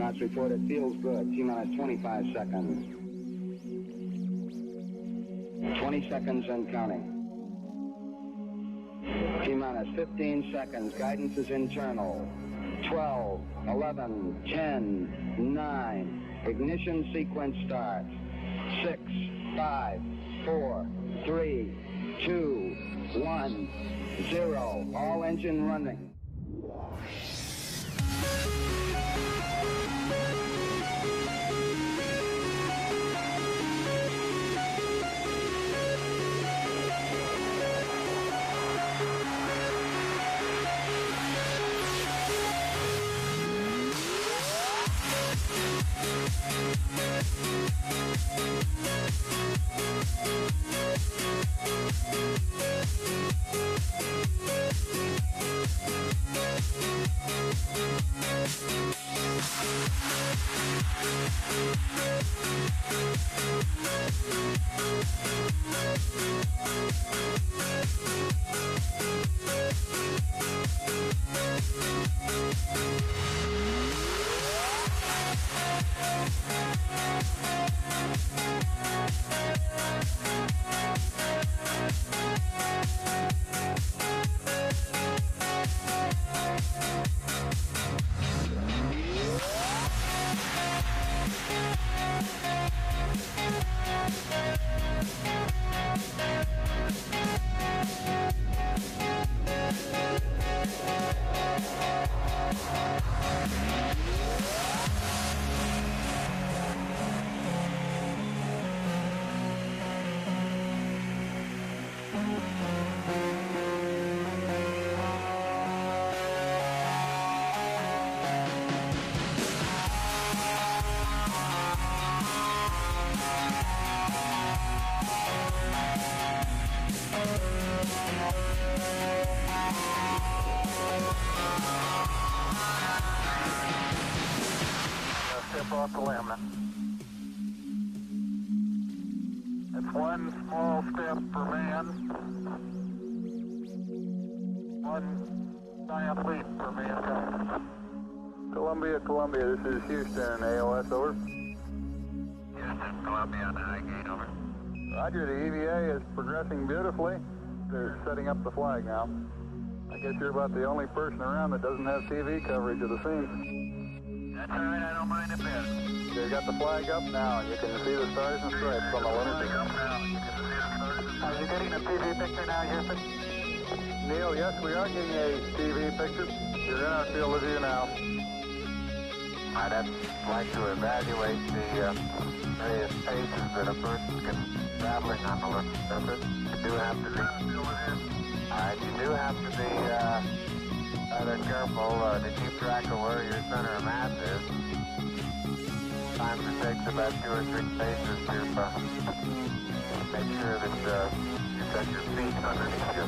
astronauts report it feels good. T-minus 25 seconds. 20 seconds and counting. T-minus 15 seconds. Guidance is internal. 12, 11, 10, 9. Ignition sequence starts. 6, 5, 4, 3, 2, 1, 0. All engine running. Off the limb. It's one small step for man, one giant leap for mankind. Columbia, this is Houston, AOS, over. Houston, Columbia on the high gate, over. Roger, the EVA is progressing beautifully. They're setting up the flag now. I guess you're about the only person around that doesn't have TV coverage of the scene. That's all right, I don't mind a bit. They've got the flag up now, and you can see the stars and stripes on the lunar beam. Are you getting a TV picture now, Houston? Neil, yes, we are getting a TV picture. You're in our field of view now. I'd like to evaluate the various paces that a person can traveling on the lunar surface. You do have to be. You do have to be rather careful to keep track of where your center of mass is. Sometimes it takes about 2 or 3 paces to make sure that you've got your feet underneath you.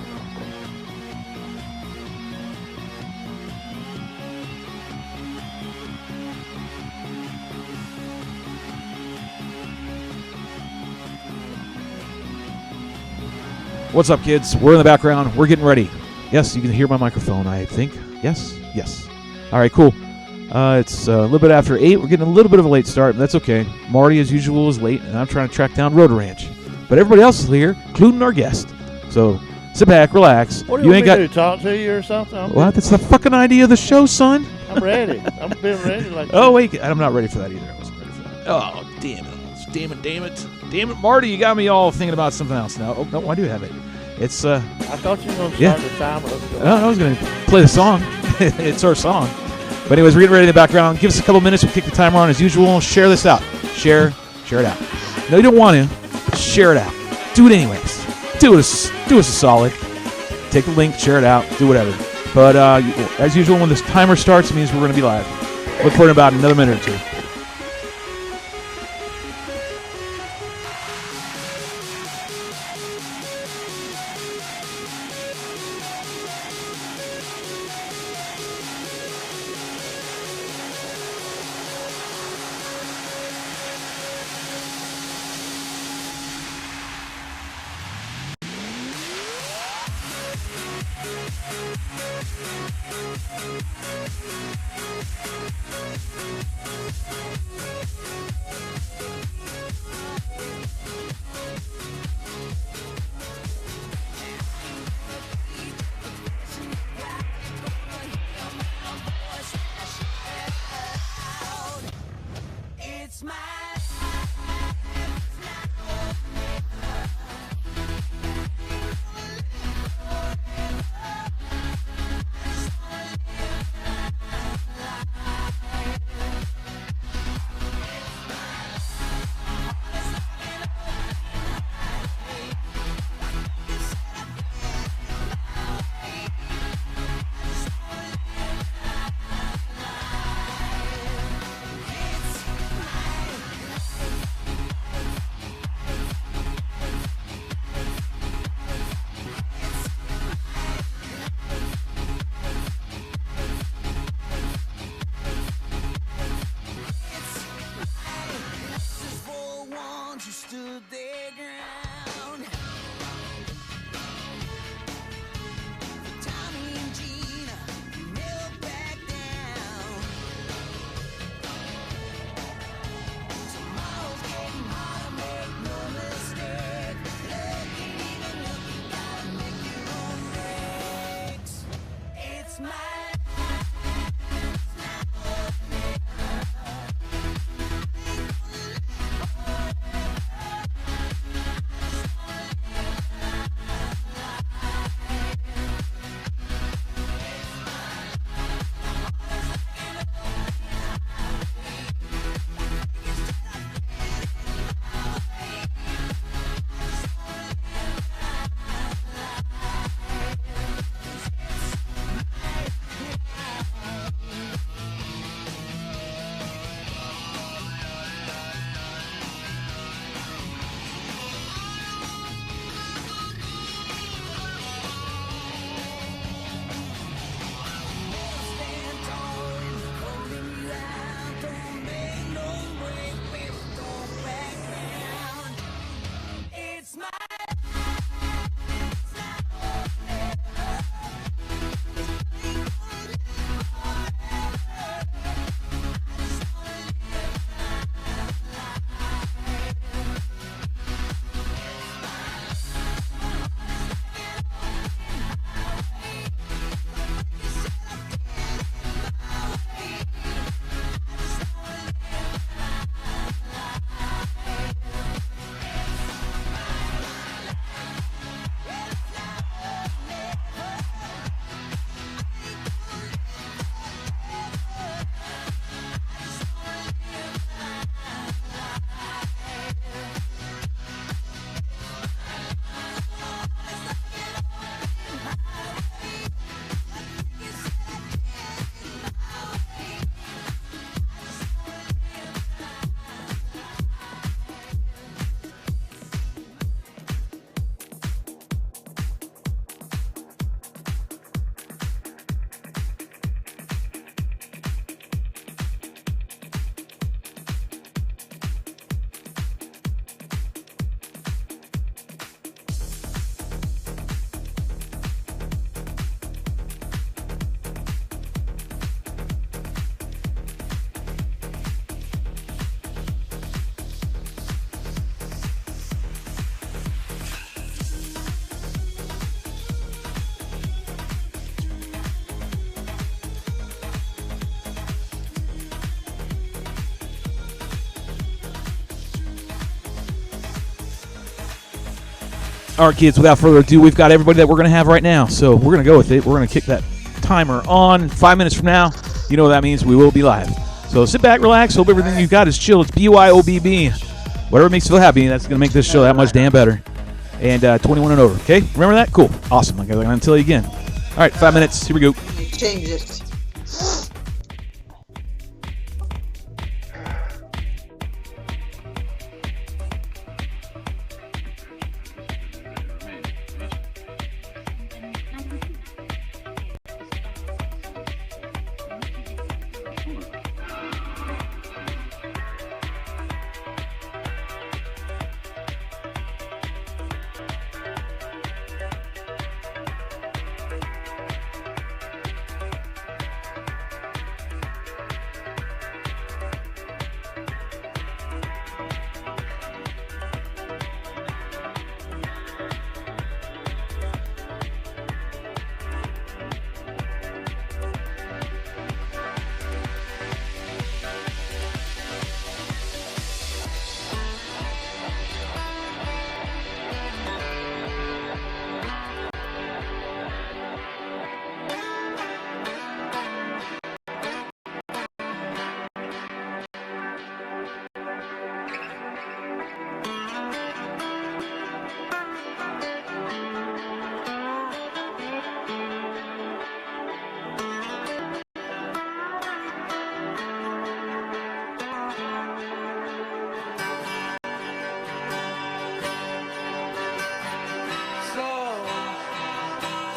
What's up, kids? We're in the background. We're getting ready. Yes, you can hear my microphone, I think. Yes? Yes. All right, cool. It's a little bit after 8. We're getting a little bit of a late start, but that's okay. Marty, as usual, is late, and I'm trying to track down Rotor Ranch. But everybody else is here, including our guest. So sit back, relax. What do you ain't got to talk to you or something? What? That's the fucking idea of the show, son. I'm ready. I'm being ready. Like oh, wait. I'm not ready for that either. I wasn't ready for that. Oh, damn it. Damn it, Marty. You got me all thinking about something else now. Oh, no, I do have it. It's, I thought you were going to start the timer. I was going to play the song. It's our song. But anyways, we're getting ready in the background. Give us a couple minutes. We'll kick the timer on as usual. Share this out. Share it out. No, you don't want to, but share it out. Do it anyways. Do us a solid. Take the link, share it out, do whatever. But as usual, when this timer starts, it means we're going to be live. Look for it in about another minute or two. All right, kids, without further ado, we've got everybody that we're going to have right now. So we're going to go with it. We're going to kick that timer on 5 minutes from now. You know what that means. We will be live. So sit back, relax. Hope everything you've got is chill. It's BYOBB. Whatever makes you feel happy, that's going to make this show that much damn better. And 21 and over, okay? Remember that? Cool. Awesome. I'm going to tell you again. All right, 5 minutes. Here we go. Change it.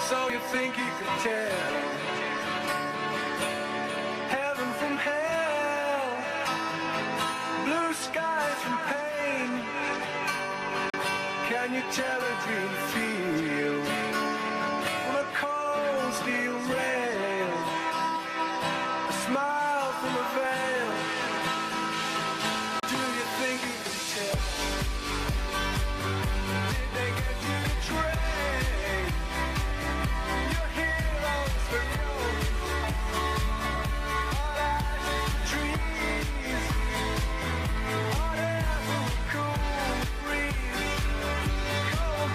So you think you could tell heaven from hell, blue skies from pain? Can you tell a dream field from a cold steel rail, a smile from a veil? Do you think you could tell? Did they get you to trade your heroes for gold? All eyes trees, hot air from a cool breeze, cold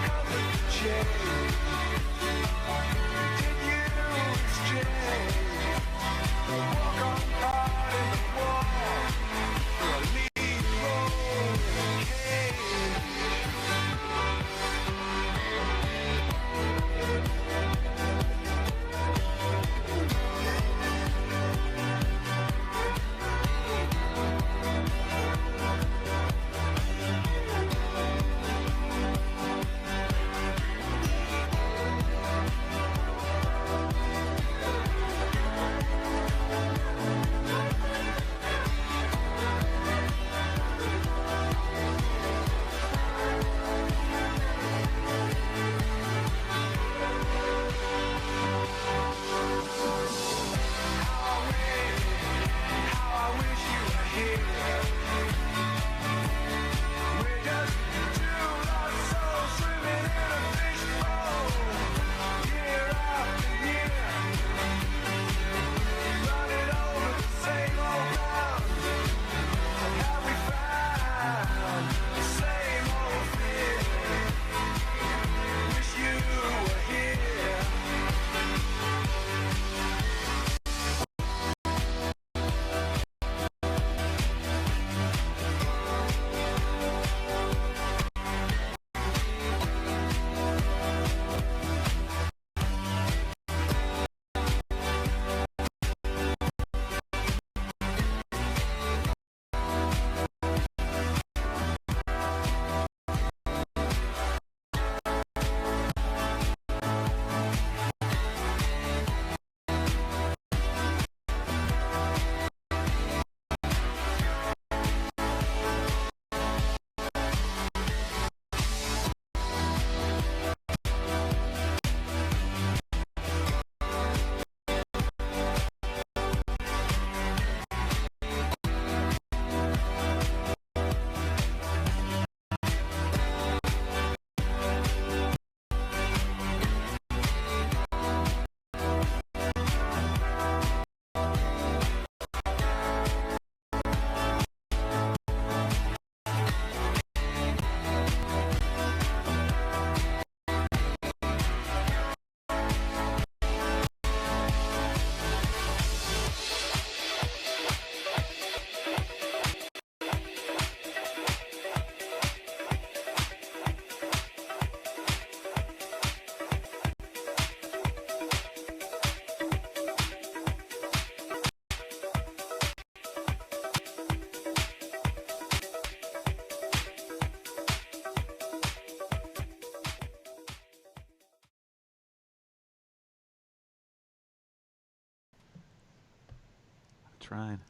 Trying.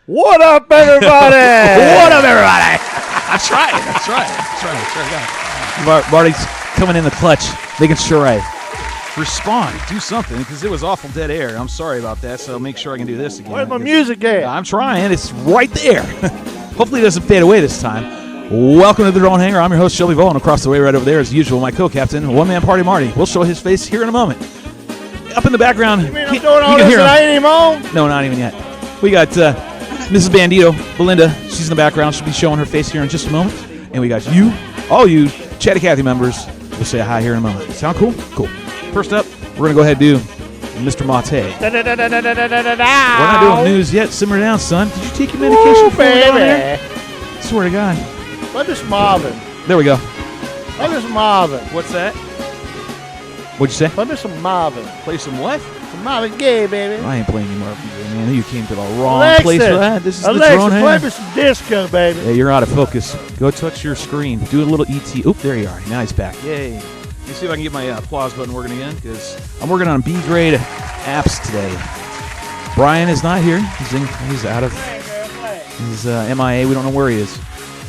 What up, everybody? What up, everybody? I'm trying. Marty's coming in the clutch, making sure I respond, do something, because it was awful dead air. I'm sorry about that, so I'll make sure I can do this again. Where's my music at? I'm trying. It's right there. Hopefully it doesn't fade away this time. Welcome to the Drone Hangar. I'm your host, Shelby Vaughn. Across the way right over there, as usual, my co-captain, one-man party Marty. We'll show his face here in a moment. Up in the background. You mean I'm doing all this and I ain't even on? No, not even yet. We got Mrs. Bandito, Belinda. She's in the background. She'll be showing her face here in just a moment. And we got you, all you Chatty Cathy members. We'll say hi here in a moment. Sound cool? Cool. First up, we're going to go ahead and do Mr. Mate. We're not doing news yet. Simmer down, son. Did you take your medication before we got on there? I swear to God. Let this Marvin. There we go. Let this Marvin. What's that? What'd you say? Let me some Marvin. Play some what? Some Marvin Gaye, baby. I ain't playing any Marvin Gaye, man. You came to the wrong Alexa, place for that. This is the Alexa, Drone play Hangar. me some disco, baby. Yeah, you're out of focus. Go touch your screen. Do a little ET. Oop, there you are. Now he's back. Yay. Let me see if I can get my applause button working again, because I'm working on B-grade apps today. Brian is not here. He's out of. He's MIA. We don't know where he is.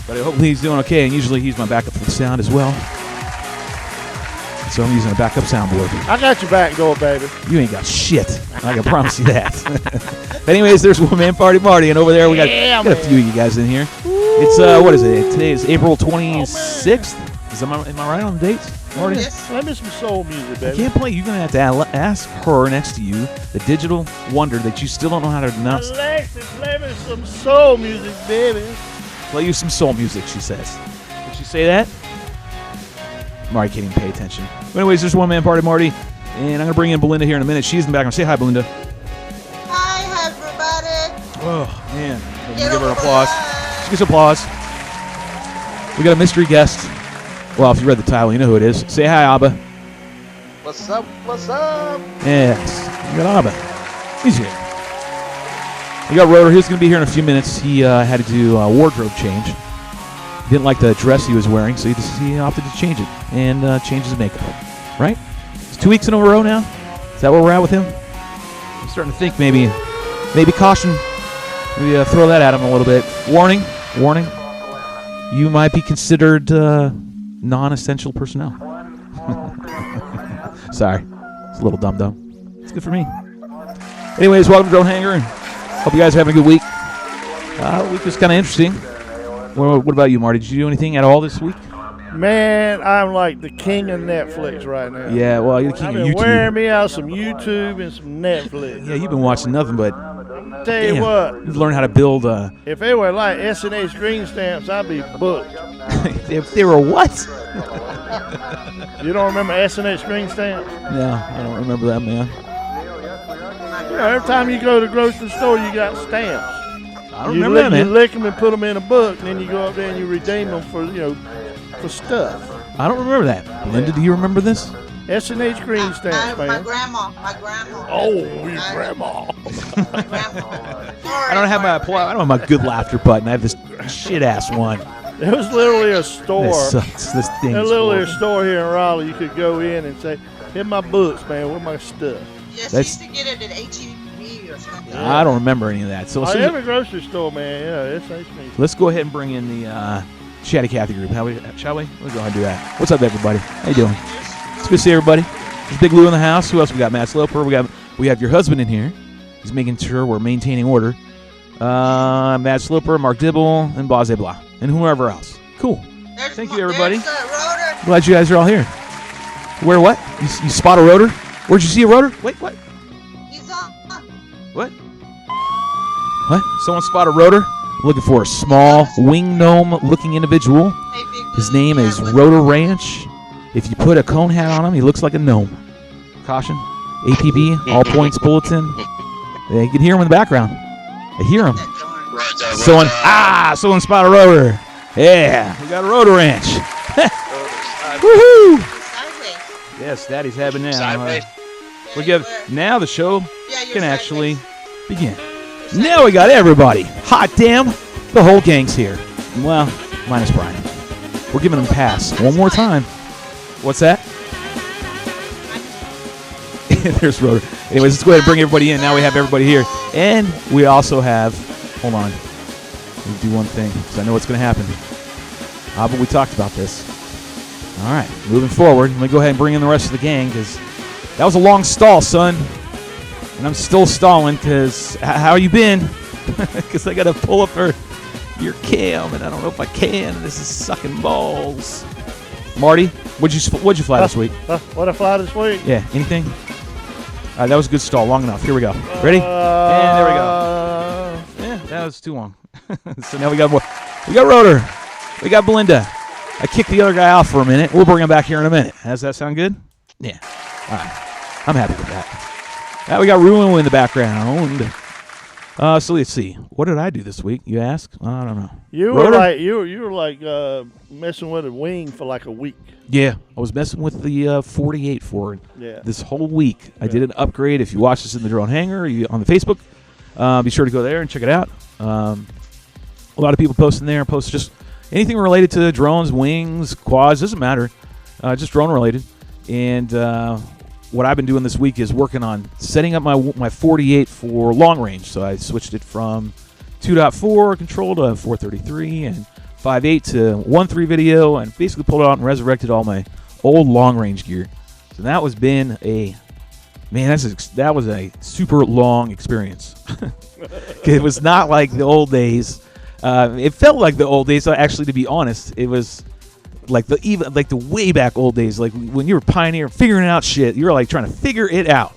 But I hope he's doing okay, and usually he's my backup for the sound as well. So I'm using a backup soundboard. I got your back door, baby. You ain't got shit. I can promise you that. Anyways, there's One Man Party Marty, and over there we got a few of you guys in here. Ooh. It's, what is it? Today is April 26th. Am I right on the dates, Marty? Yes. Let me some soul music, baby. I can't play. You're going to have to ask her next to you, the digital wonder that you still don't know how to pronounce. Alexa, play me some soul music, baby. Play you some soul music, she says. Did she say that? Marty can't even pay attention. But anyways, there's One Man Party Marty, and I'm going to bring in Belinda here in a minute. She's in the background. Say hi, Belinda. Hi, everybody. Oh, man. Give her an applause. She gets applause. We got a mystery guest. Well, if you read the title, you know who it is. Say hi, ABBA. What's up? What's up? Yes. We got ABBA. He's here. We got Rotor. He's going to be here in a few minutes. He had to do a wardrobe change. He didn't like the dress he was wearing, so he opted to change it and change his makeup. Right? It's 2 weeks in a row now. Is that where we're at with him? I'm starting to think maybe caution. Maybe throw that at him a little bit. Warning. You might be considered non-essential personnel. Sorry. It's a little dumb. It's good for me. Anyways, welcome to Drone Hangar, and hope you guys are having a good week. Week was kind of interesting. What about you, Marty? Did you do anything at all this week? Man, I'm like the king of Netflix right now. Yeah, well, you're the king of YouTube. I've been wearing me out some YouTube and some Netflix. Yeah, you've been watching nothing but. Tell you what. You've learned how to build. If they were like S&H green stamps, I'd be booked. If they were what? You don't remember S&H green stamps? No, I don't remember that, man. You know, every time you go to the grocery store, you got stamps. I don't remember that, man. You lick them and put them in a book, and then you go up there and you redeem them for, for stuff. I don't remember that. Linda, do you remember this? S&H green stamps, man. My grandma. Oh, your grandma. My grandma. I don't have my good laughter button. I have this shit ass one. There was literally a store. This sucks. This thing. There's literally a store here in Raleigh. You could go in and say, "Here's my books, man. Where's my stuff?" Yes, you used to get it at HEB or something. I don't remember any of that. So every grocery store, man. Yeah, it's nice. Let's go ahead and bring in the Chatty Cathy group. Shall we? We'll go ahead and do that. What's up, everybody? How you doing? It's good to see everybody. There's Big Lou in the house. Who else we got? Matt Sloper. We have your husband in here. He's making sure we're maintaining order. Matt Sloper, Mark Dibble, and Blah Blah, and whoever else. Cool. Thank you, everybody. Glad you guys are all here. Where what? You spot a rotor? Where'd you see a rotor? Wait, what? He's on. What? What? Someone spot a rotor? Looking for a small wing gnome-looking individual. His name is Rotor Ranch. If you put a cone hat on him, he looks like a gnome. Caution. APB, all points bulletin. You can hear him in the background. I hear him. Someone spot a rotor. Yeah, we got a Rotor Ranch. Woohoo! Yes, Daddy's having now. Now the show can actually begin. Now we got everybody. Hot damn, the whole gang's here. Well, minus Brian. We're giving him a pass one more time. What's that? There's Rotor. Anyways, let's go ahead and bring everybody in. Now we have everybody here. And we also have, hold on. Let me do one thing because I know what's going to happen. But we talked about this. All right, moving forward. Let me go ahead and bring in the rest of the gang because that was a long stall, son. And I'm still stalling because how you been? Because I got to pull up your cam, and I don't know if I can. This is sucking balls. Marty, what'd you fly this week? What I fly this week? Yeah, anything? All right, that was a good stall. Long enough. Here we go. Ready? And there we go. Yeah, that was too long. So now we got more. We got Rotor. We got Belinda. I kicked the other guy out for a minute. We'll bring him back here in a minute. Does that sound good? Yeah. All right. I'm happy with that. Now we got Ruin in the background. So let's see. What did I do this week? You ask? I don't know. You were like messing with a wing for like a week. Yeah, I was messing with the 48 for it. Yeah. This whole week. I did an upgrade. If you watch this in the Drone Hangar on the Facebook, be sure to go there and check it out. A lot of people posting there. Post just anything related to drones, wings, quads. Doesn't matter. Just drone related. And what I've been doing this week is working on setting up my 48 for long range. So I switched it from 2.4 control to 433 and 5.8 to 1.3 video, and basically pulled it out and resurrected all my old long range gear. So that was that was a super long experience. It was not like the old days. It felt like the old days. Actually, to be honest, it was like the way back old days, like when you were pioneer figuring out shit. You were like trying to figure it out.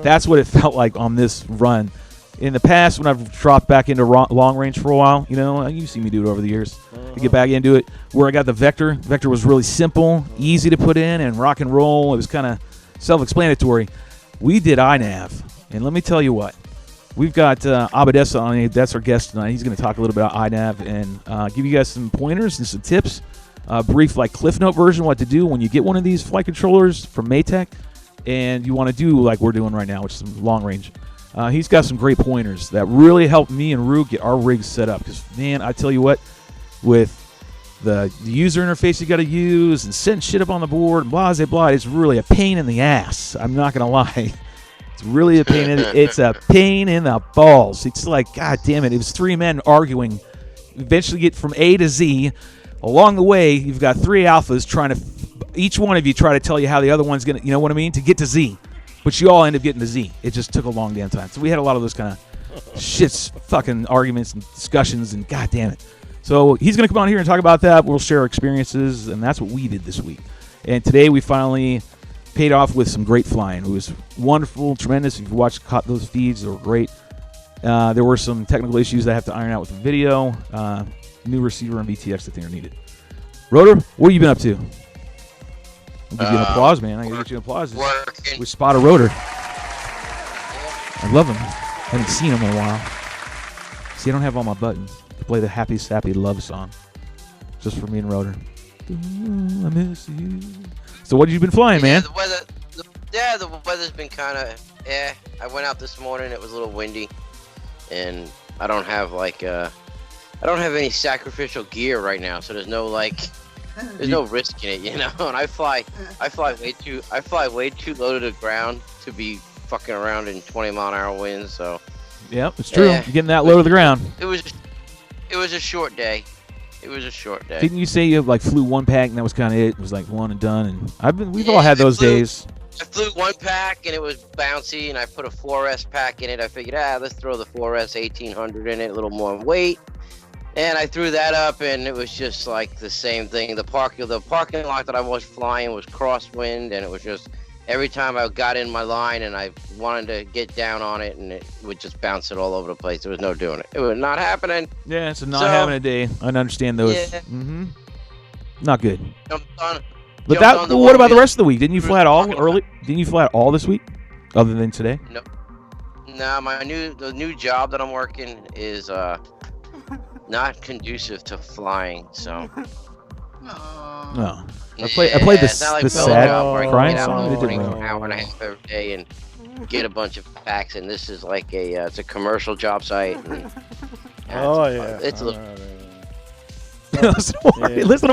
That's what it felt like on this run. In the past, when I've dropped back into long range for a while, you see me do it over the years. To get back into it, where I got the Vector. Vector was really simple, easy to put in, and rock and roll. It was kind of self-explanatory. We did iNav, and let me tell you what. We've got Abbadessa on. That's our guest tonight. He's going to talk a little bit about iNav and give you guys some pointers and some tips. Brief, like Cliff Note version, what to do when you get one of these flight controllers from Maytech, and you want to do like we're doing right now, which is some long range. He's got some great pointers that really helped me and Rue get our rigs set up. Because, man, I tell you what, with the user interface you got to use and setting shit up on the board and blah, blah, blah, it's really a pain in the ass. I'm not going to lie. It's really a pain it's a pain in the balls. It's like, God damn it. It was three men arguing. Eventually get from A to Z. Along the way, you've got three alphas trying to, each one of you try to tell you how the other one's going to, you know what I mean, to get to Z. But you all end up getting to Z. It just took a long damn time. So we had a lot of those kind of fucking arguments and discussions, and God damn it. So he's going to come on here and talk about that. We'll share our experiences, and that's what we did this week. And today we finally paid off with some great flying. It was wonderful, tremendous. If you watched those feeds, they were great. There were some technical issues that I have to iron out with the video. New receiver and VTX that they are needed. Rotor, what have you been up to? I'll give you an applause, man. I gotta get you an applause. Working. We spot a Rotor. I love him. Haven't seen him in a while. See, I don't have all my buttons to play the Happy Sappy Love song. Just for me and Rotor. I miss you. So what have you been flying, man? The weather's been kind of, I went out this morning. It was a little windy, and I don't have any sacrificial gear right now, so there's no there's no risk in it, And I fly way too low to the ground to be fucking around in 20-mile-an-hour winds. So. Yep, it's true. You're getting that low to the ground. It was a short day. Didn't you say you flew one pack and that was kind of it? It was like one and done. And we've all had those days. I flew one pack and it was bouncy, and I put a 4S pack in it. I figured, let's throw the 4S 1800 in it, a little more weight. And I threw that up, and it was just like the same thing. The parking lot that I was flying was crosswind, and it was just every time I got in my line and I wanted to get down on it, and it would just bounce it all over the place. There was no doing it. It was not happening. Yeah, it's not having a day. I understand those. Yeah. Mm-hmm. Not good. But what about the rest of the week? Didn't you fly it all early? Didn't you fly it all this week, other than today? No. The new job that I'm working is not conducive to flying, so. No. I played this sad crying song. It didn't an hour and a half every day and get a bunch of packs, and this is like it's a commercial job site. And, it's a little. Listen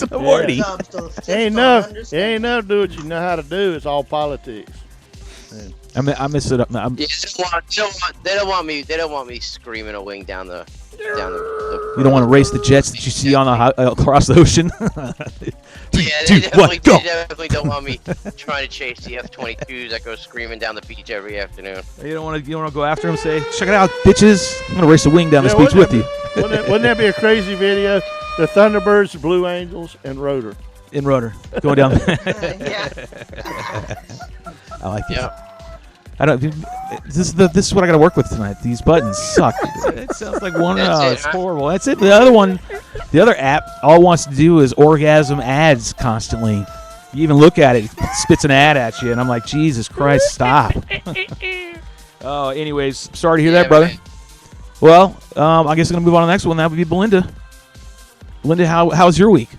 to Marty. Ain't enough to do what you know how to do. It's all politics. I miss it. Yeah, they don't want me screaming a wing down the. You don't want to race the jets that you see on the across the ocean. Yeah, they definitely don't want me trying to chase the F-22s that go screaming down the beach every afternoon. You don't want to go after them. Say, check it out, bitches! I'm gonna race a wing down this beach with you. Wouldn't that be a crazy video? The Thunderbirds, the Blue Angels, and Rotor. In Rotor, going down. Yeah. I like it. Yeah. I don't. This is what I got to work with tonight. These buttons suck. It sounds like one. It's horrible. That's it. The other one, the other app, all it wants to do is orgasm ads constantly. You even look at it, it spits an ad at you, and I'm like, Jesus Christ, stop. Oh, anyways, sorry to hear that, brother. Man. Well, I guess I'm gonna move on to the next one. That would be Belinda. Belinda, how's your week?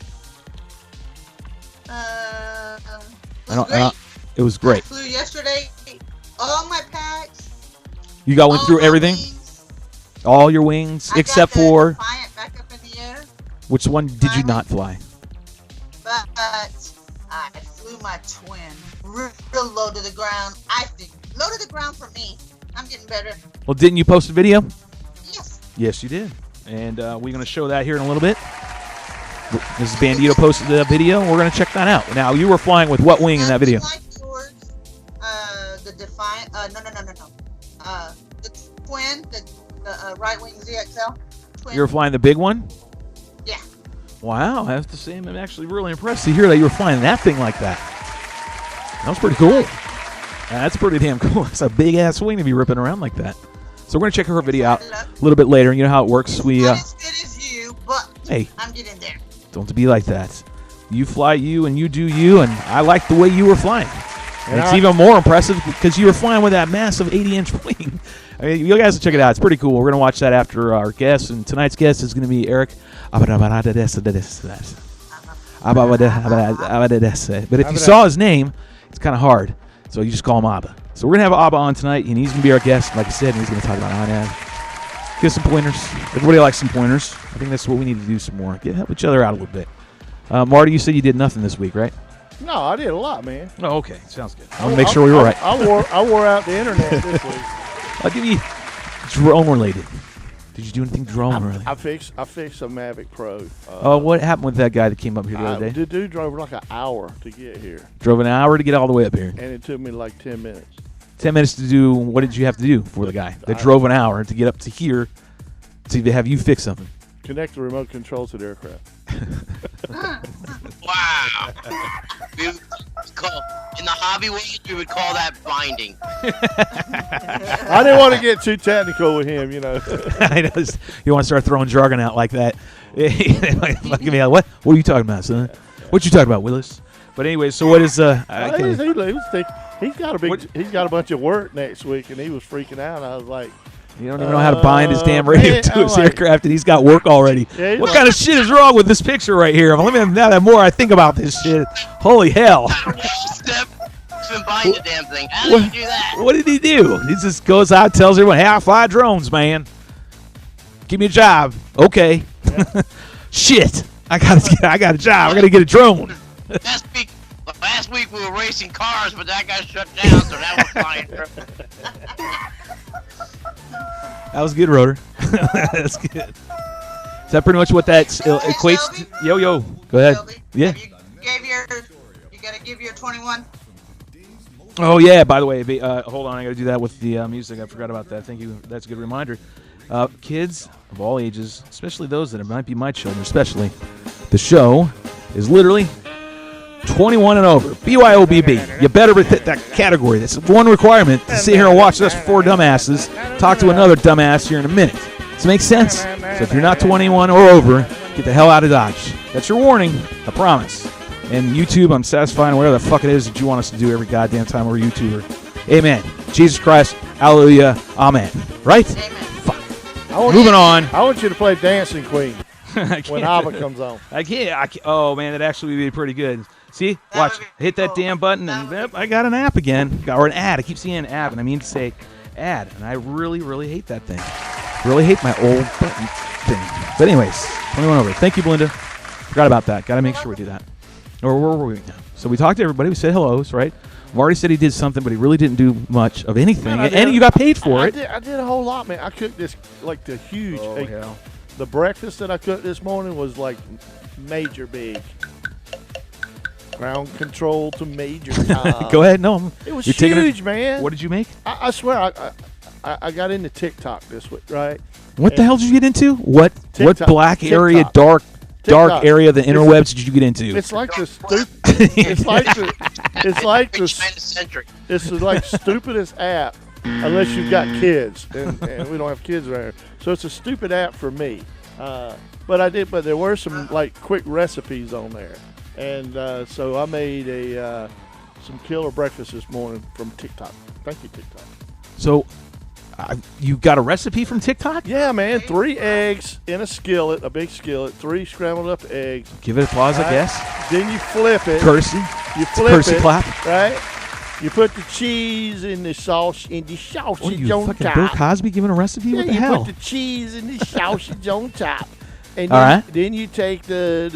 It was great. I flew yesterday. All my packs. You went through everything? Wings. All your wings, except for... Defiant back up in the air. Which one did you not fly? But I flew my twin real low to the ground. I think low to the ground for me. I'm getting better. Well, didn't you post a video? Yes. Yes, you did. And we're going to show that here in a little bit. Mrs. Bandito posted the video. We're going to check that out. Now, you were flying with what wing in that video? The Defiant, no. The twin, the right wing ZXL. Twin. You were flying the big one? Yeah. Wow, I have to say I'm actually really impressed to hear that you were flying that thing like that. That was pretty cool. That's pretty damn cool. It's a big ass wing to be ripping around like that. So we're gonna check her video out a little bit later. You know how it works. We not as good as you, but hey, I'm getting there. Don't be like that. You fly you and you do you, and I like the way you were flying. And it's even more impressive because you were flying with that massive 80-inch wing. I mean, you guys will check it out. It's pretty cool. We're going to watch that after our guest. And tonight's guest is going to be Eric Abbadessa. But if you saw his name, it's kind of hard. So you just call him Abba. So we're going to have Abba on tonight, and he's going to be our guest, like I said, and he's going to talk about INAD. Give us some pointers. Everybody likes some pointers. I think that's what we need to do some more. Help each other out a little bit. Marty, you said you did nothing this week, right? No, I did a lot, man. Oh, okay. Sounds good. I want to make sure we were right. I wore out the internet this week. I'll give you drone related. Did you do anything drone related? I fixed a Mavic Pro. What happened with that guy that came up here the other day? The dude drove like an hour to get here. Drove an hour to get all the way up here. And it took me like 10 minutes. 10 minutes to do, what did you have to do for the guy that drove an hour to get up to here to have you fix something? Connect the remote control to the aircraft. Wow. In the hobby world, we would call that binding. I didn't want to get too technical with him, you know. I know. You want to start throwing jargon out like that. What are you talking about, son? What you talking about, Willis? But anyway, so what is he's got a bunch of work next week, and he was freaking out. I was like, you don't even know how to bind his damn radio to his aircraft, and he's got work already. Yeah, what kind of shit is wrong with this picture right here? Now that more I think about this shit, holy hell. Bind the damn thing. How did you do that? What did he do? He just goes out, tells everyone, hey, I fly drones, man. Give me a job. Okay. Yeah. Shit. I got a job. I got to get a drone. Last week we were racing cars, but that got shut down, so now we're flying. That was good, Rotor. That's good. Is that pretty much what that equates to? Yo. Go ahead. Shelby, Yeah. You got to give your 21. Oh, yeah. By the way, hold on. I got to do that with the music. I forgot about that. Thank you. That's a good reminder. Kids of all ages, especially those that might be my children, especially, the show is literally 21 and over. BYOBB. You better fit that category. That's one requirement to sit here and watch us four dumbasses talk to another dumbass here in a minute. Does it make sense? So if you're not 21 or over, get the hell out of Dodge. That's your warning. I promise. And YouTube, I'm satisfying whatever the fuck it is that you want us to do every goddamn time we're a YouTuber. Amen. Jesus Christ. Hallelujah. Amen. Right? Amen. Fuck. Moving on. I want you to play Dancing Queen when ABBA comes on. I can't. Oh, man, that actually would be pretty good. See? Watch. Hit that damn button, and yep, I got an app again. Or an ad. I keep seeing an app, and I mean to say ad. And I really, really hate that thing. Really hate my old button thing. But anyways, 21 over. Thank you, Belinda. Forgot about that. Got to make sure we do that. Or where were we now? So we talked to everybody. We said hellos, right? Marty said he did something, but he really didn't do much of anything. Man, And you got paid for it. I did a whole lot, man. I cooked this like the huge. Oh, hell. The breakfast that I cooked this morning was like major big. Ground control to major. Go ahead. No, It was you're taking huge, man. What did you make? I swear, I got into TikTok this week, right? What the hell did you get into? What TikTok. black area, TikTok. dark area of the interwebs did you get into? It's like the it's like stupidest app unless you've got kids, and we don't have kids around here. So it's a stupid app for me. But there were some like quick recipes on there, and so I made some killer breakfast this morning from TikTok. Thank you, TikTok. So you got a recipe from TikTok? Yeah, man. 3 eggs in a skillet, a big skillet. 3 scrambled up eggs. Give it applause, I guess. Then you flip it. Courtesy. You flip Courtesy it, clap. right? You put the cheese in the sausage What are you, on fucking top. Bill Cosby giving a recipe? Yeah, What the you hell? put the cheese in the sausage on top. And All right. then you take the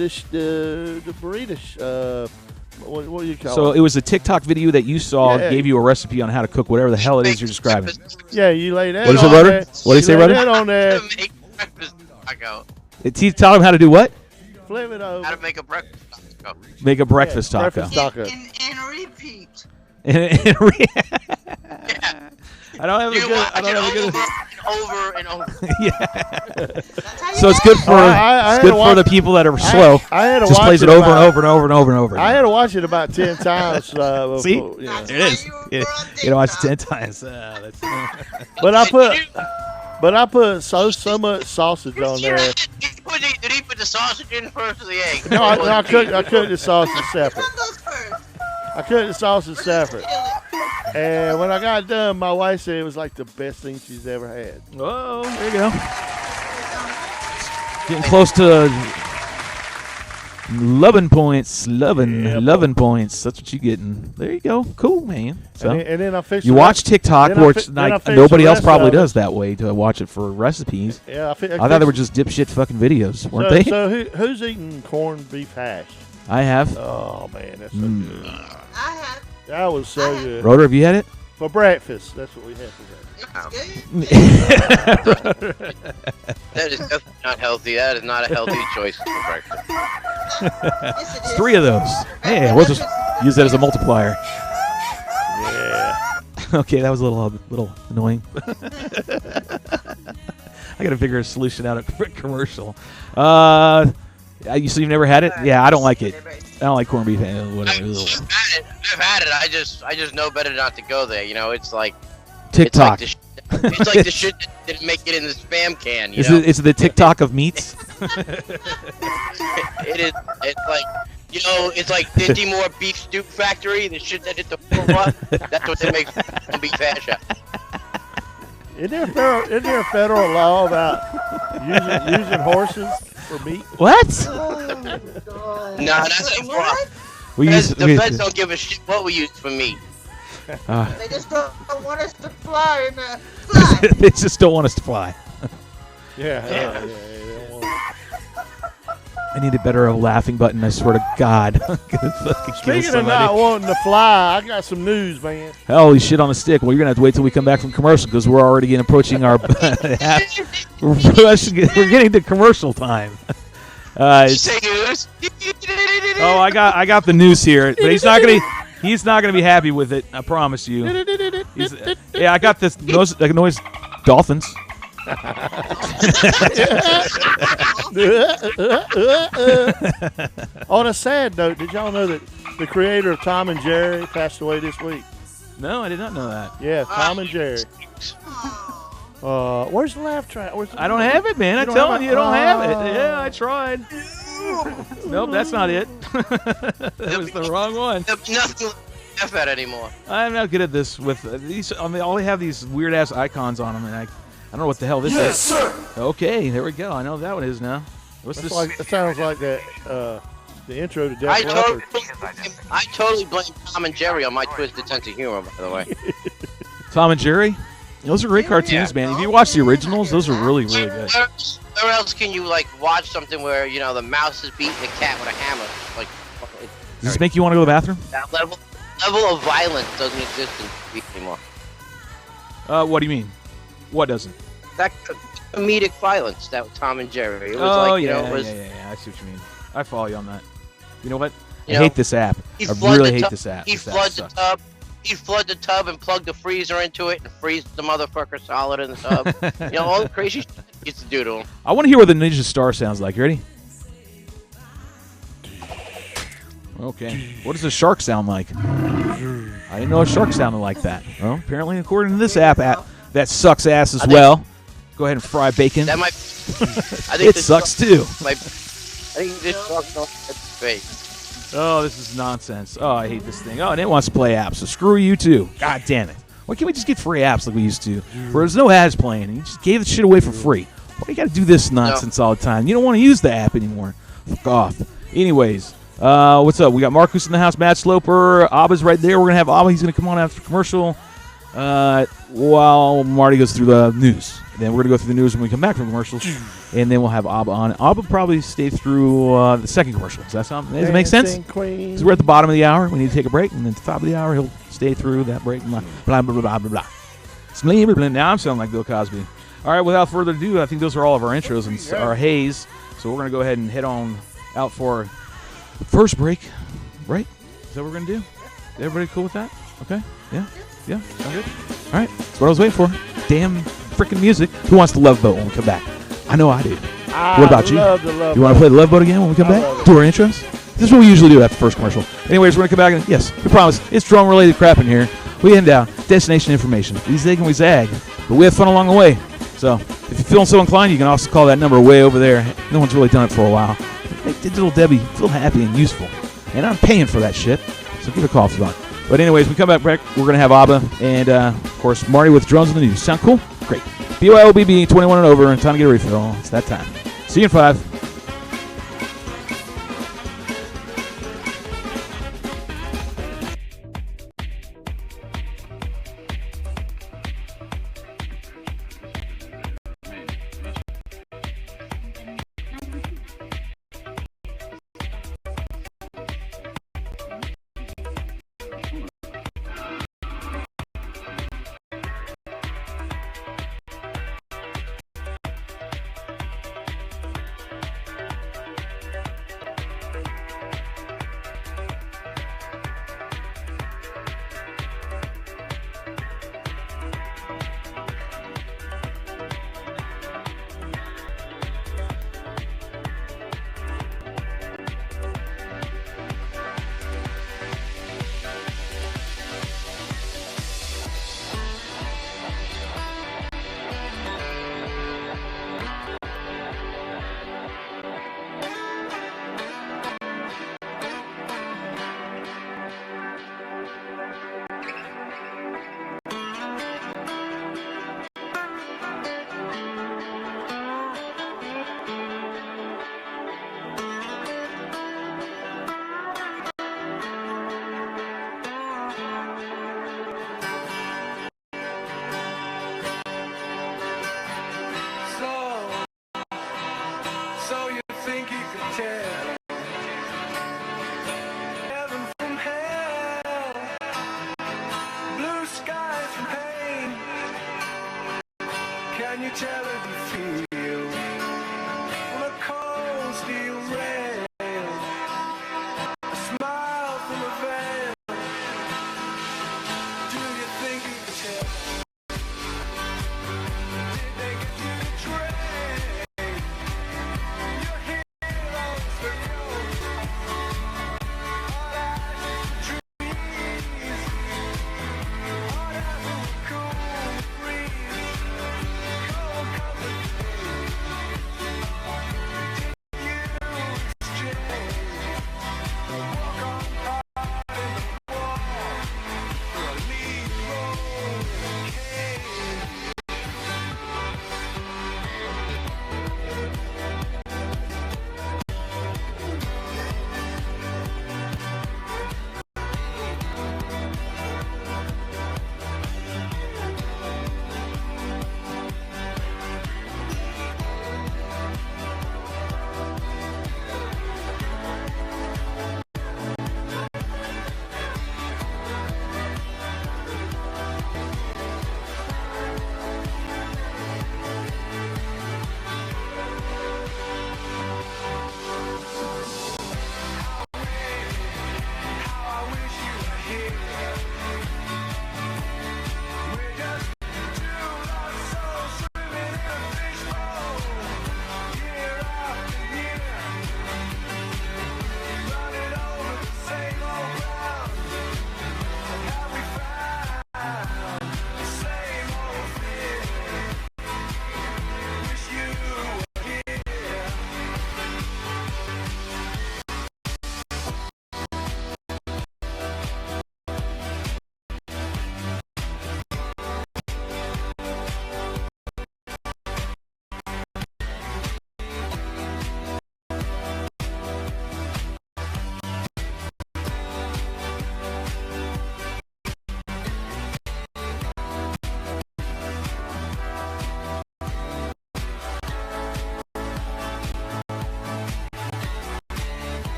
burrito. What do you call So it? it was a TikTok video that you saw, Yeah. gave you a recipe on how to cook whatever the hell it is you're describing. Yeah, you lay that. What is it, on brother? there. What do you say, lay brother? that on there. Make breakfast taco. Tell him how to do what? Flip it over. How to make a breakfast taco. Make a breakfast taco. breakfast taco. And repeat. I don't have a You good. watch I don't have a it good. over and over. Yeah. That's how you So it's do good it. for I it's had good to for watch- the people that are slow. I had to Just watch plays it it over and about- over and over and over and over. I had to watch it about 10 times. Before, See? yeah. There it is. That's why You you were on you know, watch TikTok. 10 times. But I put so much sausage on there. Did he put the sausage in first or the egg? No, I cooked the sausage separate. What goes first? I cooked the sausage separate. Kill it. And when I got done, my wife said it was like the best thing she's ever had. Whoa, there you go. Getting close to 11 points. 11 points. That's what you're getting. There you go. Cool, man. So And then I fixed you the watch rest- TikTok, then I where fi- it's then I like fixed nobody the else rest probably of it. does that way to watch it for recipes. Yeah, I thought they were just dipshit fucking videos, weren't they? So who's eating corned beef hash? I have. Oh man, that's so good. I have. That was so good. Rotor, have you had it? For breakfast, that's what we had for breakfast. It's good. That is definitely not healthy. That is not a healthy choice for breakfast. Yes, it is. 3 of those. Hey, we'll just use that as a multiplier. Yeah. Okay, that was a little annoying. I got to figure a solution out at commercial. So you've never had it? Yeah, I don't like it. I don't like corned beef. Whatever. I've had it. I just know better not to go there. You know, it's like TikTok. It's like the shit that didn't make it in the spam can. You Is know? it the TikTok of meats? It is. It's like, you know, it's like Dinty Moore Beef Stew Factory. The shit that hit the floor. That's what they make beef hash out. Isn't there a federal law about using horses for meat? What? Oh, my God. No, that's a What? We use The feds don't give a shit what we use for meat. They just don't want us to fly in the fly. They just don't want us to fly. Yeah. Yeah. they don't want it. I need a better laughing button. I swear to God. I'm gonna fucking kill Speaking of somebody. not wanting to fly, I got some news, man. Holy shit on a stick. Well, you're gonna have to wait till we come back from commercial because we're already approaching our. We're getting to commercial time. Say news. Oh, I got the news here, but he's not gonna be happy with it. I promise you. Yeah, I got this noise. Dolphins. On a sad note, did y'all know that the creator of Tom and Jerry passed away this week? No, I did not know that. Yeah, Tom and Jerry. Where's the laugh track? I don't have it, man. I'm don't telling have you, it? I don't have it. Oh. Yeah, I tried. Nope, that's not it. That was the wrong one. There's nothing to laugh at anymore. I'm not good at this with these. I mean, all they have these weird ass icons on them, and I don't know what the hell this is. Yes, sir. Okay, there we go. I know what that one is now. What's That's this? like, it sounds like that. The intro to Def I Leppard. totally blame Tom and Jerry on my twisted sense of humor, by the way. Tom and Jerry. Those are great cartoons, man. If you watch the originals, those are really, really good. Where else can you like watch something where you know the mouse is beating the cat with a hammer? Like Does this make you want to go to the bathroom? that level? level of violence doesn't exist in TV anymore. What do you mean? What doesn't? That comedic violence, that Tom and Jerry. It was Oh, like, you yeah, know, it was. yeah. I see what you mean. I follow you on that. You know what? I You know, hate this app. he'd I flood really the hate tub- this app. He'd This app flood the sucks. tub. He'd flood the tub and plug the freezer into it and freeze the motherfucker solid in the tub. You know, all the crazy shit he used to do to him. I want to hear what the Ninja Star sounds like. You ready? Okay. What does a shark sound like? I didn't know a shark sounded like that. Well, apparently, according to this app, that sucks ass as well. Go ahead and fry bacon. That might. I think It this sucks shark too. I think this shark knows its face. Oh, this is nonsense. Oh, I hate this thing. Oh, and it wants to play apps, so screw you too. God damn it. Why can't we just get free apps like we used to? Where there's no ads playing, and you just gave the shit away for free. Why do you got to do this nonsense all the time? You don't want to use the app anymore. Fuck off. Anyways, what's up? We got Marcus in the house, Matt Sloper. Abba's right there. We're going to have Abba. He's going to come on after commercial while Marty goes through the news. And then we're going to go through the news when we come back from commercials. And then we'll have Abba on. Abba will probably stay through the second commercial. Does that sound? Does it make sense? Because we're at the bottom of the hour. We need to take a break. And then at the top of the hour, he'll stay through that break. Blah, blah, blah, blah, blah, blah. Now I'm sounding like Bill Cosby. All right, without further ado, I think those are all of our intros and our haze. So we're going to go ahead and head on out for the first break. Right? Is that what we're going to do? Everybody cool with that? Okay? Yeah? Yeah? Sound good? All right. That's what I was waiting for. Damn freaking music. Who wants the Love Boat when we come back? I know I do. What about you? You want to play the Love Boat again when we come back? Do our intros? This is what we usually do after the first commercial. Anyways, we're going to come back and, yes, we promise, it's drone-related crap in here. We end out destination information. We zig and we zag, but we have fun along the way. So if you're feeling so inclined, you can also call that number way over there. No one's really done it for a while. Make Digital Debbie feel happy and useful. And I'm paying for that shit, so give it a call if you want. But anyways, we come back, we're going to have Abba and, of course, Marty with Drones in the News. Sound cool? Great. BYOBB, 21 and over, and time to get a refill. It's that time. See you in 5. So you think you could tell heaven from hell, blue skies from pain? Can you tell if you feel on a cold steel rail, a smile from a veil? Do you think you could tell? Did they get you to trade?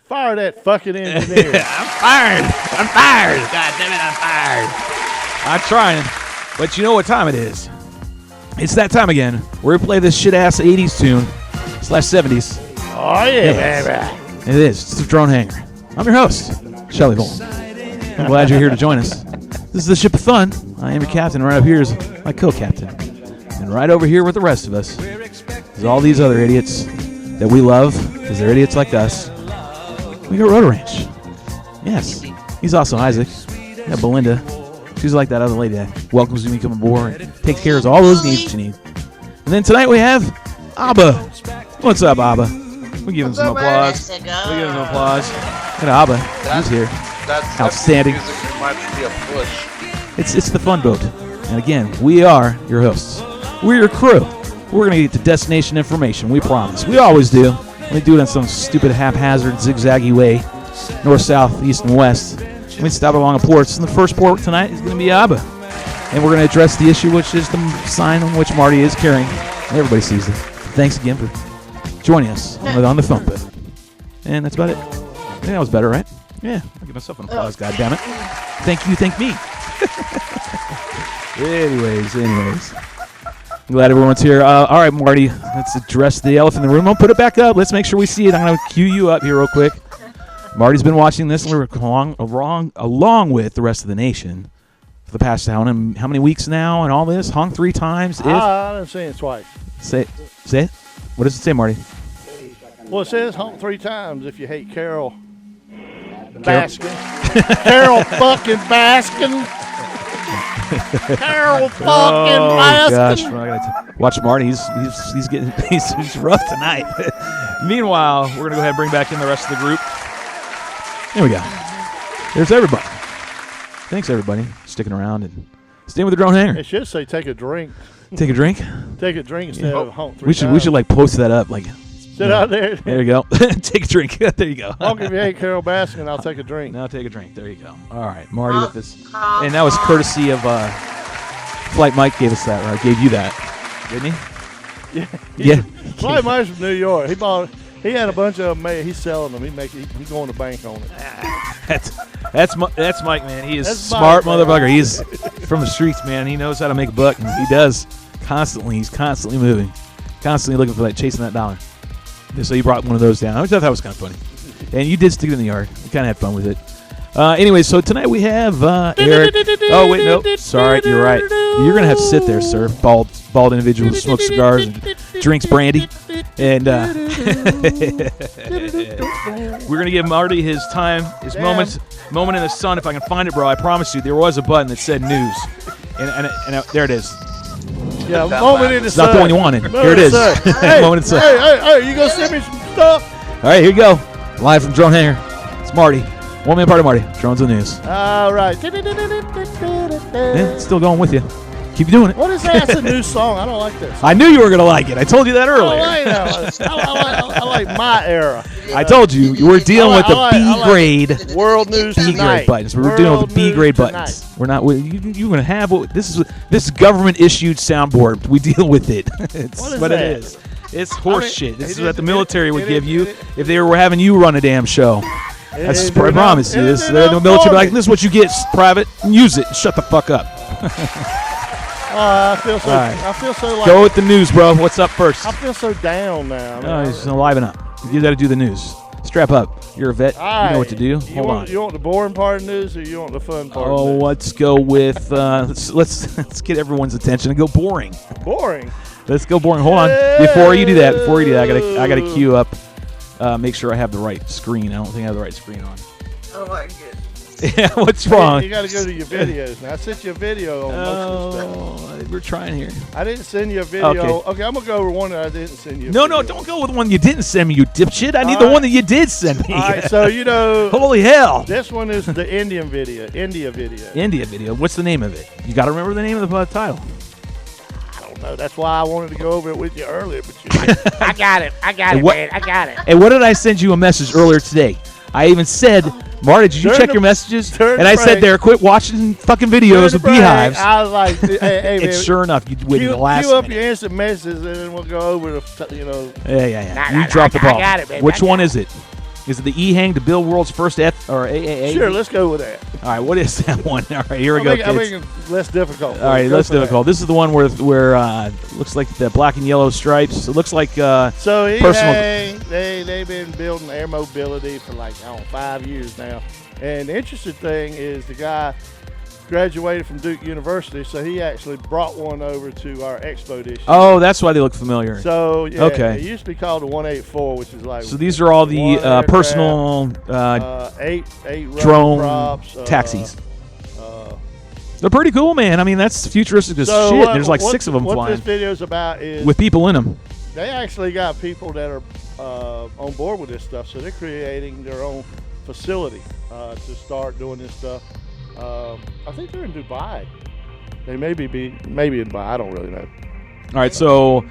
Fire that fucking engineer. I'm fired. I'm fired. God damn it, I'm fired. I'm trying. But you know what time it is. It's that time again where we play this shit-ass 80s tune / 70s. Oh, yeah, baby. It is. It's the Drone Hangar. I'm your host, Shelly Bull. I'm glad you're here to join us. This is the Ship of Fun. I am your captain. Right up here is my co-captain. And right over here with the rest of us is all these other idiots that we love because they're idiots like us. We got Rotor Ranch. Yes. He's also Isaac. We got Belinda. She's like that other lady that welcomes you when you come aboard and takes care of all those needs you need. And then tonight we have ABBA. What's up, ABBA? We give him some applause. We give him some applause. Look at ABBA. He's here. That's outstanding. Music reminds me of Bush. It's the fun boat. And again, we are your hosts. We're your crew. We're going to get to destination information. We promise. We always do. We do it in some stupid haphazard zigzaggy way. North, south, east, and west. And we stop along the ports. And the first port tonight is going to be ABBA. And we're going to address the issue, which is the sign on which Marty is carrying. And everybody sees it. Thanks again for joining us on the phone booth. And that's about it. I think that was better, right? Yeah, I'll give myself an applause, goddammit. Thank you, thank me. anyways. I'm glad everyone's here. All right, Marty, let's address the elephant in the room. I'll put it back up. Let's make sure we see it. I'm going to cue you up here real quick. Marty's been watching this along with the rest of the nation for the past how many weeks now and all this? Hung 3 times. I didn't say it twice. Say it. What does it say, Marty? Well, it says hung 3 times if you hate Carol Baskin. Carol fucking Baskin. Carol fucking Baskin. Gosh, watch Marty. He's getting he's rough tonight. Meanwhile, we're gonna go ahead and bring back in the rest of the group. Here we go. There's everybody. Thanks everybody sticking around and staying with the Drone Hangar. It should say take a drink. Take a drink. Take a drink instead of honk 3 We times. should like post that up like. Sit out there. There you go. Take a drink. There you go. Honk if you hate Carol Baskin, I'll take a drink. Now take a drink. There you go. All right, Marty with this. And that was courtesy of Flight Mike gave us that, right? Gave you that, didn't he? Yeah. Flight Mike's from New York. He had a bunch of them made. He's selling them. He's going to bank on it. That's Mike, man. He is smart motherfucker. He's from the streets, man. He knows how to make a buck, and he does constantly. He's constantly moving, constantly looking for that, chasing that dollar. So you brought one of those down, which I thought was kind of funny. And you did stick it in the yard. We kind of had fun with it. Anyway, so tonight we have Eric. Oh, wait, no. Sorry, you're right. You're going to have to sit there, sir. Bald individual who smokes cigars and drinks brandy. And we're going to give Marty his time, his moment in the sun. If I can find it, bro, I promise you, there was a button that said news. And there it is. Yeah, moment in the sun. It's not the one you wanted. Here it is. Moment in the sun. Hey, you going to send me some stuff? All right, here you go. Live from Drone Hangar. It's Marty. 1 minute party, Marty. Drones in the news. All right. Yeah, it's still going with you. Keep doing it. What is that? That's a new song. I don't like this. I knew you were going to like it. I told you that earlier. I like my era. I told you. You were dealing with the B-grade. World News B-grade buttons. We were dealing with the B-grade buttons. We're not. You're going to have this government-issued soundboard. We deal with it. It's what it is. It's horse shit. This is what the military would give you if they were having you run a damn show. I promise you this. The military be like, this is what you get, private. Use it. Shut the fuck up. I feel so like. Go with the news, bro. What's up first? I feel so down now. No, just liven up. You got to do the news. Strap up. You're a vet. You know what to do. Hold on. You want the boring part of the news, or you want the fun part? Oh, let's go with. Let's get everyone's attention and go boring. Boring. Let's go boring. Hold on. Before you do that, I gotta queue up. Make sure I have the right screen. I don't think I have the right screen on. Oh my goodness. Yeah, what's wrong? You got to go to your videos. Now, I sent you a video on most of the stuff. We're trying here. I didn't send you a video. Okay, I'm going to go over one that I didn't send you. No, don't go with the one you didn't send me, you dipshit. I need the one that you did send me. All right, so holy hell. This one is the India video. India video. What's the name of it? You got to remember the name of the title. I don't know. That's why I wanted to go over it with you earlier. But I got it, man. I got it. And what did I send you a message earlier today? I even said, Marty, did you check your messages? And I said there, quit watching fucking videos with beehives. I was like, hey, and man, sure enough, you waited the last minute. Queue up minute. your instant messages, and then we'll go over the, Yeah. You dropped the ball. I got it, baby. Which one is it? Is it the E-Hang to build world's first AAA? Sure, let's go with that. All right, what is that one? All right, here we go, I'm kids. making it less difficult. All right, less difficult. This is the one where looks like the black and yellow stripes. It looks like So personal. they've been building air mobility for like 5 years now. And the interesting thing is the guy graduated from Duke University, so he actually brought one over to our expo this year. Oh, that's why they look familiar. So yeah, okay. It used to be called the 184, which is like. So these are all the personal eight drone props, taxis. They're pretty cool, man. I mean, that's futuristic as shit. There's like 6 of them flying. What this video's about is with people in them. They actually got people that are on board with this stuff, so they're creating their own facility to start doing this stuff. I think they're in Dubai. They maybe in Dubai. I don't really know. All right, so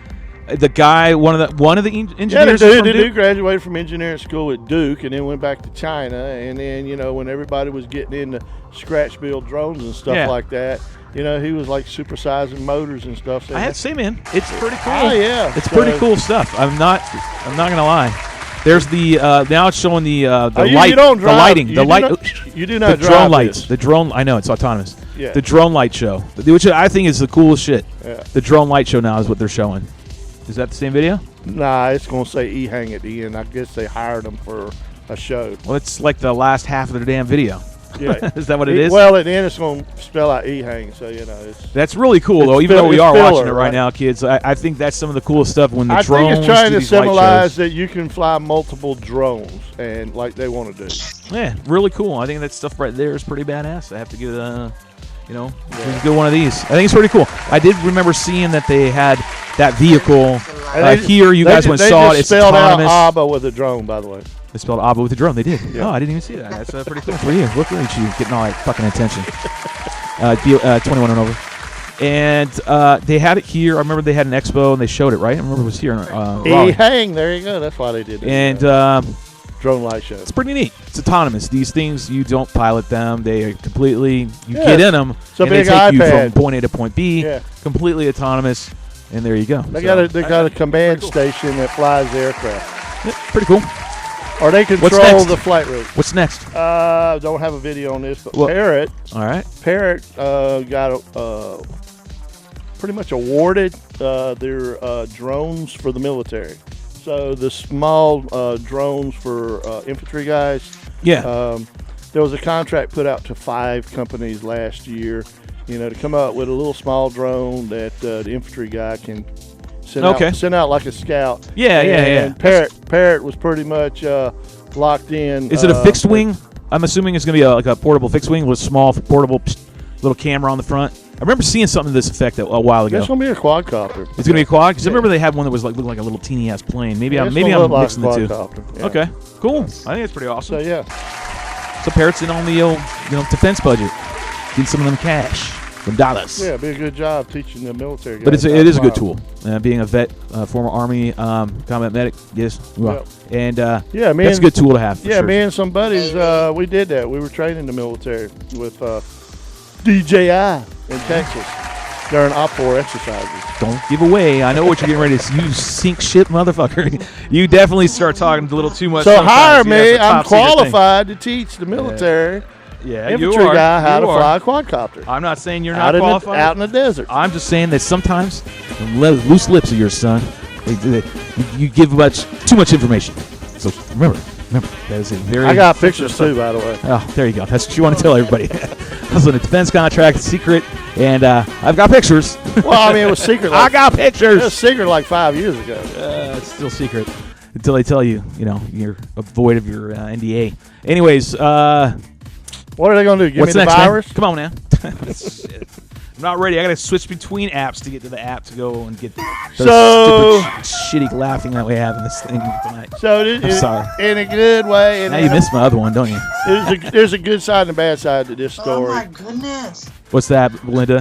the guy, one of the engineers. Yeah, the dude graduated from engineering school at Duke, and then went back to China. And then when everybody was getting into scratch build drones and stuff like that, he was like supersizing motors and stuff. So I have to say, man, it's pretty cool. Oh yeah, it's pretty cool stuff. I'm not gonna lie. There's the now it's showing the light, you don't drive, the lighting, the light. You do not the drive drone lights. this. The drone. I know it's autonomous. Yeah. The drone light show, which I think is the coolest shit. Yeah. The drone light show now is what they're showing. Is that the same video? Nah, it's gonna say E-Hang at the end. I guess they hired them for a show. Well, it's like the last half of their damn video. Yeah. Is that what it is? Well, at the end it's going to spell out E-Hang, so it's. That's really cool, though. Even though we are filler, watching it right now, kids, I think that's some of the coolest stuff when the drones. I think it's trying do to these light symbolize shows. that you can fly multiple drones, and like they want to do. Yeah, really cool. I think that stuff right there is pretty badass. I have to get we can do one of these. I think it's pretty cool. I did remember seeing that they had that vehicle here. You guys went and saw it. It's spelled autonomous. out ABBA with a drone, by the way. They spelled ABBA with a drone. They did. Yeah. Oh, I didn't even see that. That's pretty cool for you. Look at you getting all that fucking attention. 21 and over. And they had it here. I remember they had an expo and they showed it, right? I remember it was here in Raleigh. E-Hang, there you go. That's why they did it. And drone light show. It's pretty neat. It's autonomous. These things, you don't pilot them. They are completely, get in them, and they take you from point A to point B. Yeah. Completely autonomous, and there you go. They got a command station that flies the aircraft. Yeah, pretty cool. Or they control the flight route. What's next? Don't have a video on this, but Parrot. All right. Parrot got pretty much awarded their drones for the military. So the small drones for infantry guys. Yeah. There was a contract put out to 5 companies last year, to come up with a little small drone that the infantry guy can send out like a scout. Yeah. And Parrot was pretty much locked in. Is it a fixed wing? I'm assuming it's going to be like a portable fixed wing with a small portable little camera on the front. I remember seeing something to this effect a while ago. It's going to be a quadcopter. It's going to be a quad? Because I remember they had one that was looked like a little teeny ass plane. Maybe I'm mixing the two. Yeah. Okay, cool. I think it's pretty awesome. So yeah. So Parrot's in on the old, defense budget. Get some of them cash, some dollars. Yeah, it'd be a good job teaching the military guys. But it is a good tool. Being a vet, former Army combat medic, yes. Yep. And that's a good tool to have. For sure. Me and some buddies, we did that. We were training the military with DJI in Texas during OPFOR exercises. Don't give away. I know what you're getting ready to. You sink shit, motherfucker. You definitely start talking a little too much. So hire me. I'm qualified to teach the military. Yeah, infantry guy how to fly a quadcopter. I'm not saying you're not qualified. Out in the desert. I'm just saying that sometimes the loose lips of yours, son, you give too much information. So remember, that is a very. I got pictures too, by the way. Oh, there you go. That's what you want to tell everybody. I was on a defense contract, secret, and I've got pictures. Well, I mean, it was secret. I got pictures. It was secret like 5 years ago. It's still secret until they tell you, you're void of your NDA. Anyways, what are they going to do? Give what's me the next, virus? Man? Come on now. I'm not ready. I got to switch between apps to get to the app to go and get those stupid, shitty laughing that we have in this thing tonight. So I'm sorry. In a good way. Now you missed my other one, don't you? There's a good side and a bad side to this story. Oh my goodness. What's that, Belinda?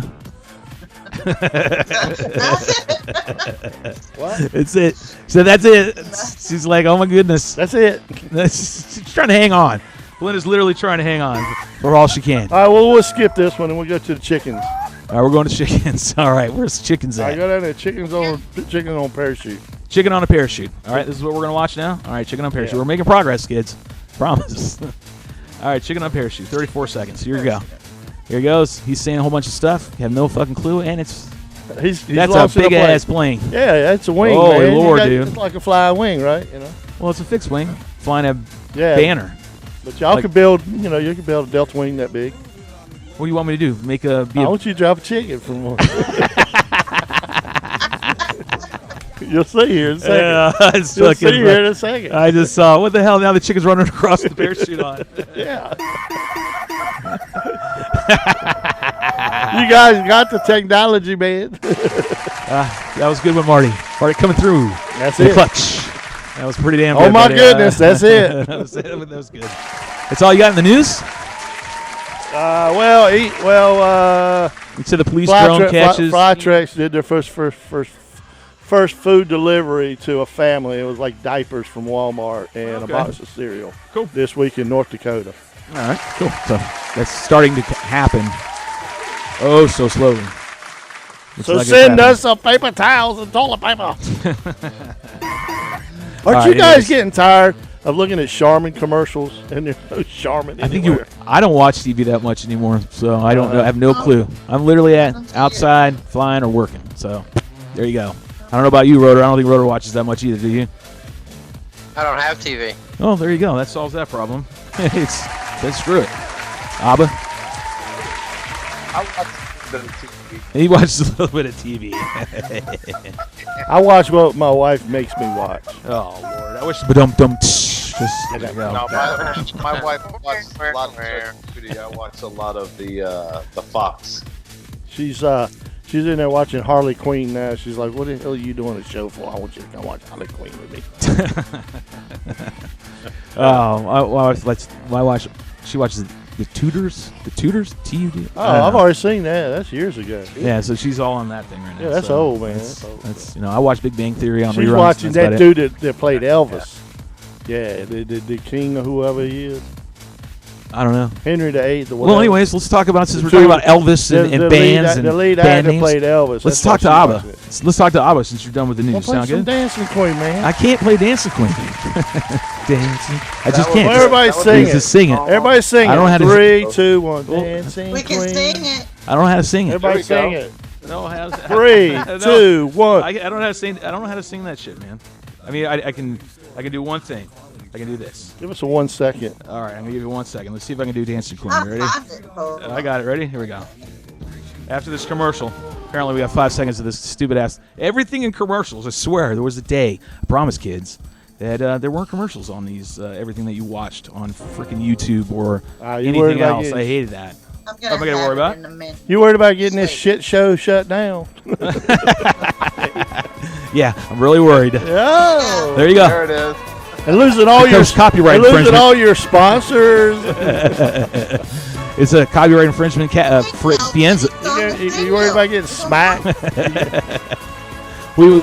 What? It's it. So that's it. She's like, oh my goodness. That's it. She's trying to hang on. Belinda's literally trying to hang on for all she can. All right, well, we'll skip this one and we'll go to the chickens. All right, we're going to chickens. All right, where's chickens at? I go down there. Chickens on parachute. Chicken on a Parachute. All right, this is what we're going to watch now. All right, Chicken on a Parachute. Yeah. We're making progress, kids. Promise. All right, Chicken on a Parachute. 34 seconds. Here we go. Here he goes. He's saying a whole bunch of stuff. You have no fucking clue, and it's He's that's a lost in big plane. ass plane. Yeah, that's a wing, Oh, man. Lord, It's dude. like a flying wing, right? You know. Well, it's a fixed wing flying a Yeah. banner. But y'all Like- could build, you know, you could build a delta wing that big. What do you want me to do? Make a be I a want you to drop a chicken from one. You'll see here in a second. it's You'll see fucking. here in a second. I just saw. What the hell? Now the chicken's running across the parachute on. Yeah. You guys got the technology, man. That was good one, Marty. Marty coming through. That's The it. clutch. That was pretty damn Oh good. my buddy. goodness, that's it. that was good. That's all you got in the news? You said the police drone catches. Flytrex did their first food delivery to a family. It was like diapers from Walmart and a box of cereal. Cool. This week in North Dakota. All right, cool. So that's starting to happen. Oh, so slowly. Looks So like it's send happening. us some paper towels and toilet paper. All Aren't right, you guys anyways. getting tired of looking at Charmin commercials and there's no Charmin I think anywhere? I don't watch TV that much anymore, so I don't know. I have no clue. I'm literally outside flying or working. So there you go. I don't know about you, Rotor. I don't think Rotor watches that much either. Do you? I don't have TV. Oh, there you go. That solves that problem. Then screw it. ABBA. I watch a bit of TV. He watches a little bit of TV. I watch what my wife makes me watch. Oh Lord, I wish. Ba-dum-dum. Just there you go. No, my wife watches a lot of TV. I watch a lot of the Fox. She's in there watching Harley Quinn now. She's like, "What the hell are you doing a show for? I want you to come watch Harley Quinn with me." My wife, she watches the Tudors. The Tudors? TUD? Oh, I've already seen that. That's years ago. Yeah, so she's all on that thing right now. Yeah, that's so old, man. That's I watch Big Bang Theory on She's reruns. watching That's that about it. dude that played Elvis. Yeah, the king or whoever he is. I don't know. Henry VIII. Well, anyways, let's talk about, since we're talking about Elvis and bands and the lead band actor names. played Elvis. Let's That's talk to why ABBA. she's watching it. Let's talk to ABBA since you're done with the news. Well, play Sound some good? Dancing Queen, man. I can't play Dancing Queen. Dancing. I just can't. Well, everybody sing it. Just sing it. Everybody sing it. I don't know how to 3, 2, 1. Dancing We can Queen. sing it. I don't know how to sing it. Everybody sing it. No, 3, 2, 1. I don't know how to sing. I don't know how to sing that shit, man. I mean, I can do one thing. I can do this. Give us a 1 second. All right, I'm gonna give you 1 second. Let's see if I can do Dancing Queen. I'll You ready? find it. Hold on. I got it. Ready? Here we go. After this commercial, apparently we got 5 seconds of this stupid ass. Everything in commercials. I swear, there was a day. I promise, kids, that there weren't commercials on these. Everything that you watched on freaking YouTube or You worried anything about else. getting- I hated that. I'm What am I gonna have worry it about? in a minute. You worried about getting this shit show shut down? Yeah, I'm really worried. Oh. There you go. There it is. And losing all your Because copyright and losing infringement. all your sponsors. It's a copyright infringement. Fienza. You worried about getting smacked? We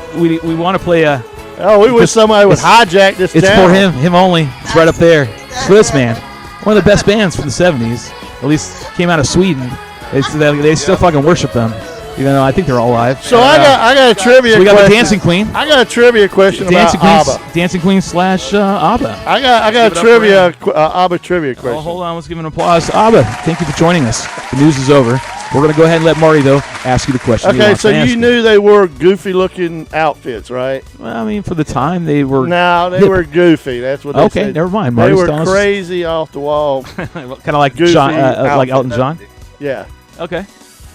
want to play a. Oh, we wish somebody would hijack this It's town. for him only. It's right up there. It's for this man. One of the best bands from the 70s. At least came out of Sweden. They still fucking worship them. Even though I think they're all live. So I got a trivia So we got question. the Dancing Queen. I got a trivia question Dancing about Queen. ABBA. Dancing Queen / ABBA. I got a trivia ABBA trivia question. Oh, hold on. Let's give an applause to ABBA. Thank you for joining us. The news is over. We're going to go ahead and let Marty, though, ask you the question. he Okay, wants so to ask you knew they wore goofy-looking outfits, right? Well, I mean, for the time, they were. No, they hip. were goofy. That's what they Okay, said. never mind. They Marty's were telling us- crazy off the wall. kind of like Goofy John, like outfit. Elton John. Yeah. Okay.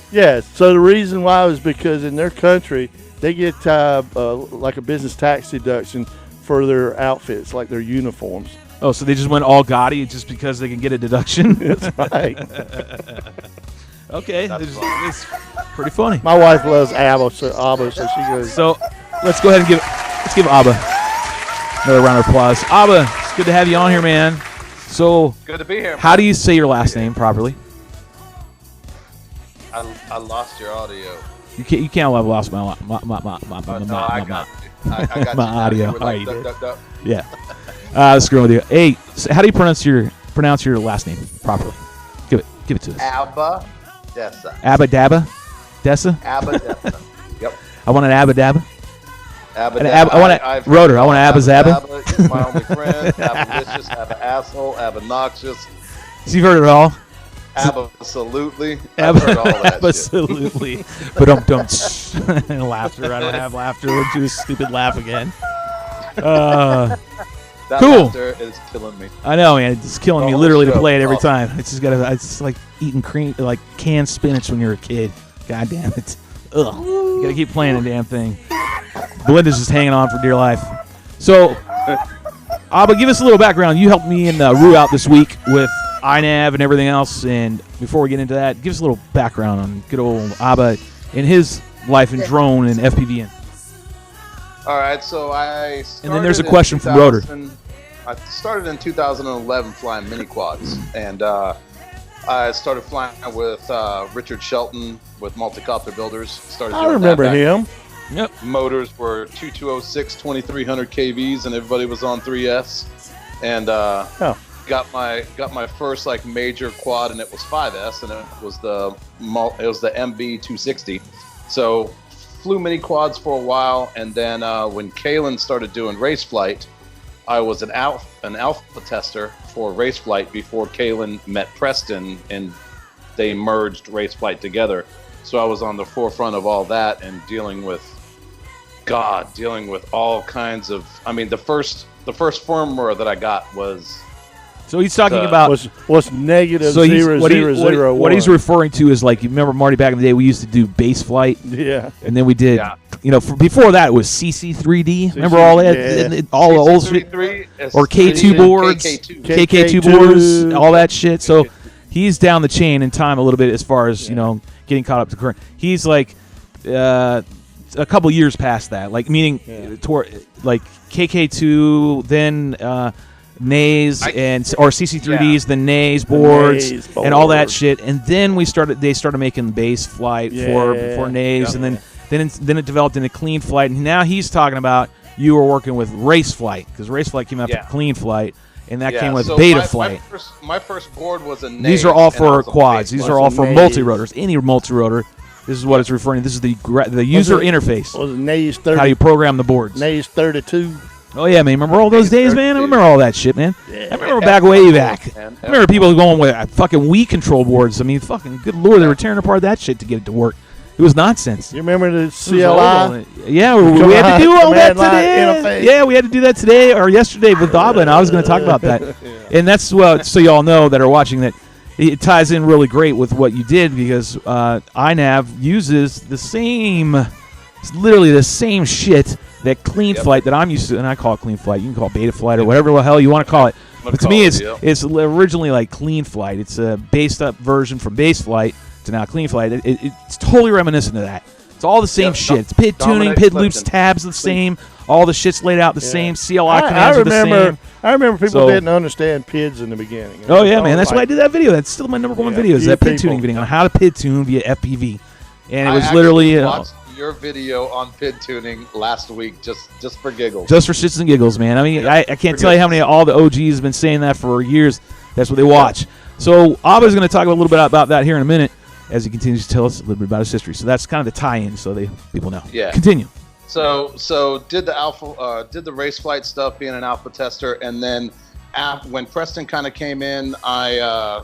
Yeah, so the reason why was because in their country, they get like a business tax deduction for their outfits, like their uniforms. Oh, so they just went all gaudy just because they can get a deduction? That's right. Okay, it's pretty funny. My wife loves ABBA, so she goes. So let's go ahead and give ABBA another round of applause. ABBA, it's good to have you on here, man. So Good to be here. how do you say your last name properly? I lost your audio. You can't have lost my No, I got you. I got my you now. audio. You were like, Oh, you duck, did. duck, duck. Yeah. Let's screw with you. Hey, so how do you pronounce your last name properly? Give it to us. Abbadessa. Abbadabba? Dessa? Abbadessa. Yep. I want an Abbadabba. Abbadessa. I want a rotor. I want Abba Zabba. Abba is my only friend. Abbalicious, Abba asshole, Abba noxious. So you've heard it all. Absolutely. I've heard all that Absolutely. But don't laughter. I don't have laughter. We'll do a stupid laugh again. That cool. laughter is killing me. I know, man. It's killing me whole literally to show. play it every time. It's just it's like eating cream, like canned spinach when you're a kid. God damn it. Ugh. You gotta keep playing the damn thing. Belinda's just hanging on for dear life. So, Abba, give us a little background. You helped me and Rue out this week with iNav and everything else. And before we get into that, give us a little background on good old Abba and his life in drone and FPVN. All right, so I started And then there's a question from Rotor. I started in 2011 flying mini quads, and I started flying with Richard Shelton with Multicopter Builders. I remember him. Yep. Motors were 2206 2300 kVs, and everybody was on 3S. And got my first like major quad, and it was 5S, and it was the MB 260. So flew mini quads for a while, and then when Kalen started doing race flight, I was an alpha tester for race flight before Kalen met Preston, and they merged race flight together. So I was on the forefront of all that and dealing with all kinds of. I mean, the first firmware that I got was. So he's talking about was negative so 0.001. What he's referring to is like, you remember Marty back in the day we used to do base flight. Yeah. And then we did before that it was CC3D. Remember all that all the old shit or K2 boards, KK2 boards, all that shit. So he's down the chain in time a little bit as far as, getting caught up to current. He's like a couple years past that. Like meaning toward like KK2 then NAs or CC3Ds, the NAs boards, and all that shit, and then they started making base flight for NAs, and then it developed into clean flight, and now he's talking about you were working with race flight because race flight came after clean flight, and that came with beta flight. My first board was a NAs. These are all for quads. These are all for multi-rotors. Any multi-rotor. This is what it's referring to. This is the user interface. Was it NAs 30? How you program the boards. NAs 32. Oh, yeah, man. Remember all those days, man? I remember all that shit, man. I remember way back. I remember people going with fucking Wii control boards. I mean, fucking good lord, they were tearing apart that shit to get it to work. It was nonsense. You remember the CLI? Yeah, we had to do all that today. Yeah, we had to do that today or yesterday with ABBA, and I was going to talk about that. And that's so y'all know that are watching that it ties in really great with what you did because iNav uses it's literally the same shit that clean flight that I'm used to, and I call it clean flight. You can call it beta flight or whatever the hell you want to call it. But to me, it's originally like clean flight. It's a based up version from base flight to now clean flight. It's totally reminiscent of that. It's all the same shit. It's PID tuning, PID loops, tabs the same. All the shit's laid out the same. CLI commands are the same. I remember people didn't understand PIDs in the beginning. Oh, yeah, man. That's why I did that video. That's still my number one video is that PID tuning video on how to PID tune via FPV. And it was literally... your video on PID tuning last week just for giggles. Just for shits and giggles, man. I mean, I can't tell you how many all the OGs have been saying that for years. That's what they watch. So Abba's going to talk a little bit about that here in a minute as he continues to tell us a little bit about his history. So that's kind of the tie-in, so people know. Yeah. Continue. So did the race flight stuff, being an alpha tester, and then when Preston kind of came in, I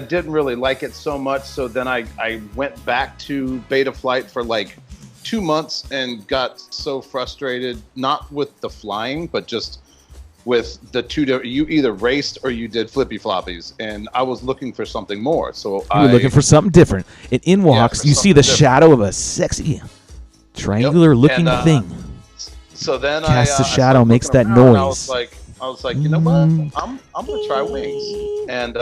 didn't really like it so much, so then I went back to beta flight for like 2 months and got so frustrated, not with the flying, but just with the you either raced or you did flippy floppies, and I was looking for something more. So you were looking for something different. And in walks, you see the shadow of a sexy triangular looking thing. So then casts a shadow, makes that noise. I was like, you know what? I'm gonna try wings, and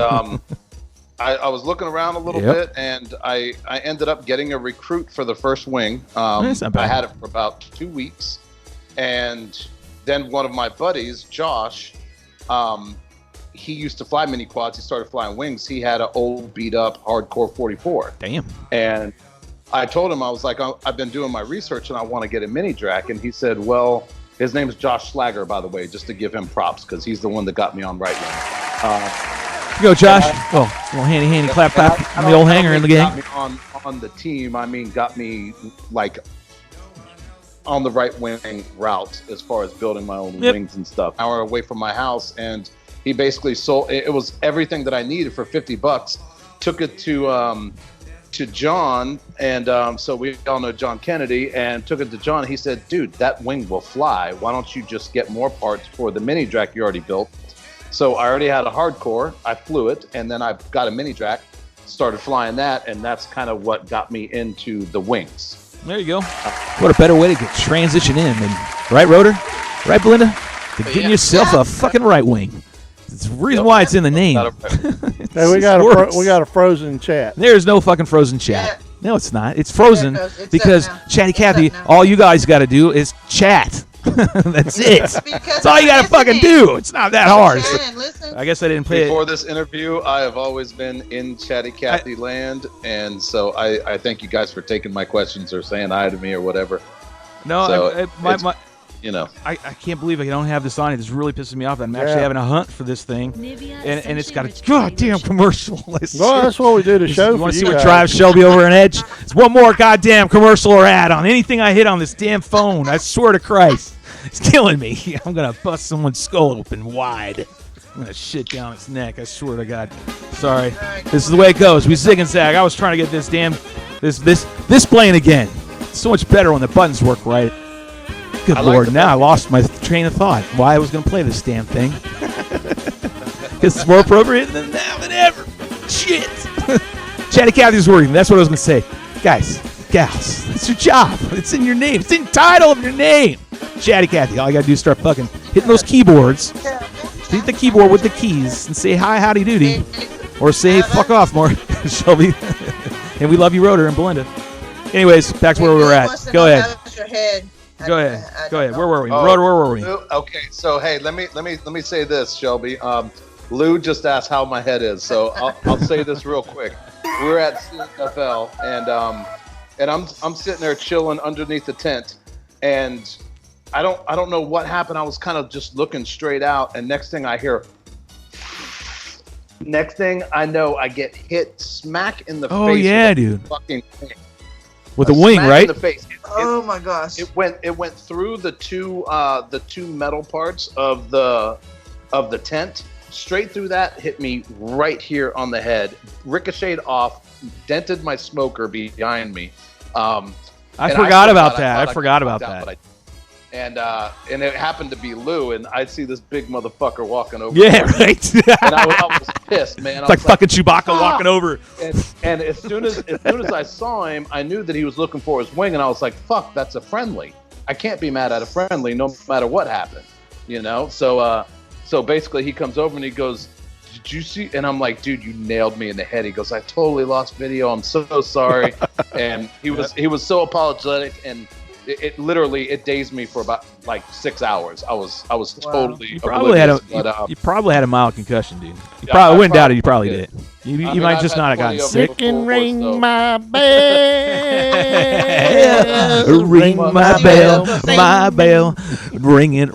I was looking around a little bit, and I ended up getting a recruit for the first wing. I had it for about 2 weeks, and then one of my buddies, Josh, he used to fly mini quads. He started flying wings. He had an old beat up hardcore 44. Damn. And I told him, I was like, I've been doing my research and I want to get a mini drac. And he said, well, his name is Josh Schlager, by the way, just to give him props because he's the one that got me on right now. Go, Josh. A little handy clap on the old hanger in the game. Got me on the team. I mean, got me like on the right wing route as far as building my own wings and stuff. An hour away from my house, and he basically sold. It was everything that I needed for $50. Took it to John, and so we all know John Kennedy, and took it to John. He said, "Dude, that wing will fly. Why don't you just get more parts for the mini drac you already built?" So I already had a hardcore. I flew it, and then I got a mini drac, started flying that, and that's kind of what got me into the wings. There you go. What a better way to get transition in than, right, Rotor? Right, Belinda? To get yourself a fucking right wing. It's the reason why it's in the name. Hey, we got a frozen chat. There's no fucking frozen chat. No, it's not. It's frozen It's because up now. Chatty It's Cathy, up now. all you guys got to do is chat. That's it. That's all you got to fucking do. It's not that hard. I guess I didn't play Before it. this interview, I have always been in Chatty Cathy land, and so I thank you guys for taking my questions or saying hi to me or whatever. No, So I can't believe I don't have this on. It's really pissing me off. I'm actually having a hunt for this thing, and it's got a goddamn commercial. Well, that's what we do the show. You want for to see you what guys. drives Shelby over an edge? It's one more goddamn commercial or ad on anything I hit on this damn phone. I swear to Christ, it's killing me. I'm gonna bust someone's skull open wide. I'm gonna shit down its neck. I swear to God. Sorry. This is the way it goes. We zig and zag. I was trying to get this damn this playing again. It's so much better when the buttons work right. Good Lord, now I lost my train of thought. Why I was going to play this damn thing. Because it's more appropriate than now than ever. Shit. Chatty Cathy's working. That's what I was going to say. Guys, gals, it's your job. It's in your name. It's in the title of your name. Chatty Cathy. All you got to do is start fucking hitting those keyboards. Hit the keyboard with the keys and say hi, howdy doody. Or say fuck off more, Shelby. And we love you, Rotor and Belinda. Anyways, back to where we were at. Go ahead. Go ahead. Where were we? Rotor, where were we? Okay, so hey, let me say this, Shelby. Lou just asked how my head is, so I'll say this real quick. We were at CFL, and I'm sitting there chilling underneath the tent, and I don't know what happened. I was kind of just looking straight out, and next thing I hear. Next thing I know, I get hit smack in the face. Oh yeah, with dude. Fucking thing. With a wing, Smack right? In the face. Oh my gosh! It went through the two metal parts of the tent, straight through that, hit me right here on the head, ricocheted off, dented my smoker behind me. I forgot about that. I forgot about that. And it happened to be Lou, and I see this big motherfucker walking over. Yeah, right. And I was pissed, man. It's like fucking Chewbacca walking over. And as soon as I saw him, I knew that he was looking for his wing, and I was like, "Fuck, that's a friendly. I can't be mad at a friendly, no matter what happened, you know." So basically, he comes over and he goes, "Did you see?" And I'm like, "Dude, you nailed me in the head." He goes, "I totally lost video. I'm so sorry." And he was so apologetic, and it literally dazed me for about like 6 hours. I was totally. You probably had a mild concussion, dude. I wouldn't doubt it. You probably did. You might just not have gotten sick. You can ring my bell. Ring my bell. Ring it.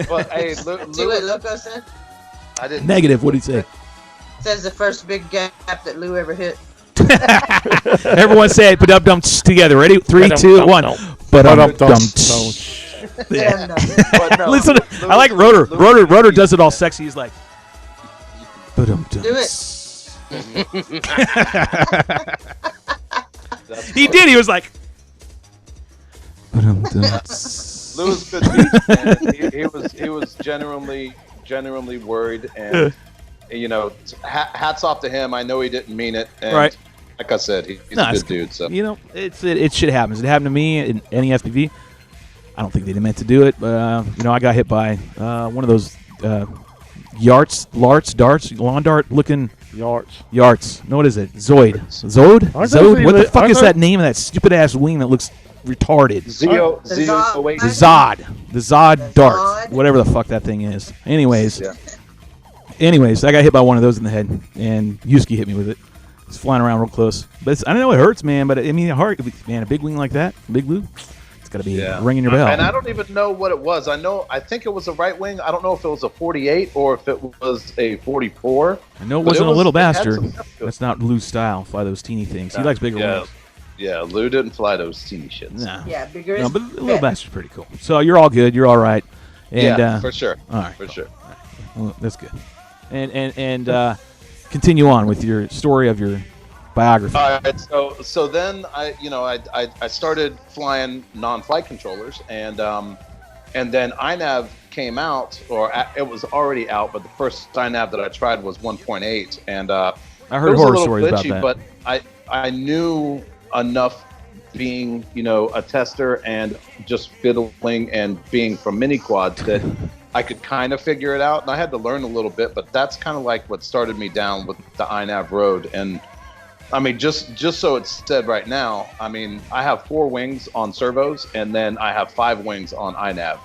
But hey, See what Loco said? I didn't. Negative. What did he say? Says the first big gap that Lou ever hit. Everyone say it, ba-dum-dum together. Ready? 3, 2, 1. Ba-dum-dum. Listen, I like Rotor. Rotor does it all sexy. He's like, ba-dum-dum. Do it. He did. He was like, ba-dum-dum. Lou was good dude, man. He was genuinely worried, and you know, hats off to him. I know he didn't mean it, and right. Like I said, he's a good dude. So you know, it shit happens. It happened to me in any FPV. I don't think they meant to do it, but you know, I got hit by one of those darts, lawn dart looking yarts. No, what is it? Zod. What the fuck is that name of that stupid ass wing that looks retarded? The Zod dart, whatever the fuck that thing is. Anyways, I got hit by one of those in the head, and Yusuke hit me with it. It's flying around real close, but I don't know, it hurts, man. But I mean, a big wing like that, big Lou, it's got to be ringing your bell. And I don't even know what it was. I think it was a right wing. I don't know if it was a 48 or if it was a 44. I know it wasn't a little bastard. That's not Lou's style. Fly those teeny things. He likes bigger wings. Yeah, Lou didn't fly those teeny shits. No. Yeah, bigger No, is but Little better. Master's pretty cool. So you're all good. You're all right. And, Yeah, for sure. All right. For sure. Well, that's good. And continue on with your story of your biography. All right, so then I started flying non-flight controllers, and then iNav came out, or it was already out, but the first iNav that I tried was 1.8, and I it heard was a horror little stories glitchy, about that. but I knew enough, being a tester and just fiddling and being from mini quads, that I could kind of figure it out, and I had to learn a little bit, but that's kind of like what started me down with the iNav road. And I mean, just so it's said right now, I mean, I have 4 wings on servos, and then I have 5 wings on iNav.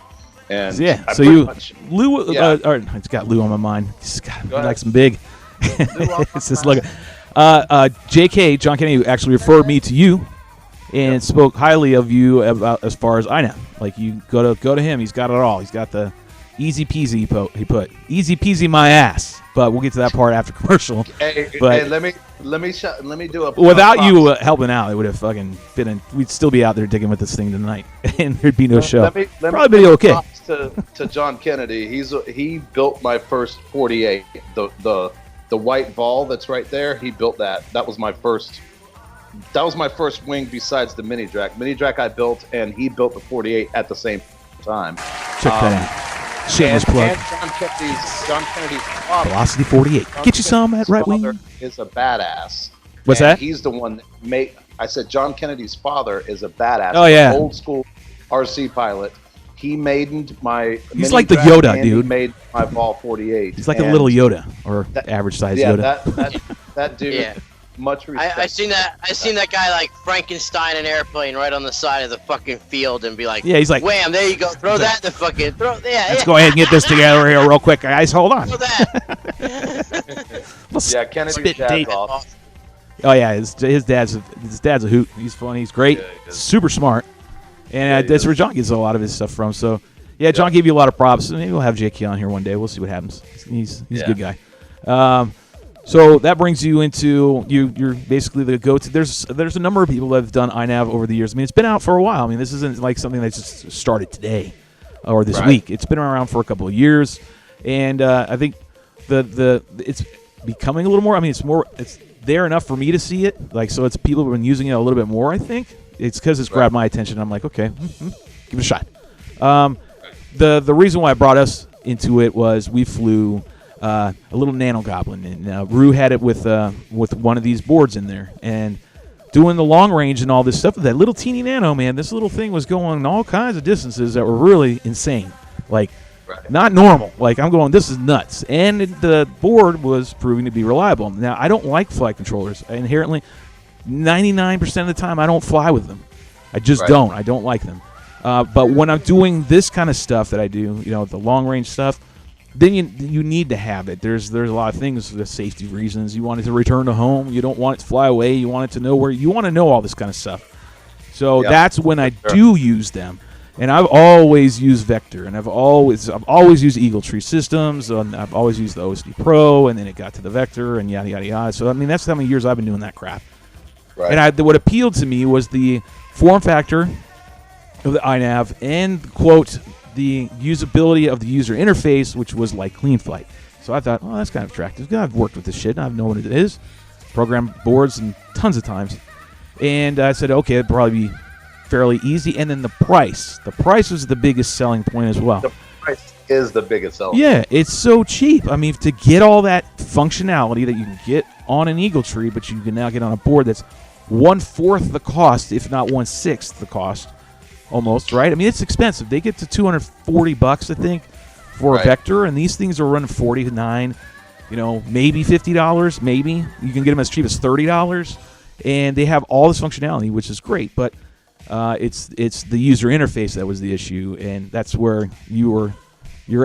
And Yeah. I So pretty you, much- Lou, Yeah. it's got Lou on my mind. He's got he ahead. likes him big. Lou on It's my just look. JK John Kennedy actually referred me to you, and spoke highly of you about as far as iNav. Like, you go to him. He's got it all. He's got the easy peasy. He put easy peasy my ass. But we'll get to that part after commercial. Hey, But- hey, let me do a Without props. you helping out, it would have fucking been. We'd still be out there digging with this thing tonight, and there'd be no show. Let me Probably be give okay. props to John Kennedy. He built my first 48. The white ball that's right there. He built that. That was my first wing besides the mini drac. Mini drac I built, and he built the 48 at the same time. Check that out. Shameless plug. And John Kennedy's father. Velocity 48. John Get you some Kennedy's at right father wing. is a badass. What's And that? He's the one that made. I said John Kennedy's father is a badass. Oh, yeah. Old school RC pilot. He made my. He's mini like the drac, Yoda, and dude. He made my ball 48. He's like a And little Yoda, or that- average size Yeah, Yoda. that dude. Yeah. Much respect. I seen that guy like Frankenstein an airplane right on the side of the fucking field and be like, Yeah, he's like, wham, there you go, throw that in the fucking let's go ahead and get this together here real quick, guys. Hold on. throw that. Little Yeah, Kennedy's spit dad's tape. awesome. Oh yeah, his dad's a hoot. He's funny. He's great. Yeah, he is. Super smart. And he that's is. where John gets a lot of his stuff from. So yeah, John gave you a lot of props. Maybe we'll have JK on here one day. We'll see what happens. He's a good guy. So that brings you into you're basically the go-to. There's a number of people that have done iNav over the years. I mean, it's been out for a while. I mean, this isn't like something that just started today or this Right. week. It's been around for a couple of years, and I think it's becoming a little more. I mean, it's there enough for me to see it. Like, so it's people have been using it a little bit more. I think it's because it's grabbed my attention. I'm like, okay, give it a shot. The reason why I brought us into it was we flew a little Nano Goblin, and Rue had it with one of these boards in there, and doing the long range and all this stuff with that little teeny Nano, man. This little thing was going all kinds of distances that were really insane, like not normal. Like, I'm going, this is nuts, and the board was proving to be reliable. Now, I don't like flight controllers. Inherently, 99% of the time, I don't fly with them. I just don't. I don't like them. But when I'm doing this kind of stuff that I do, the long range stuff, then you need to have it. There's a lot of things, the safety reasons. You want it to return to home. You don't want it to fly away. You want it to know where. You want to know all this kind of stuff. So that's when I do use them. And I've always used Vector, and I've always used Eagle Tree Systems, and I've always used the OSD Pro, and then it got to the Vector, and yada yada yada. So I mean, that's how many years I've been doing that crap. Right. And what appealed to me was the form factor of the iNav, and quote, the usability of the user interface, which was like Clean Flight. So I thought, that's kind of attractive. I've worked with this shit, and I know what it is. Programmed boards and tons of times. And I said, okay, it'd probably be fairly easy. And then the price. The price was the biggest selling point as well. The price is the biggest seller. Yeah, it's so cheap. I mean, to get all that functionality that you can get on an Eagle Tree, but you can now get on a board that's 1/4 the cost, if not 1/6 the cost, almost, right? I mean, it's expensive. They get to $240, I think, for a Vector, and these things are running $49, maybe $50, maybe. You can get them as cheap as $30, and they have all this functionality, which is great, but it's the user interface that was the issue, and that's where your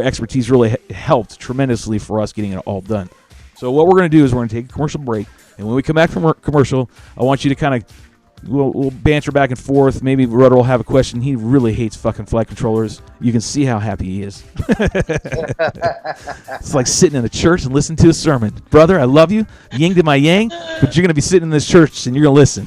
expertise really helped tremendously for us getting it all done. So what we're going to do is we're going to take a commercial break, and when we come back from commercial, I want you to kind of we'll banter back and forth. Maybe Rudder will have a question. He really hates fucking flight controllers. You can see how happy he is. It's like sitting in a church and listening to a sermon. Brother, I love you. Yang to my yang, but you're going to be sitting in this church and you're going to listen.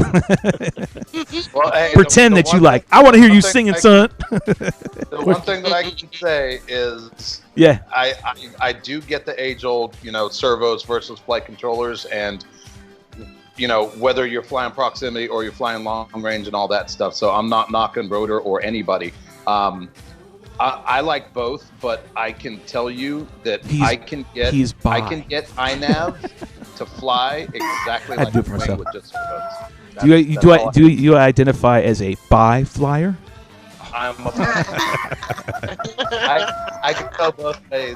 Well, hey, Pretend that you one like. thing- I want to hear one you thing singing, I- son. The one thing that I can say is, Yeah. I do get the age-old, servos versus flight controllers, and whether you're flying proximity or you're flying long range and all that stuff. So I'm not knocking Rotor or anybody. I like both, but I can tell you that I can get iNav to fly exactly like do a it for plane myself. with just servos. Do you identify as a bi flyer? I'm a I can go both ways.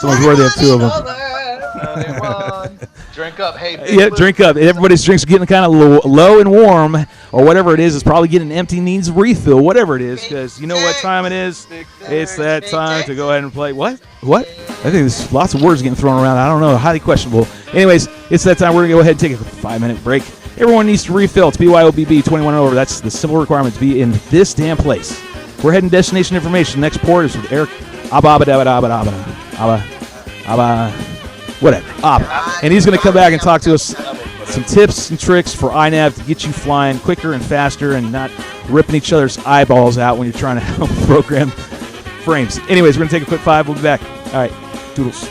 Someone's worthy of two of them. Drink up, hey. Big Yeah, Lou. drink up. Everybody's drinks are getting kind of low and warm, or whatever it is. It's probably getting empty, needs a refill, whatever it is, because you know what time it is. It's that time to go ahead and play. What? I think there's lots of words getting thrown around. I don't know. Highly questionable. Anyways, it's that time. We're going to go ahead and take a 5-minute break. Everyone needs to refill. It's BYOBB 21 and over. That's the simple requirement to be in this damn place. We're heading destination information. Next port is with Eric. ABBA, whatever. ABBA. And he's going to come back and talk to us some tips and tricks for iNav to get you flying quicker and faster and not ripping each other's eyeballs out when you're trying to help program frames. Anyways, we're going to take a quick 5. We'll be back. All right. Doodles.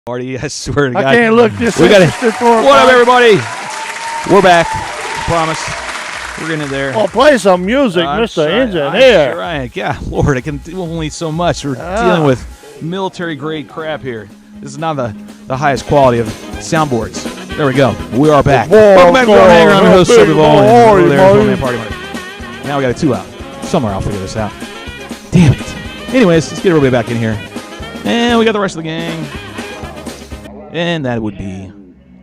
Marty, I swear to God. I can't look this. We got it. What up, Mike. everybody? We're back. Promise. We're getting it there. Oh, play some music, Mr. Engineer. Right. Yeah, Lord, I can do only so much. We're dealing with military-grade crap here. This is not the highest quality of soundboards. There we go. We are back. Welcome back to Drone Hangar. I'm your host, Chevy Ball. Over there, Drone Party Mark. Now we got a 2 out. Somewhere I'll figure this out. Damn it. Anyways, let's get everybody back in here. And we got the rest of the gang. And that would be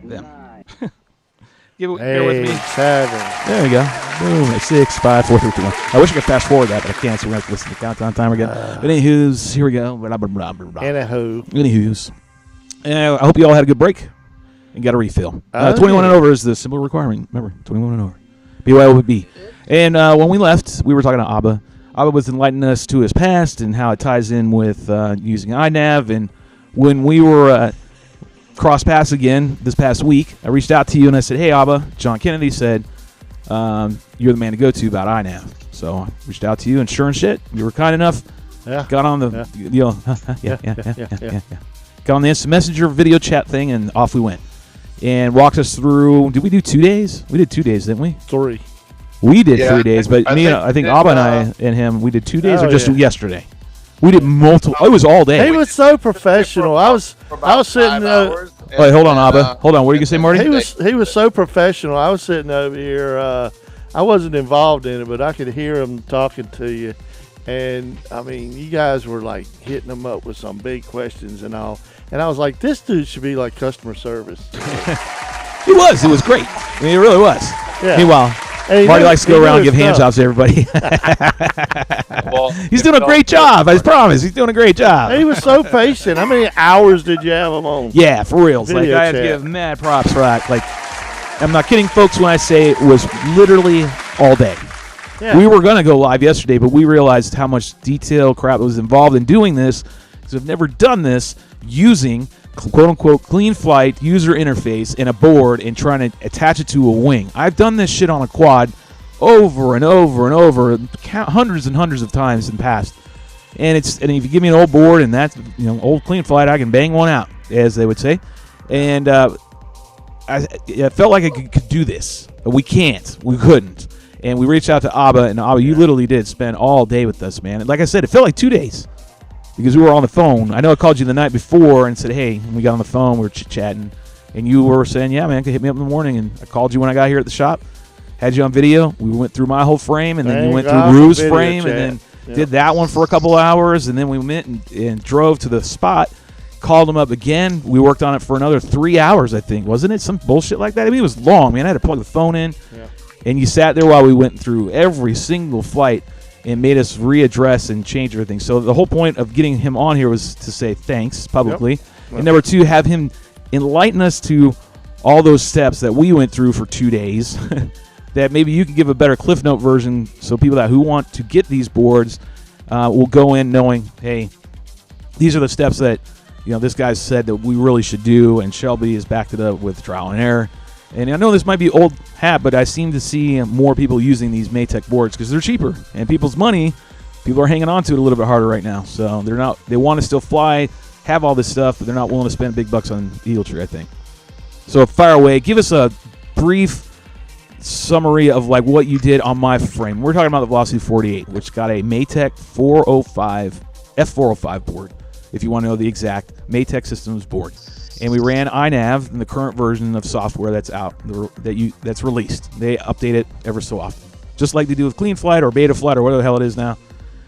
them. Bear with me. 7. There we go. Boom. 6, 5, 4, 3, 2, 1. I wish I could fast forward that, but I can't, so we're going to have to listen to the countdown timer again. But anywho's, here we go. Anywho's. I hope you all had a good break and got a refill. 21 and over is the simple requirement. Remember, 21 and over. BYOBB. And when we left, we were talking to ABBA. ABBA was enlightening us to his past and how it ties in with using iNav. And when we were cross paths again this past week, I reached out to you and I said, hey, ABBA, John Kennedy said, you're the man to go to about iNav. So I reached out to you, and sure and shit, you were kind enough. Yeah. Got on the got on the instant messenger video chat thing, and off we went. And walked us through. Did we do 2 days? We did 2 days, didn't we? 3. We did 3 days, but I think ABBA and I and him, we did 2 days, or just yesterday. We did multiple. It was all day. He was so professional. I was sitting. Wait, hold on, ABBA. Hold on. What are you gonna say, Marty? He was so professional. I was sitting over here. I wasn't involved in it, but I could hear him talking to you. And I mean, you guys were like hitting them up with some big questions and all. And I was like, this dude should be like customer service. He was. It was great. I mean, it really was. Yeah. Meanwhile, Marty likes to go around and give hand jobs to everybody. Well, he's doing a great job. I promise. He's doing a great job. He was so patient. How many hours did you have him on? Yeah, for real. Like, I have to give mad props for that. Like, I'm not kidding, folks, when I say it was literally all day. Yeah. We were going to go live yesterday, but we realized how much detail crap was involved in doing this, because I've never done this using quote-unquote clean flight user interface and a board and trying to attach it to a wing. I've done this shit on a quad over and over and over, hundreds and hundreds of times in the past. And if you give me an old board and that's old clean flight, I can bang one out, as they would say. And I felt like I could do this, but we can't. We couldn't. And we reached out to ABBA, and ABBA, you literally did spend all day with us, man. And like I said, it felt like 2 days because we were on the phone. I know I called you the night before and said, hey, and we got on the phone, we were chit-chatting, and you were saying, yeah, man, hit me up in the morning. And I called you when I got here at the shop, had you on video. We went through my whole frame, and then you went through Rue's frame, and then did that one for a couple hours, and then we went and drove to the spot, called him up again. We worked on it for another 3 hours, I think. Wasn't it some bullshit like that? I mean, it was long, man. I had to plug the phone in. Yeah. And you sat there while we went through every single flight and made us readdress and change everything. So the whole point of getting him on here was to say thanks publicly. Yep. And number two, have him enlighten us to all those steps that we went through for 2 days that maybe you can give a better Cliff Note version so people who want to get these boards will go in knowing, hey, these are the steps that this guy said that we really should do, and Shelby has backed it up with trial and error. And I know this might be old hat, but I seem to see more people using these Maytech boards because they're cheaper, and people's money, people are hanging on to it a little bit harder right now. So they want to still fly, have all this stuff, but they're not willing to spend big bucks on Eagle Tree, I think. So fire away. Give us a brief summary of like what you did on my frame. We're talking about the Velocity 48, which got a Maytech F405 board, if you want to know the exact Maytech Systems board. And we ran iNav in the current version of software that's out, that's released. They update it ever so often. Just like they do with Clean Flight or Beta Flight or whatever the hell it is now.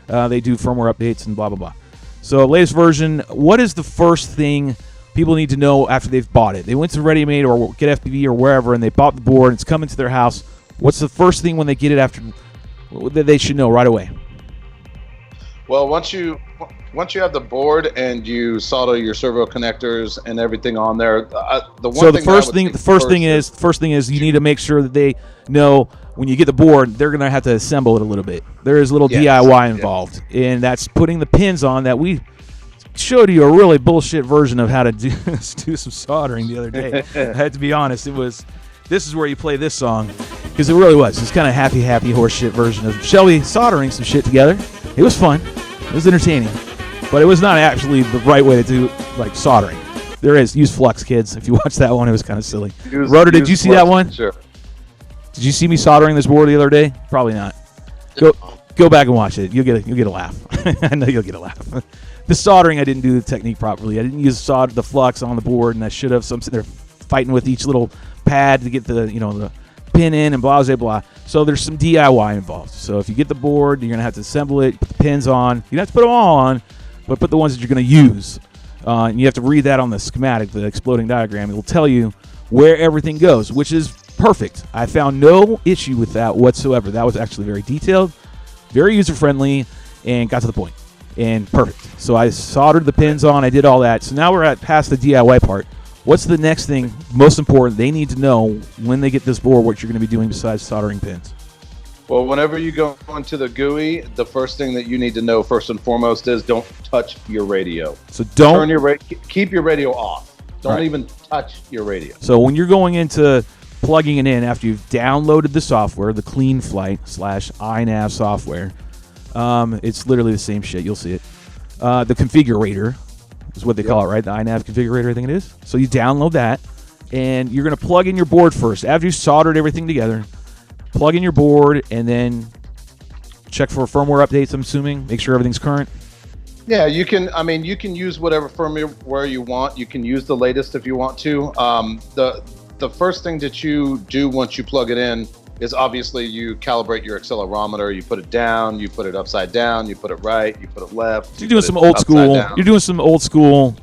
They do firmware updates and blah, blah, blah. So latest version, what is the first thing people need to know after they've bought it? They went to Ready Made or Get FPV or wherever, and they bought the board. It's coming to their house. What's the first thing when they get it after that they should know right away? Well, once you have the board and you solder your servo connectors and everything on there, the first thing is you need to make sure that they know when you get the board, they're going to have to assemble it a little bit. There is a little DIY involved, and that's putting the pins on that we showed you a really bullshit version of how to do some soldering the other day. I had to be honest. This is where you play this song, because it really was. It's kind of happy horseshit version of Shelby soldering some shit together. It was fun. It was entertaining. But it was not actually the right way to do like soldering. There is. Use Flux, kids. If you watch that one, it was kind of silly. Rotor, did you see that one? Sure. Did you see me soldering this board the other day? Probably not. Go back and watch it. You'll get a laugh. I know you'll get a laugh. The soldering, I didn't do the technique properly. I didn't use the flux on the board, and I should have. So I'm sitting there fighting with each little pad to get the pin in and blah blah blah. So there's some DIY involved. So if you get the board, you're gonna have to assemble it, put the pins on. You don't have to put them all on, but put the ones that you're gonna use. And you have to read that on the schematic, the exploding diagram. It will tell you where everything goes, which is perfect. I found no issue with that whatsoever. That was actually very detailed, very user-friendly, and got to the point. And perfect. So I soldered the pins on. I did all that. So now we're past the DIY part. What's the next thing, most important, they need to know when they get this board, what you're going to be doing besides soldering pins? Well, whenever you go into the GUI, the first thing that you need to know first and foremost is don't touch your radio. So don't keep your radio off. Don't right. even touch your radio. So when you're going into plugging it in after you've downloaded the software, the Clean Flight /iNav software, it's literally the same shit. You'll see it. The configurator is what they call it, right? The iNav configurator, I think it is. So you download that, and you're going to plug in your board first. After you've soldered everything together, plug in your board, and then check for firmware updates, I'm assuming. Make sure everything's current. Yeah, you can use whatever firmware you want. You can use the latest if you want to. The first thing that you do once you plug it in is obviously you calibrate your accelerometer. You put it down, you put it upside down, you put it right, you put it left. You're doing some old school. You're doing some old school.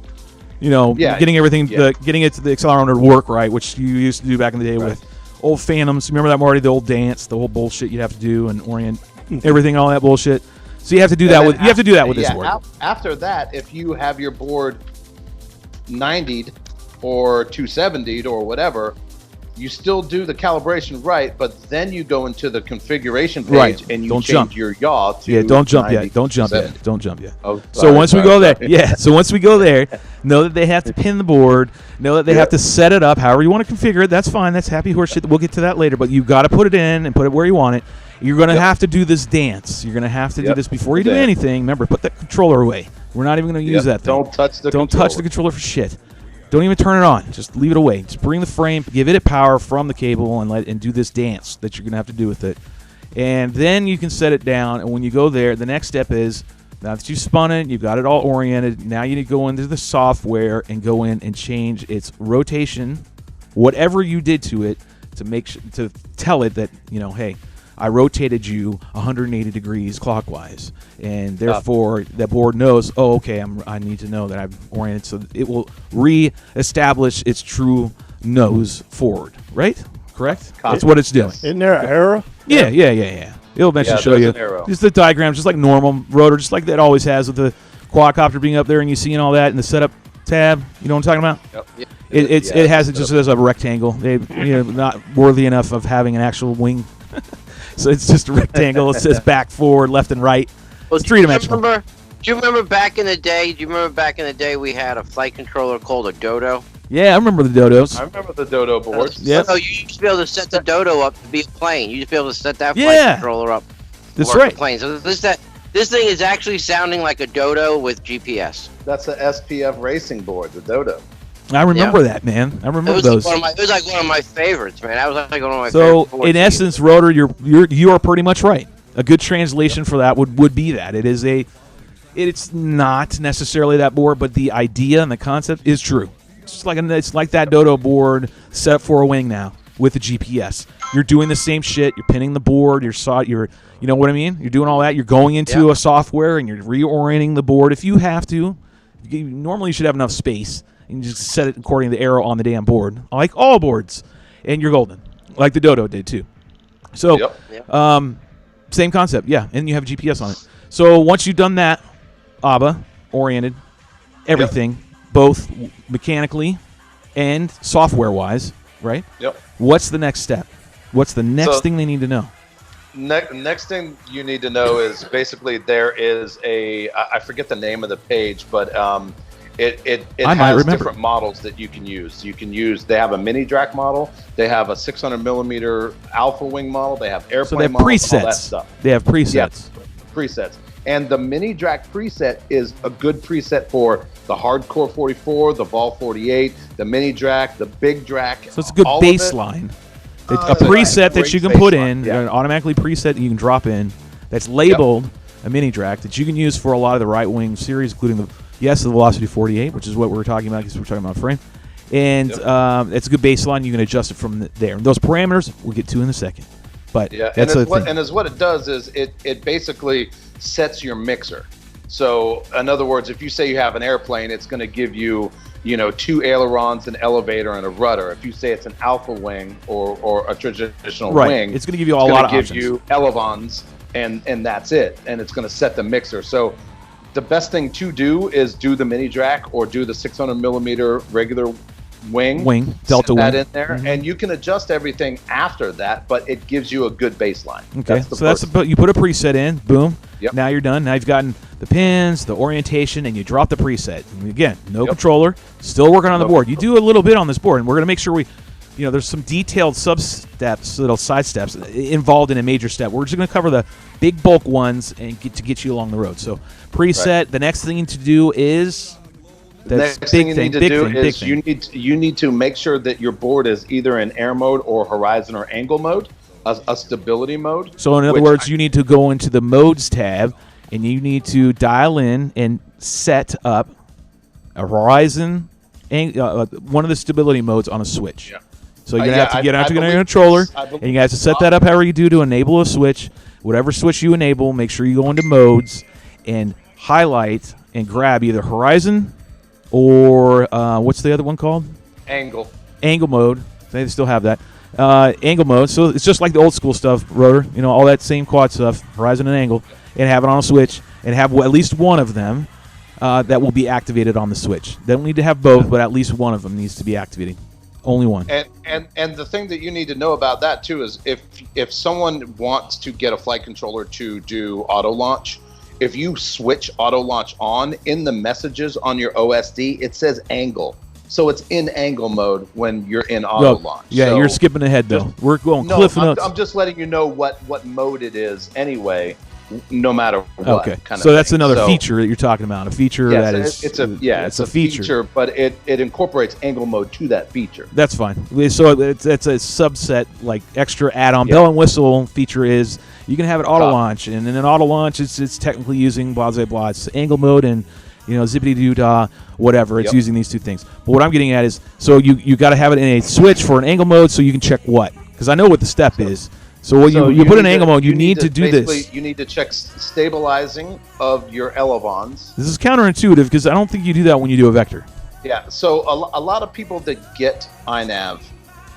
Getting everything, getting it to the accelerometer to work right, which you used to do back in the day with old Phantoms. Remember that, Marty? The old dance, the whole bullshit you'd have to do and orient everything, all that bullshit. So you have to do that with. You have to do that with this board. After that, if you have your board 90'd or 270'd or whatever, you still do the calibration right, but then you go into the configuration page and you change your yaw to don't jump 90, yet. Don't jump 70. yet. Don't jump yet. Oh, so once we go there, so once we go there, know that they have to pin the board, know that they have to set it up however you want to configure it. That's fine. That's happy horse shit. We'll get to that later, but you got to put it in and put it where you want it. You're going to have to do this dance. You're going to have to do this before you do anything. Remember, put that controller away. We're not even going to use that thing. Don't touch the Don't touch the controller for shit. Don't even turn it on. Just leave it away. Just bring the frame, give it power from the cable, and do this dance that you're going to have to do with it. And then you can set it down. And when you go there, the next step is, now that you've spun it, you've got it all oriented, now you need to go into the software and go in and change its rotation, whatever you did to it, to tell it that, hey, I rotated you 180 degrees clockwise, and therefore the board knows, oh, okay, I need to know that I'm oriented, so it will re-establish its true nose forward, right? Correct? That's what it's doing. Isn't there an arrow? Yeah. It'll eventually show you. Just the diagrams, just like normal rotor, just like that always has with the quadcopter being up there and you seeing all that in the setup tab. You know what I'm talking about? Yep. It has it just as a rectangle. Not worthy enough of having an actual wing. So it's just a rectangle. It says back, forward, left, and right. Well, it's three-dimensional. Do you remember back in the day? We had a flight controller called a Dodo. Yeah, I remember the Dodos. I remember the Dodo boards. Yep. So you used to be able to set the Dodo up to be a plane. You used to be able to set that flight controller up. That's right. Plane. So this thing is actually sounding like a Dodo with GPS. That's the SPF racing board, the Dodo. I remember that, man. I remember those. It was like one of my favorites, man. That was like one of my favorites. So in essence, rotor, you are pretty much right. A good translation for that would be that it's not necessarily that board, but the idea and the concept is true. It's like that Dodo board set up for a wing now with the GPS. You're doing the same shit. You're pinning the board. You know what I mean? You're doing all that. You're going into a software and you're reorienting the board if you have to. Normally, you should have enough space. You can just set it according to the arrow on the damn board, like all boards, and you're golden, like the Dodo did too. So, same concept, and you have GPS on it. So once you've done that, ABBA oriented, everything, both mechanically and software-wise, right? Yep. What's the next step? What's the next thing they need to know? Next thing you need to know is basically there is I forget the name of the page, but It has different models that you can use. They have a mini DRAC model. They have a 600 millimeter alpha wing model. They have airplane models. Presets. All that stuff. They have presets. Presets. And the mini drac preset is a good preset for the hardcore 44, the Vol 48, the mini drac, the big drac. So it's a good all of it. baseline. It's a preset that you can put in, an automatically preset you can drop in, that's labeled a mini drac that you can use for a lot of the right wing series, including the Velocity 48, which is what we were talking about because we're talking about frame. And it's a good baseline. You can adjust it from there. And those parameters we'll get to in a second. But that's what it does is it basically sets your mixer. So in other words, if you say you have an airplane, it's going to give you, 2 ailerons, an elevator, and a rudder. If you say it's an alpha wing or a traditional wing, it's going to give you a lot of options. It's going to give you elevons, and that's it. And it's going to set the mixer. So the best thing to do is do the mini drac or do the 600 millimeter regular wing delta that wing in there, and you can adjust everything after that, but it gives you a good baseline. Okay, that's you put a preset in, boom. Yep. Now you're done. Now you've gotten the pins, the orientation, and you drop the preset. And again, no controller, still working on the board. You do a little bit on this board, and we're going to make sure there's some detailed sub-steps, little side steps involved in a major step. We're just going to cover the big bulk ones and get you along the road. So preset, the next thing to do is... The next thing you need to do is you need to make sure that your board is either in air mode or horizon or angle mode, a stability mode. So in other words, you need to go into the modes tab and you need to dial in and set up a horizon, one of the stability modes on a switch. Yeah. So you're gonna have to get out to your controller, and you guys to set that up however you do to enable a switch. Whatever switch you enable, make sure you go into modes and highlight and grab either horizon or what's the other one called? Angle mode. They still have that. Angle mode. So it's just like the old school stuff, rotor, all that same quad stuff, horizon and angle, and have it on a switch and have at least one of them that will be activated on the switch. They don't need to have both, but at least one of them needs to be activating. Only one. And the thing that you need to know about that too is if someone wants to get a flight controller to do auto launch, if you switch auto launch on, in the messages on your OSD, it says angle. So it's in angle mode when you're in auto launch. Yeah, so you're skipping ahead though. We're going cliff notes. I'm just letting you know what mode it is anyway, no matter what. Okay. So that's another feature that you're talking about. A feature that is it's a feature, but it incorporates angle mode to that feature. That's fine. So it's a subset, like extra add-on bell and whistle feature is you can have it auto launch, and in an auto launch, it's technically using blah blah blah. It's angle mode and zippity doo dah, whatever. It's using these two things. But what I'm getting at is, so you got to have it in a switch for an angle mode, so you can check what, because I know what the step is. So when you put in angle mode, you need to do this. You need to check stabilizing of your elevons. This is counterintuitive because I don't think you do that when you do a vector. Yeah. So a lot of people that get iNav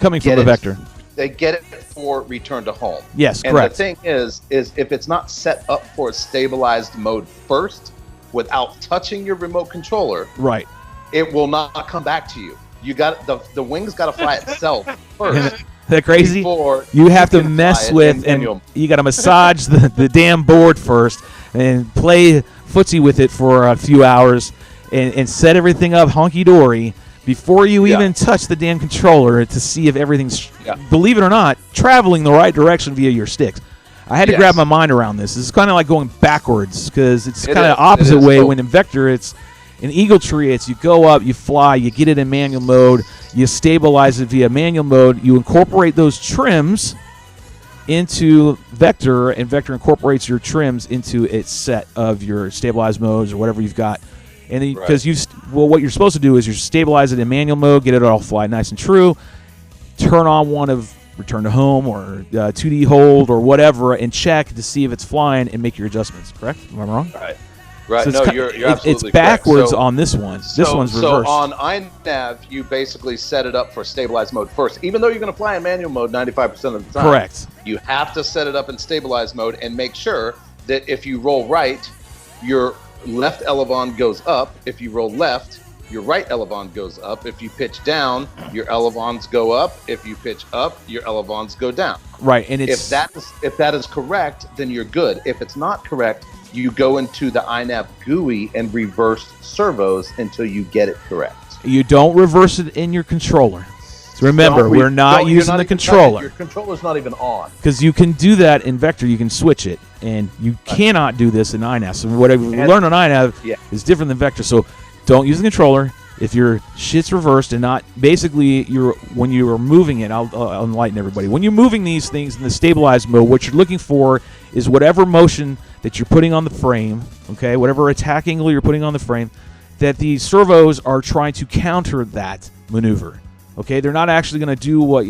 coming from a vector, they get it for return to home. Yes, and correct. The thing is if it's not set up for a stabilized mode first, without touching your remote controller, right, it will not come back to you. You got the wings got to fly itself first. That crazy? You have to mess with, and you got to massage the damn board first and play footsie with it for a few hours and set everything up honky-dory before you even touch the damn controller to see if everything's, believe it or not, traveling the right direction via your sticks. I had to grab my mind around this. This is kind of like going backwards because it's kind of opposite way. When in vector, it's in Eagle Tree, it's you go up, you fly, you get it in manual mode, you stabilize it via manual mode, you incorporate those trims into vector, and vector incorporates your trims into its set of your stabilized modes or whatever you've got. And because what you're supposed to do is you stabilize it in manual mode, get it all fly nice and true, turn on one of return to home or 2D hold or whatever, and check to see if it's flying and make your adjustments. Correct? Am I wrong? Right. So you're absolutely it's backwards correct. on this one. This one's reversed. So on iNav, you basically set it up for stabilized mode first. Even though you're going to fly in manual mode 95% of the time. Correct. You have to set it up in stabilized mode and make sure that if you roll right, your left elevon goes up. If you roll left, your right elevon goes up. If you pitch down, your elevons go up. If you pitch up, your elevons go down. Right, and if that is correct, then you're good. If it's not correct, you go into the iNav GUI and reverse servos until you get it correct. You don't reverse it in your controller. It's So remember, we're not you're using the even touching- controller. Your controller's not even on. Because you can do that in Vector, you can switch it, and you cannot do this in INAV. So whatever you learn on INAV is different than Vector. So don't use the controller. If your shit's reversed and not, basically, when you are moving it, I'll enlighten everybody. When you're moving these things in the stabilized mode, what you're looking for is whatever motion that you're putting on the frame, okay, whatever attack angle you're putting on the frame, that the servos are trying to counter that maneuver. Okay, they're not actually going to do what,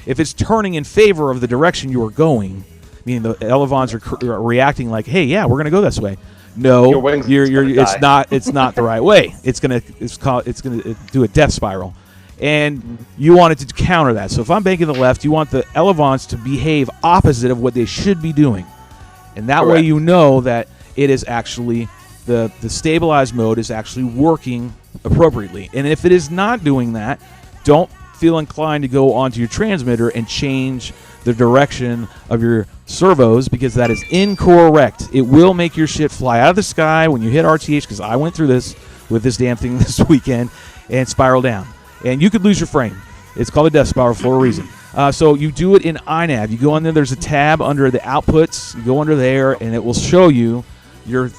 if it's turning in favor of the direction you are going, meaning the elevons are reacting like, hey, yeah, we're going to go this way. No, it's not the right way. It's gonna do a death spiral, and you want it to counter that. So if I'm banking the left, you want the elevons to behave opposite of what they should be doing, and that way you know that it is actually the stabilized mode is actually working appropriately. And if it is not doing that, don't feel inclined to go onto your transmitter and change the direction of your servos, because that is incorrect. It will make your shit fly out of the sky when you hit RTH, because I went through this with this damn thing this weekend, and spiral down. And you could lose your frame. It's called a death spiral for a reason. So you do it in INAV. You go in there, there's a tab under the outputs. You go under there, and it will show you your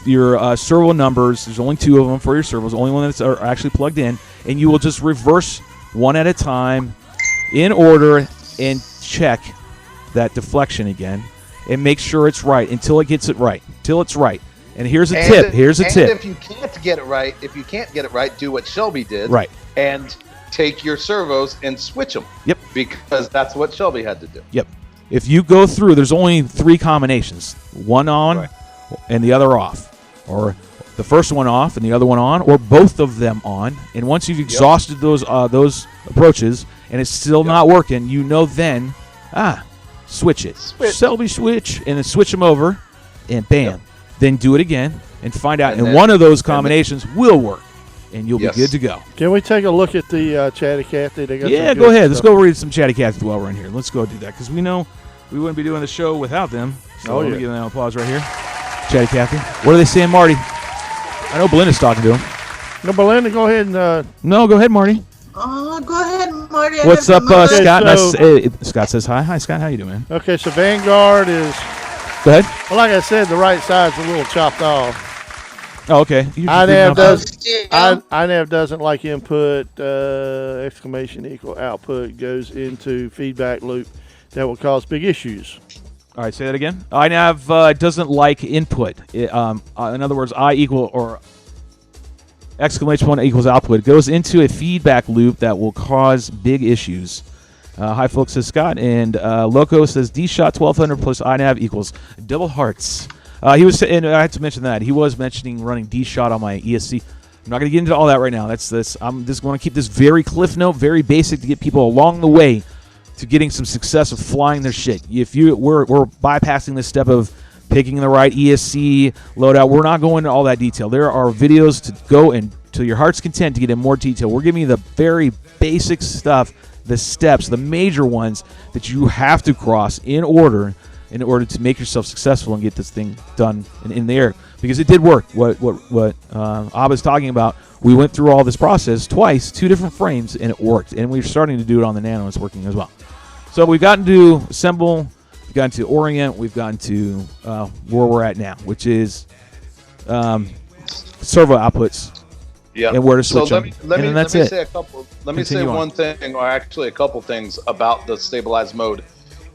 servo numbers. There's only 2 of them for your servos, only one that's are actually plugged in, and you will just reverse one at a time in order and check that deflection again and make sure it's right until it gets it right, till it's right. And here's a tip. If you can't get it right, do what Shelby did. Right. And take your servos and switch them. Yep. Because that's what Shelby had to do. Yep. If you go through, there's only 3 combinations. One on and the other off. Or the first one off and the other one on, or both of them on. And once you've exhausted those approaches and it's still not working, you know then, switch it. Shelby switch, and then switch them over, and bam. Then do it again and find out. And one of those combinations will work, and you'll be good to go. Can we take a look at the Chatty Cathy? Go ahead. Let's go read some Chatty Cathy while we're in here. Let's go do that, because we know we wouldn't be doing the show without them. So let me give them an applause right here. Chatty Cathy. What are they saying, Marty? I know Belinda's talking to him. No, Belinda, go ahead and... No, go ahead, Marty. Oh, go ahead, Marty. What's up, Scott? Scott says hi. Hi, Scott. How you doing, man? Okay, so Vanguard is... Go ahead. Well, like I said, the right side's a little chopped off. Oh, okay. INAV doesn't like input, exclamation equal output goes into feedback loop that will cause big issues. All right, say that again. INAV doesn't like input. In other words, I equal or exclamation point equals output. It goes into a feedback loop that will cause big issues. Hi, folks, says Scott. And Loco says DShot 1200 plus INAV equals double hearts. He was, and I had to mention that. He was mentioning running DShot on my ESC. I'm not going to get into all that right now. I'm just going to keep this very cliff note, very basic to get people along the way to getting some success with flying their shit. We're bypassing this step of picking the right ESC loadout. We're not going into all that detail. There are videos to go and to your heart's content to get in more detail. We're giving you the very basic stuff, the steps, the major ones that you have to cross in order to make yourself successful and get this thing done in the air. Because it did work. What ABBA's talking about, we went through all this process twice, 2 different frames, and it worked. And we're starting to do it on the Nano. It's working as well. So we've gotten to assemble, we've gotten to orient, we've gotten to where we're at now, which is servo outputs. Yeah. And where to switch them. Let me say one thing, or actually a couple things about the stabilized mode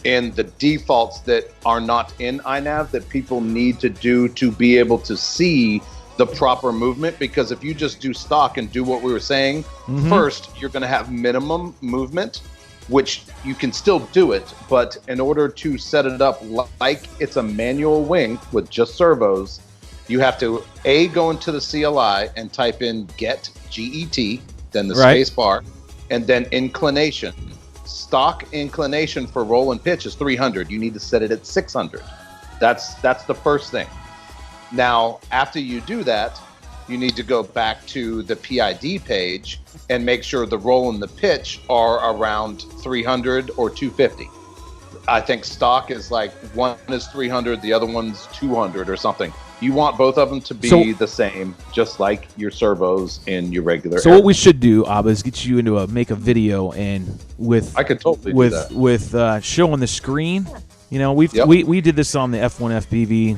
and the defaults that are not in INAV that people need to do to be able to see the proper movement. Because if you just do stock and do what we were saying, first, you're going to have minimum movement, which you can still do it. But in order to set it up like it's a manual wing with just servos, you have to go into the CLI and type in get GET, then the space bar, and then inclination. Stock inclination for roll and pitch is 300. You need to set it at 600. That's the first thing. Now, after you do that, you need to go back to the PID page and make sure the roll and the pitch are around 300 or 250. I think stock is like one is 300, the other one's 200 or something. You want both of them to be the same, just like your servos in your regular. So what we should do, Abba, is get you into make a video and I could totally do that. with showing the screen. You know, we did this on the F1 FPV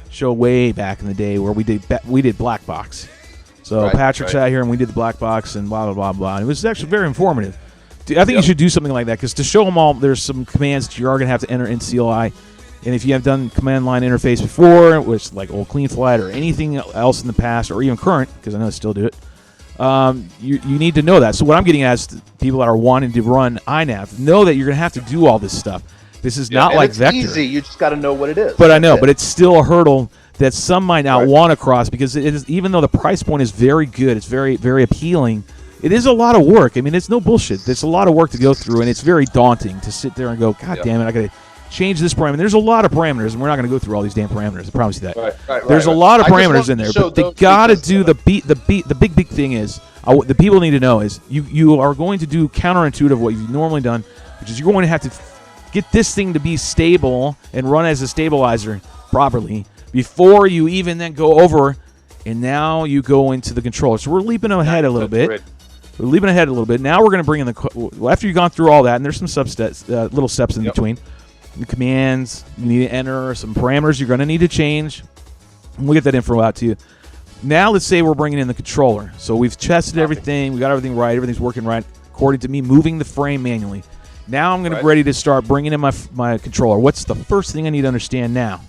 show way back in the day where we did black box. So Patrick sat here and we did the black box and blah blah blah blah. And it was actually very informative. I think you should do something like that because to show them all, there's some commands that you are going to have to enter in CLI. And if you have done command line interface before, which like old Clean Flight or anything else in the past, or even current, because I know I still do it, you need to know that. So what I'm getting at is people that are wanting to run iNav know that you're going to have to do all this stuff. This is not like Vector. It's easy. You just got to know what it is. But I know, but it's still a hurdle that some might not want to cross because it is, even though the price point is very good, it's very, very appealing. It is a lot of work. I mean, it's no bullshit. There's a lot of work to go through, and it's very daunting to sit there and go, God damn it, I got to change this parameter. There's a lot of parameters, and we're not going to go through all these damn parameters. I promise you that. There's a lot of parameters in there, but they got to do the big thing is the people need to know is you are going to do counterintuitive what you've normally done, which is you're going to have to get this thing to be stable and run as a stabilizer properly before you even then go over, and now you go into the controller. So we're leaping ahead a little bit. We're leaping ahead a little bit. Now we're going to bring in after you've gone through all that, and there's some little steps in between. The commands, you need to enter some parameters you're going to need to change. We'll get that info out to you. Now let's say we're bringing in the controller. So we've tested everything. We got everything right. Everything's working right according to me, moving the frame manually. Now I'm going to be ready to start bringing in my controller. What's the first thing I need to understand now?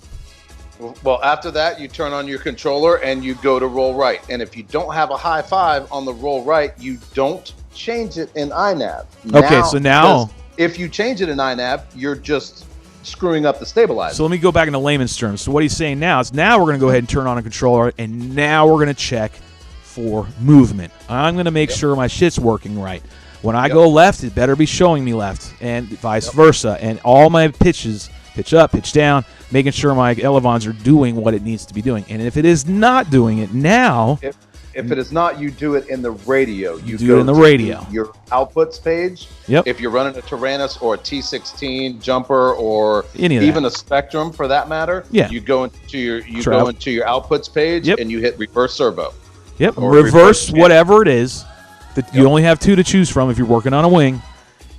Well, after that, you turn on your controller and you go to roll right. And if you don't have a high five on the roll right, you don't change it in iNav. Okay, so now if you change it in iNav, you're just screwing up the stabilizer. So let me go back into layman's terms. So what he's saying now is now we're going to go ahead and turn on a controller, and now we're going to check for movement. I'm going to make sure my shit's working right. When I go left, it better be showing me left, and vice versa. And all my pitches, pitch up, pitch down, making sure my elevons are doing what it needs to be doing. And if it is not doing it now... If it is not, you do it in the radio. You do it in the radio. Your outputs page. Yep. If you're running a Tyrannus or a T16 jumper or even a Spectrum for that matter, you go into your outputs page and you hit reverse servo. Yep. Reverse whatever it is. You only have two to choose from if you're working on a wing.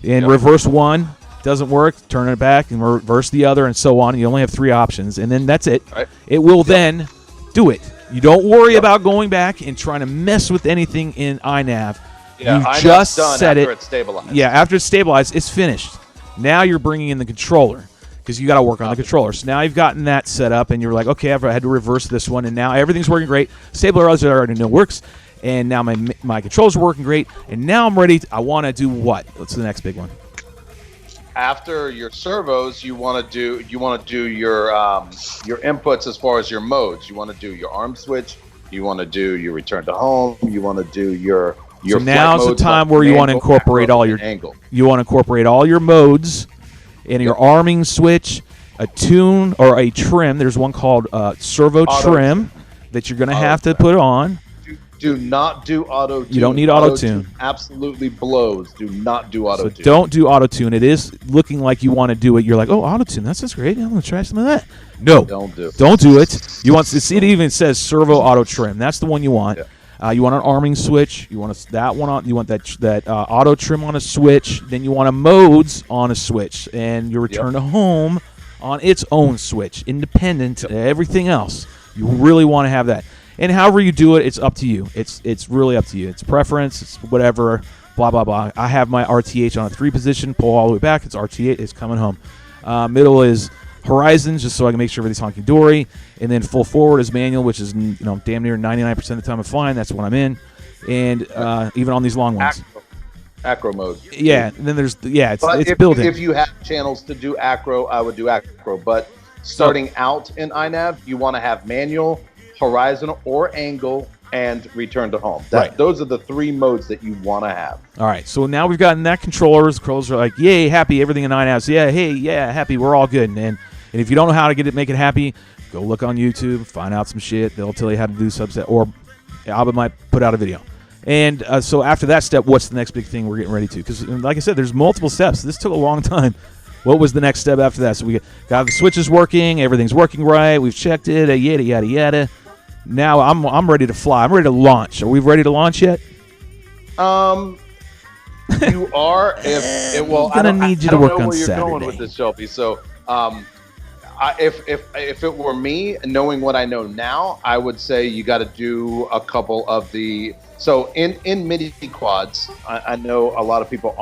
And reverse one doesn't work, turn it back and reverse the other and so on. You only have three options, and then that's it. Right. It will then do it. You don't worry about going back and trying to mess with anything in iNav. Yeah, you just set after it's stabilized. Yeah, after it's stabilized, it's finished. Now you're bringing in the controller because you got to work on the controller. So now you've gotten that set up, and you're like, okay, I've had to reverse this one, and now everything's working great. Stabilizer I already know works, and now my controls are working great, and now I'm ready. I want to do what? What's the next big one? After your servos, you want to do your inputs as far as your modes. You want to do your arm switch. You want to do your return to home. You want to do your. So now's the time where you want to incorporate all your angle. You want to incorporate all your modes, and your arming switch, a tune or a trim. There's one called servo trim that you're going to have to put on. Do not do auto tune. You don't need auto tune. Absolutely blows. Do not do auto tune. So don't do auto tune. It is looking like you want to do it. You're like, oh, auto tune. That sounds great. I'm going to try some of that. No, don't do it. Don't do it. You want to see it even says servo auto trim. That's the one you want. Yeah. You want an arming switch. You want that one on. You want that auto trim on a switch. Then you want a modes on a switch, and your return to home on its own switch, independent to everything else. You really want to have that. And however you do it, it's up to you. It's really up to you. It's preference. It's whatever. Blah blah blah. I have my RTH on a 3 position. Pull all the way back. It's RTH. It's coming home. Middle is horizons, just so I can make sure everything's honky dory. And then full forward is manual, which is damn near 99% of the time I'm flying. That's what I'm in. And even on these long ones. Acro mode. Yeah. And then there's it's built in. If you have channels to do acro, I would do acro. But starting out in iNav, you want to have manual, horizontal or angle, and return to home. Those are the 3 modes that you want to have. All right, so now we've gotten that controllers. Controllers are like, yay, happy, everything in iNav. So happy, we're all good. And if you don't know how to make it happy, go look on YouTube, find out some shit. They'll tell you how to do subset, or ABBA might put out a video. And so after that step, what's the next big thing we're getting ready to? Because like I said, there's multiple steps. This took a long time. What was the next step after that? So we got the switches working, everything's working right, we've checked it, yada, yada, yada. Now I'm ready to fly. I'm ready to launch. Are we ready to launch yet? You are. I'm gonna need you to work on Saturday. You're going with this, Shelby. So, if it were me, knowing what I know now, I would say you got to do a couple of the. So in mini quads, I know a lot of people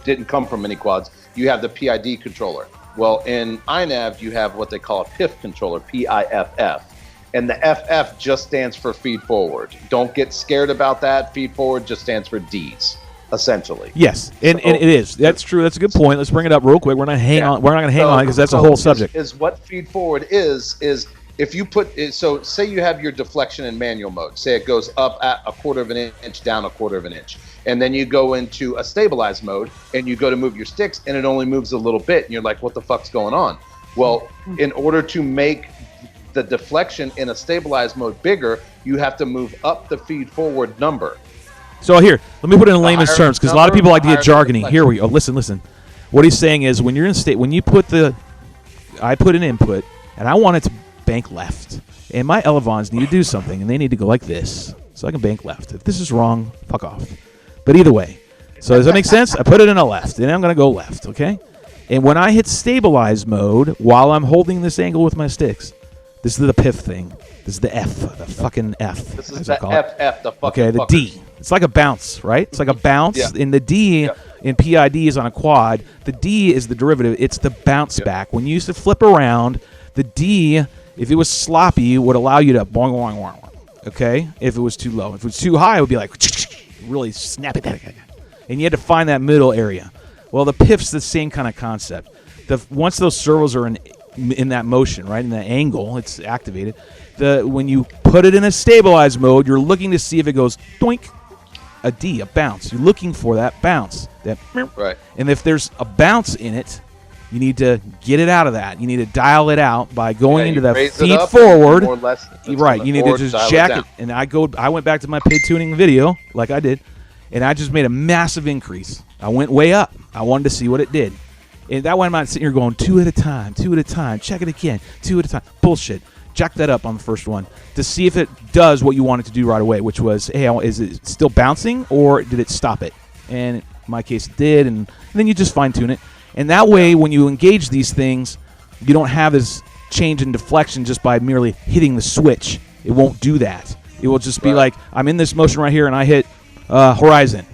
didn't come from mini quads. You have the PID controller. Well, in iNav, you have what they call a PIF controller, PIFF. And the FF just stands for feed forward. Don't get scared about that. Feed forward just stands for Ds, essentially. Yes, and it is. That's true. That's a good point. Let's bring it up real quick. We're not going to hang on because that's a whole subject. Is what feed forward is if you put so say you have your deflection in manual mode. Say it goes up at 1/4 of an inch, down 1/4 of an inch, and then you go into a stabilized mode and you go to move your sticks and it only moves a little bit, and you're like, what the fuck's going on? Well, in order to make the deflection in a stabilized mode bigger, you have to move up the feed forward number. So here, let me put it in layman's terms because a lot of people like to get jargony. Here we go. Listen. What he's saying is when you're in state, when you put I put an input and I want it to bank left, and my elevons need to do something, and they need to go like this, so I can bank left. If this is wrong, fuck off. But either way, so does that make sense? I put it in a left, and I'm going to go left, okay? And when I hit stabilize mode while I'm holding this angle with my sticks, this is the PIF thing. This is the F, the fucking F. This is the FF, the fucking okay, the fuckers. D. It's like a bounce, right? It's like a bounce. Yeah. In the D, in PID is on a quad. The D is the derivative. It's the bounce back. When you used to flip around, the D, if it was sloppy, would allow you to boing, boing, boing, boing. Okay? If it was too low. If it was too high, it would be like really snap it. And you had to find that middle area. Well, the PIF's the same kind of concept. Once those servos are in that motion, right, in that angle, it's activated. When you put it in a stabilized mode, you're looking to see if it goes doink, a D, a bounce. You're looking for that bounce. Right. And if there's a bounce in it, you need to get it out of that. You need to dial it out by going into the feed forward. More or less right. You need to just jack it. And I went back to my pay tuning video, like I did, and I just made a massive increase. I went way up. I wanted to see what it did. And that way I'm not sitting here going 2 at a time, check it again, 2 at a time. Bullshit. Jack that up on the first one to see if it does what you want it to do right away, which was, hey, is it still bouncing or did it stop it? And in my case, it did, and then you just fine-tune it. And that way, when you engage these things, you don't have this change in deflection just by merely hitting the switch. It won't do that. It will just be like, I'm in this motion right here, and I hit horizon.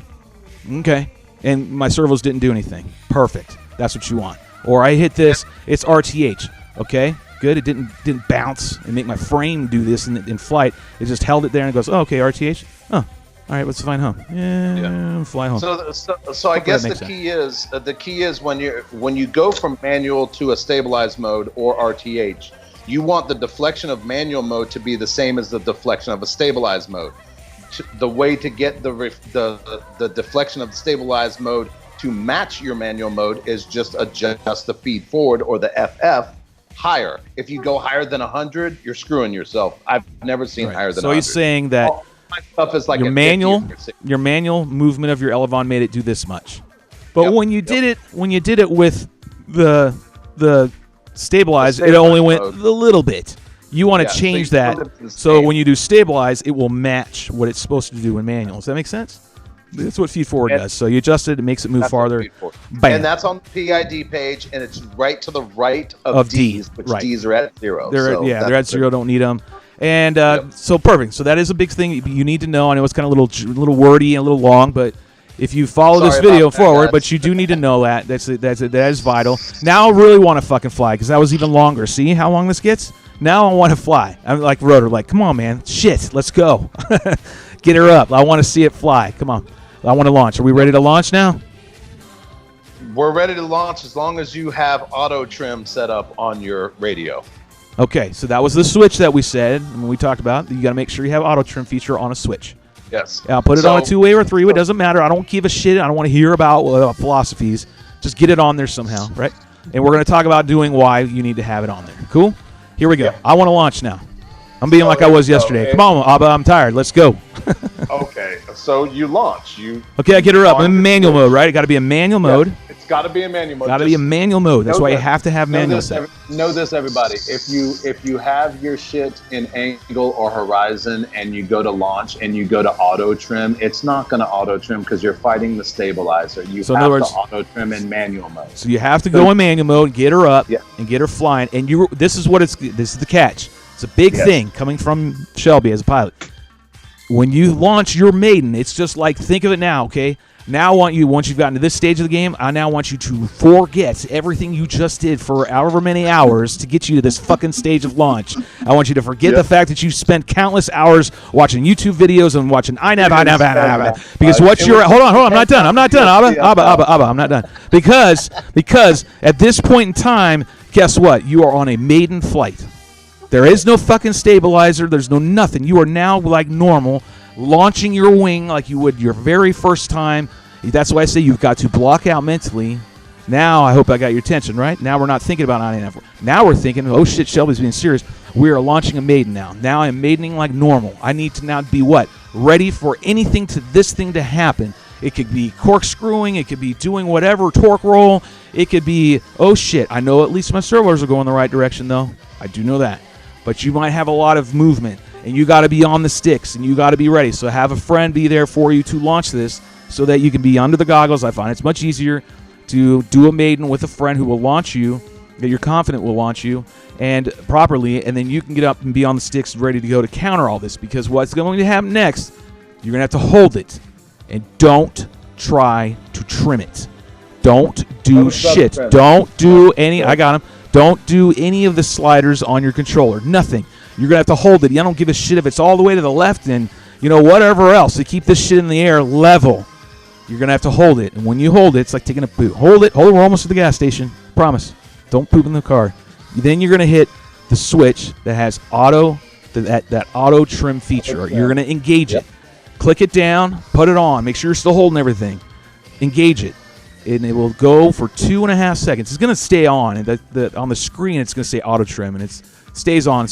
Okay. And my servos didn't do anything. Perfect. That's what you want. Or I hit this, it's RTH. Okay, good. It didn't bounce and make my frame do this in flight. It just held it there and it goes, oh, okay, RTH. Oh, all right, let's fly home. Yeah. Fly home. So I guess the key is when you go from manual to a stabilized mode or RTH, you want the deflection of manual mode to be the same as the deflection of a stabilized mode. The way to get the deflection of the stabilized mode to match your manual mode is just adjust the feed forward or the FF higher. If you go higher than 100, you're screwing yourself. I've never seen higher than 100. So he's saying that all my stuff is like your manual movement of your elevon made it do this much. But when you did it with the stabilize, it only went a little bit. You want to change that so when you do stabilize, it will match what it's supposed to do in manual. Does that make sense? That's what feed forward does. So you adjust it, it makes it move farther. Bam. And that's on the PID page, and it's right to the right of Ds, which Ds are at 0. They're at 0. Don't need them. And so perfect. So that is a big thing you need to know. I know it's kind of a little wordy and a little long, but if you follow this video forward, but you do need to know that. That is vital. Now I really want to fucking fly because that was even longer. See how long this gets? Now I want to fly. I'm like Rotor, like, come on, man. Shit, let's go. Get her up. I want to see it fly. Come on. I want to launch. Are we ready to launch now? We're ready to launch as long as you have auto trim set up on your radio. Okay, so that was the switch that we said when we talked about. You got to make sure you have auto trim feature on a switch. Yes. I'll put it on a 2-way or a 3-way. It doesn't matter. I don't give a shit. I don't want to hear about philosophies. Just get it on there somehow, right? And we're going to talk about doing why you need to have it on there. Cool? Here we go. Yeah. I want to launch now. I'm being like I was yesterday. Come on, ABBA. I'm tired. Let's go. Okay. So you launch. Okay, I get her up. I'm in manual mode, right? It got to be a manual mode. It's got to be a manual mode. Got to be a manual mode. That's why you have to have manual set. Know this, everybody. If you have your shit in angle or horizon and you go to launch and you go to auto trim, it's not going to auto trim because you're fighting the stabilizer. You have to auto trim in manual mode. So you have to go in manual mode, get her up, and get her flying. And this is the catch. It's a big thing coming from Shelby as a pilot. When you launch your maiden, it's just like, think of it now, okay? Now once you've gotten to this stage of the game, I now want you to forget everything you just did for however many hours to get you to this fucking stage of launch. I want you to forget the fact that you spent countless hours watching YouTube videos and watching INAV. Because hold on, I'm not done, Abba, I'm not done. Because at this point in time, guess what? You are on a maiden flight. There is no fucking stabilizer. There's no nothing. You are now like normal, launching your wing like you would your very first time. That's why I say you've got to block out mentally. Now I hope I got your attention, right? Now we're not thinking about INF. Now we're thinking, oh shit, Shelby's being serious. We are launching a maiden now. Now I'm maidening like normal. I need to now be what? Ready for anything to this thing to happen. It could be corkscrewing. It could be doing whatever, torque roll. It could be, oh shit, I know at least my servos are going the right direction though. I do know that. But you might have a lot of movement, and you got to be on the sticks, and you got to be ready. So have a friend be there for you to launch this so that you can be under the goggles. I find it's much easier to do a maiden with a friend who will launch you, that you're confident will launch you, and properly, and then you can get up and be on the sticks ready to go to counter all this. Because what's going to happen next, you're going to have to hold it, and don't try to trim it. Don't do shit. Don't do any. I got him. Don't do any of the sliders on your controller. Nothing. You're going to have to hold it. I don't give a shit if it's all the way to the left and, whatever else to keep this shit in the air level. You're going to have to hold it. And when you hold it, it's like taking a poop. Hold it. We're almost at the gas station. Promise. Don't poop in the car. Then you're going to hit the switch that has that auto trim feature. You're going to engage it. Click it down. Put it on. Make sure you're still holding everything. Engage it. And it will go for 2.5 seconds. It's going to stay on. And on the screen, it's going to say auto trim. And it stays on.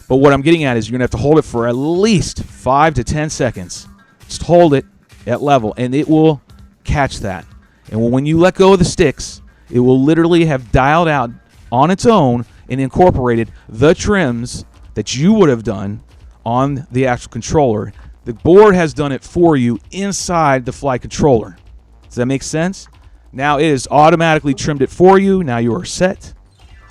But what I'm getting at is you're going to have to hold it for at least 5 to 10 seconds. Just hold it at level, and it will catch that. And when you let go of the sticks, it will literally have dialed out on its own and incorporated the trims that you would have done on the actual controller. The board has done it for you inside the flight controller. Does that make sense? Now it has automatically trimmed it for you. Now you are set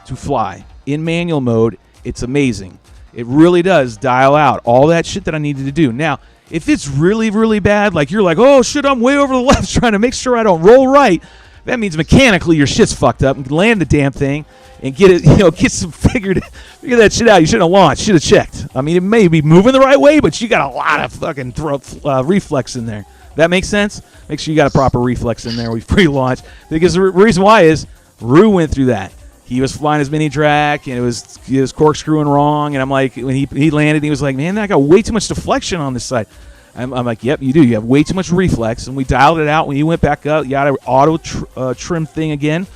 to fly. In manual mode, it's amazing. It really does dial out all that shit that I needed to do. Now, if it's really, really bad, like you're like, oh shit, I'm way over the left trying to make sure I don't roll right, that means mechanically your shit's fucked up and land the damn thing and get it, figure that shit out. You shouldn't have launched. Should have checked. I mean, it may be moving the right way, but you got a lot of fucking reflex in there. That makes sense? Make sure you got a proper reflex in there when we pre-launch. Because the reason why is Rue went through that. He was flying his mini track, and he was corkscrewing wrong. And I'm like, when he landed, he was like, man, I got way too much deflection on this side. I'm like, yep, you do. You have way too much reflex. And we dialed it out when you went back up. You got an auto trim thing again.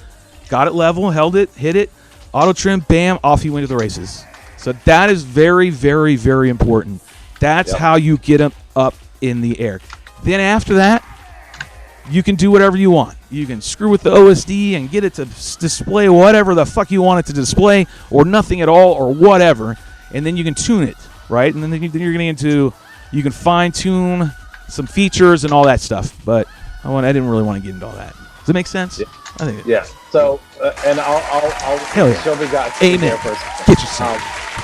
Got it level, held it, hit it. Auto trim, bam, off you went to the races. So that is very, very, very important. That's how you get them up in the air. Then after that, you can do whatever you want. You can screw with the OSD and get it to display whatever the fuck you want it to display, or nothing at all, or whatever. And then you can tune it, right? And then you're getting into, you can fine tune some features and all that stuff. But I didn't really want to get into all that. Does it make sense? Yeah. I think. Yes. So, and I'll Hell yeah. Shelby got Amen. there first. Get yourself.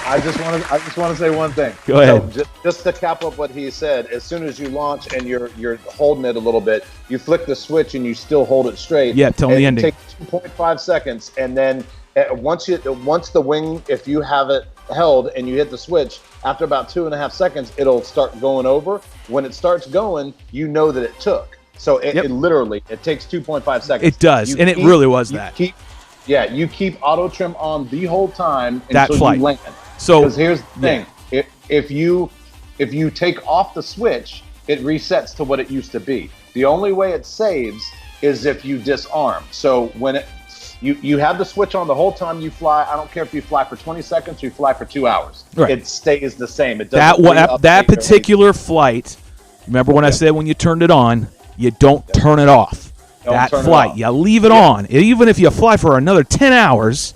I just want to say one thing. Go ahead. So just to cap up what he said, as soon as you launch and you're holding it a little bit, you flick the switch and you still hold it straight. Yeah, tell me the ending. It takes 2.5 seconds, and then once the wing, if you have it held and you hit the switch, after about 2.5 seconds, it'll start going over. When it starts going, you know that it took. So it literally takes 2.5 seconds. It does, and it really was that. You keep auto trim on the whole time that until flight. you land. So because here's the thing: if you take off the switch, it resets to what it used to be. The only way it saves is if you disarm. So when you have the switch on the whole time you fly. I don't care if you fly for 20 seconds or you fly for 2 hours. Right. It stays the same. It doesn't that particular flight Remember when I said when you turned it on, you don't turn it off. That turn it flight, off. you leave it on. Even if you fly for another 10 hours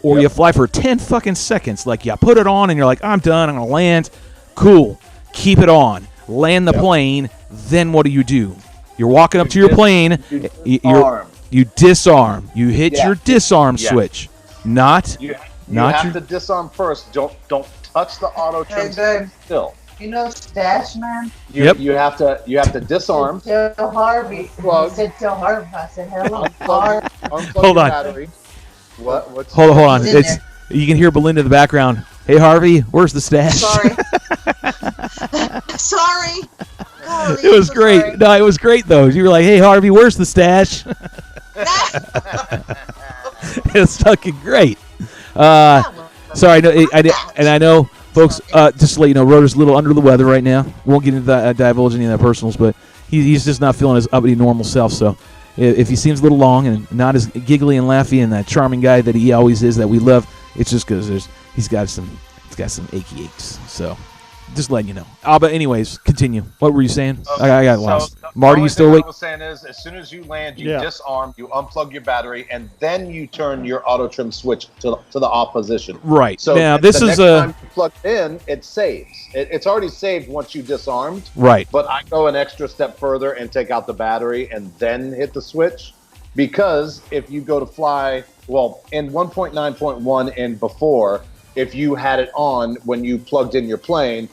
or you fly for 10 fucking seconds, like you put it on and you're like, I'm done, I'm going to land. Cool. Keep it on. Land the plane. Then what do? You're walking up to your plane. You disarm. You hit your disarm switch. You have to disarm first. Don't touch the auto trim still. You know Stash Man? You have to disarm. Tell Harvey. I said tell Harvey. I said hello, Harvey. Hold on. Battery. What's Hold on. It's you can hear Belinda in the background. Hey Harvey, where's the stash? Sorry. Sorry. Golly, It was so great. sorry. No, it was great though. You were like, "Hey Harvey, where's the stash?" It was fucking great. Sorry, I know, folks. Just to let you know, Rotor's a little under the weather right now. Won't get into that, divulge any of that personals, but he's just not feeling his uppity normal self. So if he seems a little long and not as giggly and laughy and that charming guy that he always is that we love, it's just because he's got some achy aches. So just letting you know. But anyways, continue. What were you saying? Okay, I got lost. the Marty, only you still thing awake? I was saying is, as soon as you land, you disarm, you unplug your battery, and then you turn your auto trim switch to the off position. Right. So now the this is next time you plug it in, it saves. It's already saved once you disarmed. right. But I go an extra step further and take out the battery and then hit the switch, because if you go to fly, well, in 1.9.1 and before, if you had it on when you plugged in your plane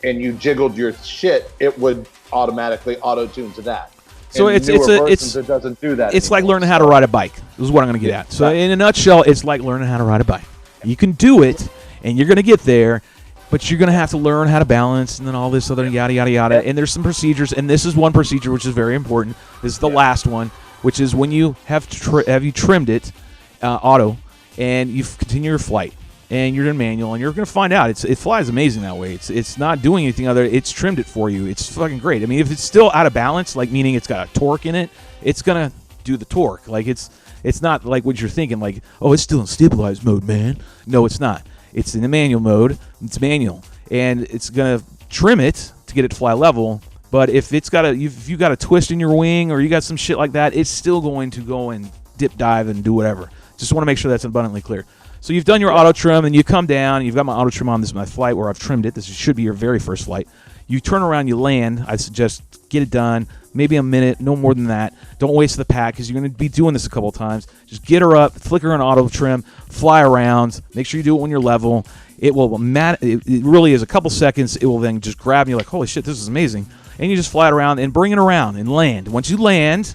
and you jiggled your shit, it would automatically auto-tune to that. So In it doesn't do that. It's like anymore. learning how to ride a bike. This is what I'm going to get at. So in a nutshell, it's like learning how to ride a bike. You can do it, and you're going to get there, but you're going to have to learn how to balance and then all this other yada, yada, yada. And there's some procedures, and this is one procedure which is very important. This is the last one, which is when you have you trimmed it, auto, and you continue your flight. And you're in manual, and you're going to find out it flies amazing that way. It's not doing anything other. It's trimmed it for you. It's fucking great. I mean, if it's still out of balance, like meaning it's got a torque in it, it's going to do the torque. Like it's not like what you're thinking. Like, oh, it's still in stabilized mode, man. No, it's not. It's in the manual mode. It's manual, and it's going to trim it to get it to fly level. But if you got a twist in your wing or you got some shit like that, it's still going to go and dip dive and do whatever. Just want to make sure that's abundantly clear. So you've done your auto trim, and you come down, and you've got my auto trim on. This is my flight where I've trimmed it. This should be your very first flight. You turn around, you land. I suggest get it done, maybe a minute, no more than that. Don't waste the pack because you're going to be doing this a couple of times. Just get her up, flicker an auto trim, fly around. Make sure you do it when you're level. It really is a couple seconds. It will then just grab you like, holy shit, this is amazing. And you just fly it around and bring it around and land. Once you land,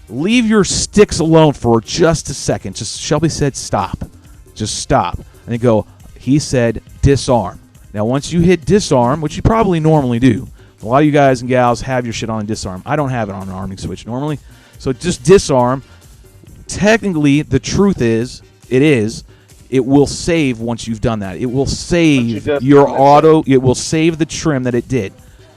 leave your sticks alone for just a second. Just Shelby said stop. Just stop. And then go, he said disarm. Now, once you hit disarm, which you probably normally do, a lot of you guys and gals have your shit on disarm. I don't have it on an arming switch normally. So just disarm. Technically, the truth is, it will save once you've done that. It will save your auto. It will save the trim that it did.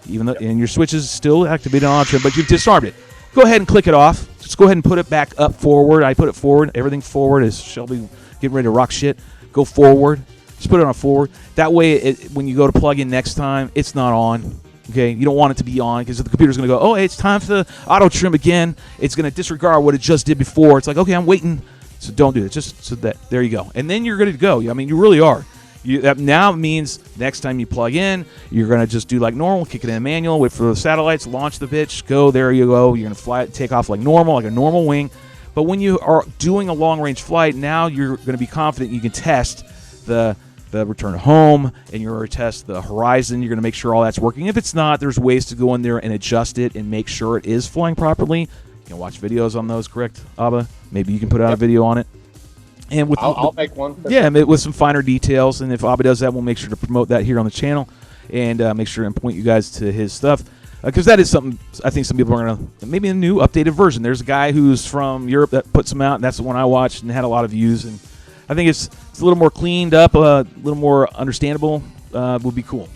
Even though, and your switch is still activated on auto trim, but you've disarmed it. Go ahead and click it off. Just go ahead and put it back up forward. I put it forward. Everything forward is Shelby getting ready to rock shit. Go forward. Just put it on forward. That way, when you go to plug in next time, it's not on. Okay, you don't want it to be on because the computer's going to go, oh, hey, it's time for the auto trim again. It's going to disregard what it just did before. It's like, okay, I'm waiting. So don't do it. Just so that there you go, and then you're ready to go. I mean, you really are. That now means next time you plug in, you're going to just do like normal, kick it in manual, wait for the satellites, launch the bitch, go, there you go. You're going to fly it, take off like normal, like a normal wing. But when you are doing a long-range flight, now you're going to be confident you can test the return home, and you're going to test the horizon. You're going to make sure all that's working. If it's not, there's ways to go in there and adjust it and make sure it is flying properly. You can watch videos on those, correct, ABBA? Maybe you can put out a video on it. And with I'll make one. Yeah, with some finer details. And if ABBA does that, we'll make sure to promote that here on the channel and make sure and point you guys to his stuff. Because that is something I think some people are going to, maybe a new updated version. There's a guy who's from Europe that puts them out, and that's the one I watched and had a lot of views. And I think it's a little more cleaned up, a little more understandable, would be cool.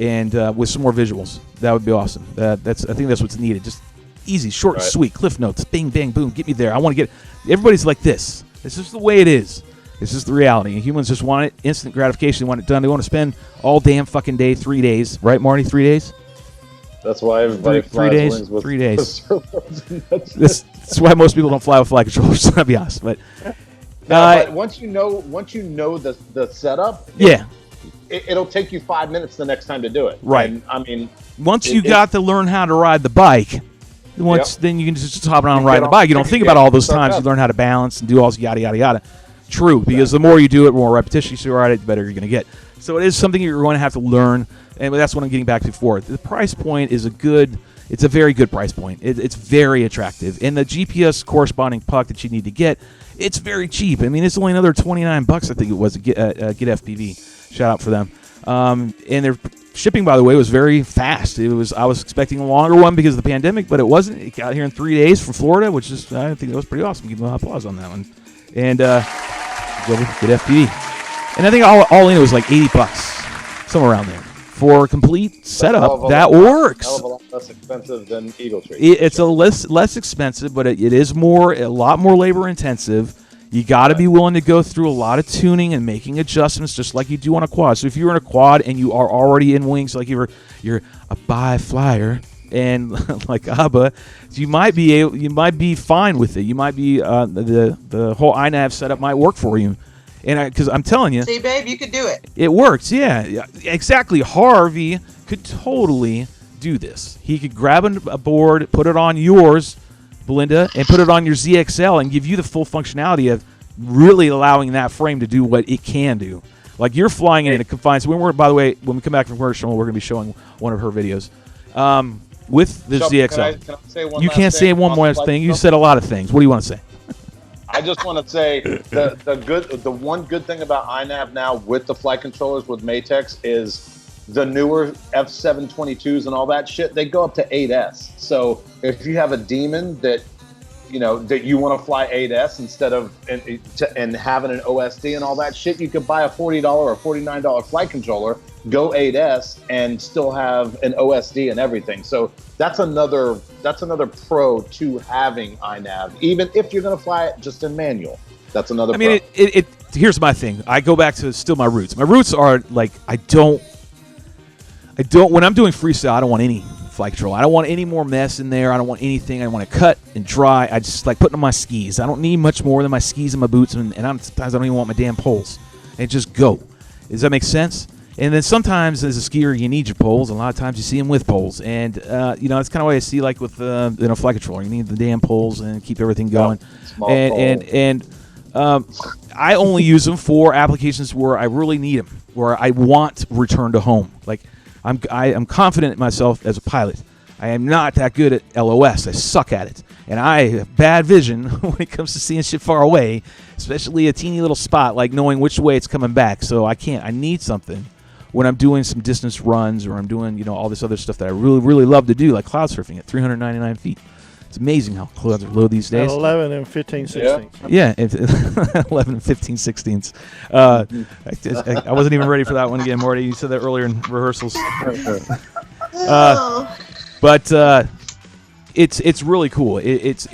And with some more visuals. That would be awesome. I think that's what's needed. Just easy, short, and sweet, cliff notes, bing, bang, boom, get me there. I want to get, everybody's like this. This is the way it is. This is the reality. And humans just want it, instant gratification. They want it done. They want to spend all damn fucking day, 3 days. Right, Marty? 3 days? That's why everybody Three flies days. wings with 3 days. servos. That's why most people don't fly with flight controllers. To be honest, but but once you know the setup, yeah, it'll take you 5 minutes the next time to do it. Right. And, I mean, once you got to learn how to ride the bike, then you can just hop on and ride the bike. You don't think about all those times you learn how to balance and do all yada yada yada. True, because the more you do it, the more repetition you ride it, the better you're going to get. So it is something you're going to have to learn, and that's what I'm getting back to before. The price point is it's a very good price point. It's very attractive, and the GPS corresponding puck that you need to get, it's very cheap. I mean, it's only another $29, I think it was, Get FPV. Shout out for them. And their shipping, by the way, was very fast. I was expecting a longer one because of the pandemic, but it wasn't. It got here in 3 days from Florida, which is, I think that was pretty awesome. Give them applause on that one. And Get FPV. And I think all in it was like $80, somewhere around there, for a complete setup that works. Hell of a lot less expensive than Eagle Tree. It's a less expensive, but it is a lot more labor intensive. You got to be willing to go through a lot of tuning and making adjustments, just like you do on a quad. So if you're in a quad and you are already in wings, like you're a bi-flyer and like ABBA, you might be fine with it. You might be the whole iNav setup might work for you. And because I'm telling you, see, babe, you could do it. It works, yeah, exactly. Harvey could totally do this. He could grab a board, put it on yours, Belinda, and put it on your ZXL and give you the full functionality of really allowing that frame to do what it can do. Like you're flying it in a confined. So by the way, when we come back from commercial, we're going to be showing one of her videos with the ZXL. Can I say one you last can't say one more thing. You said a lot of things. What do you want to say? I just want to say the one good thing about iNav now with the flight controllers with Matex is the newer F722s and all that shit, they go up to 8S. So if you have a Demon that you want to fly 8S instead of and having an OSD and all that shit, you could buy a $40 or $49 flight controller, go 8S, and still have an OSD and everything. So that's another pro to having iNav, even if you're going to fly it just in manual. That's another. I mean, here's my thing. I go back to still my roots. My roots are like I don't. When I'm doing freestyle, I don't want any flight control. I don't want any more mess in there. I don't want anything. I want to cut and dry. I just like putting on my skis. I don't need much more than my skis and my boots, and sometimes I don't even want my damn poles. And just go. Does that make sense? And then sometimes as a skier, you need your poles. A lot of times you see them with poles. And, that's kind of what I see like with flight controller. You need the damn poles and keep everything going. I only use them for applications where I really need them, where I want return to home. Like I'm confident in myself as a pilot. I am not that good at LOS. I suck at it. And I have bad vision when it comes to seeing shit far away, especially a teeny little spot, like knowing which way it's coming back. So I need something when I'm doing some distance runs or I'm doing, all this other stuff that I really, really love to do, like cloud surfing at 399 feet. It's amazing how clouds are low these days. At 11 and 15/16. Yeah, 11 and 15/16. I wasn't even ready for that one again, Morty. You said that earlier in rehearsals. But it's really cool. It's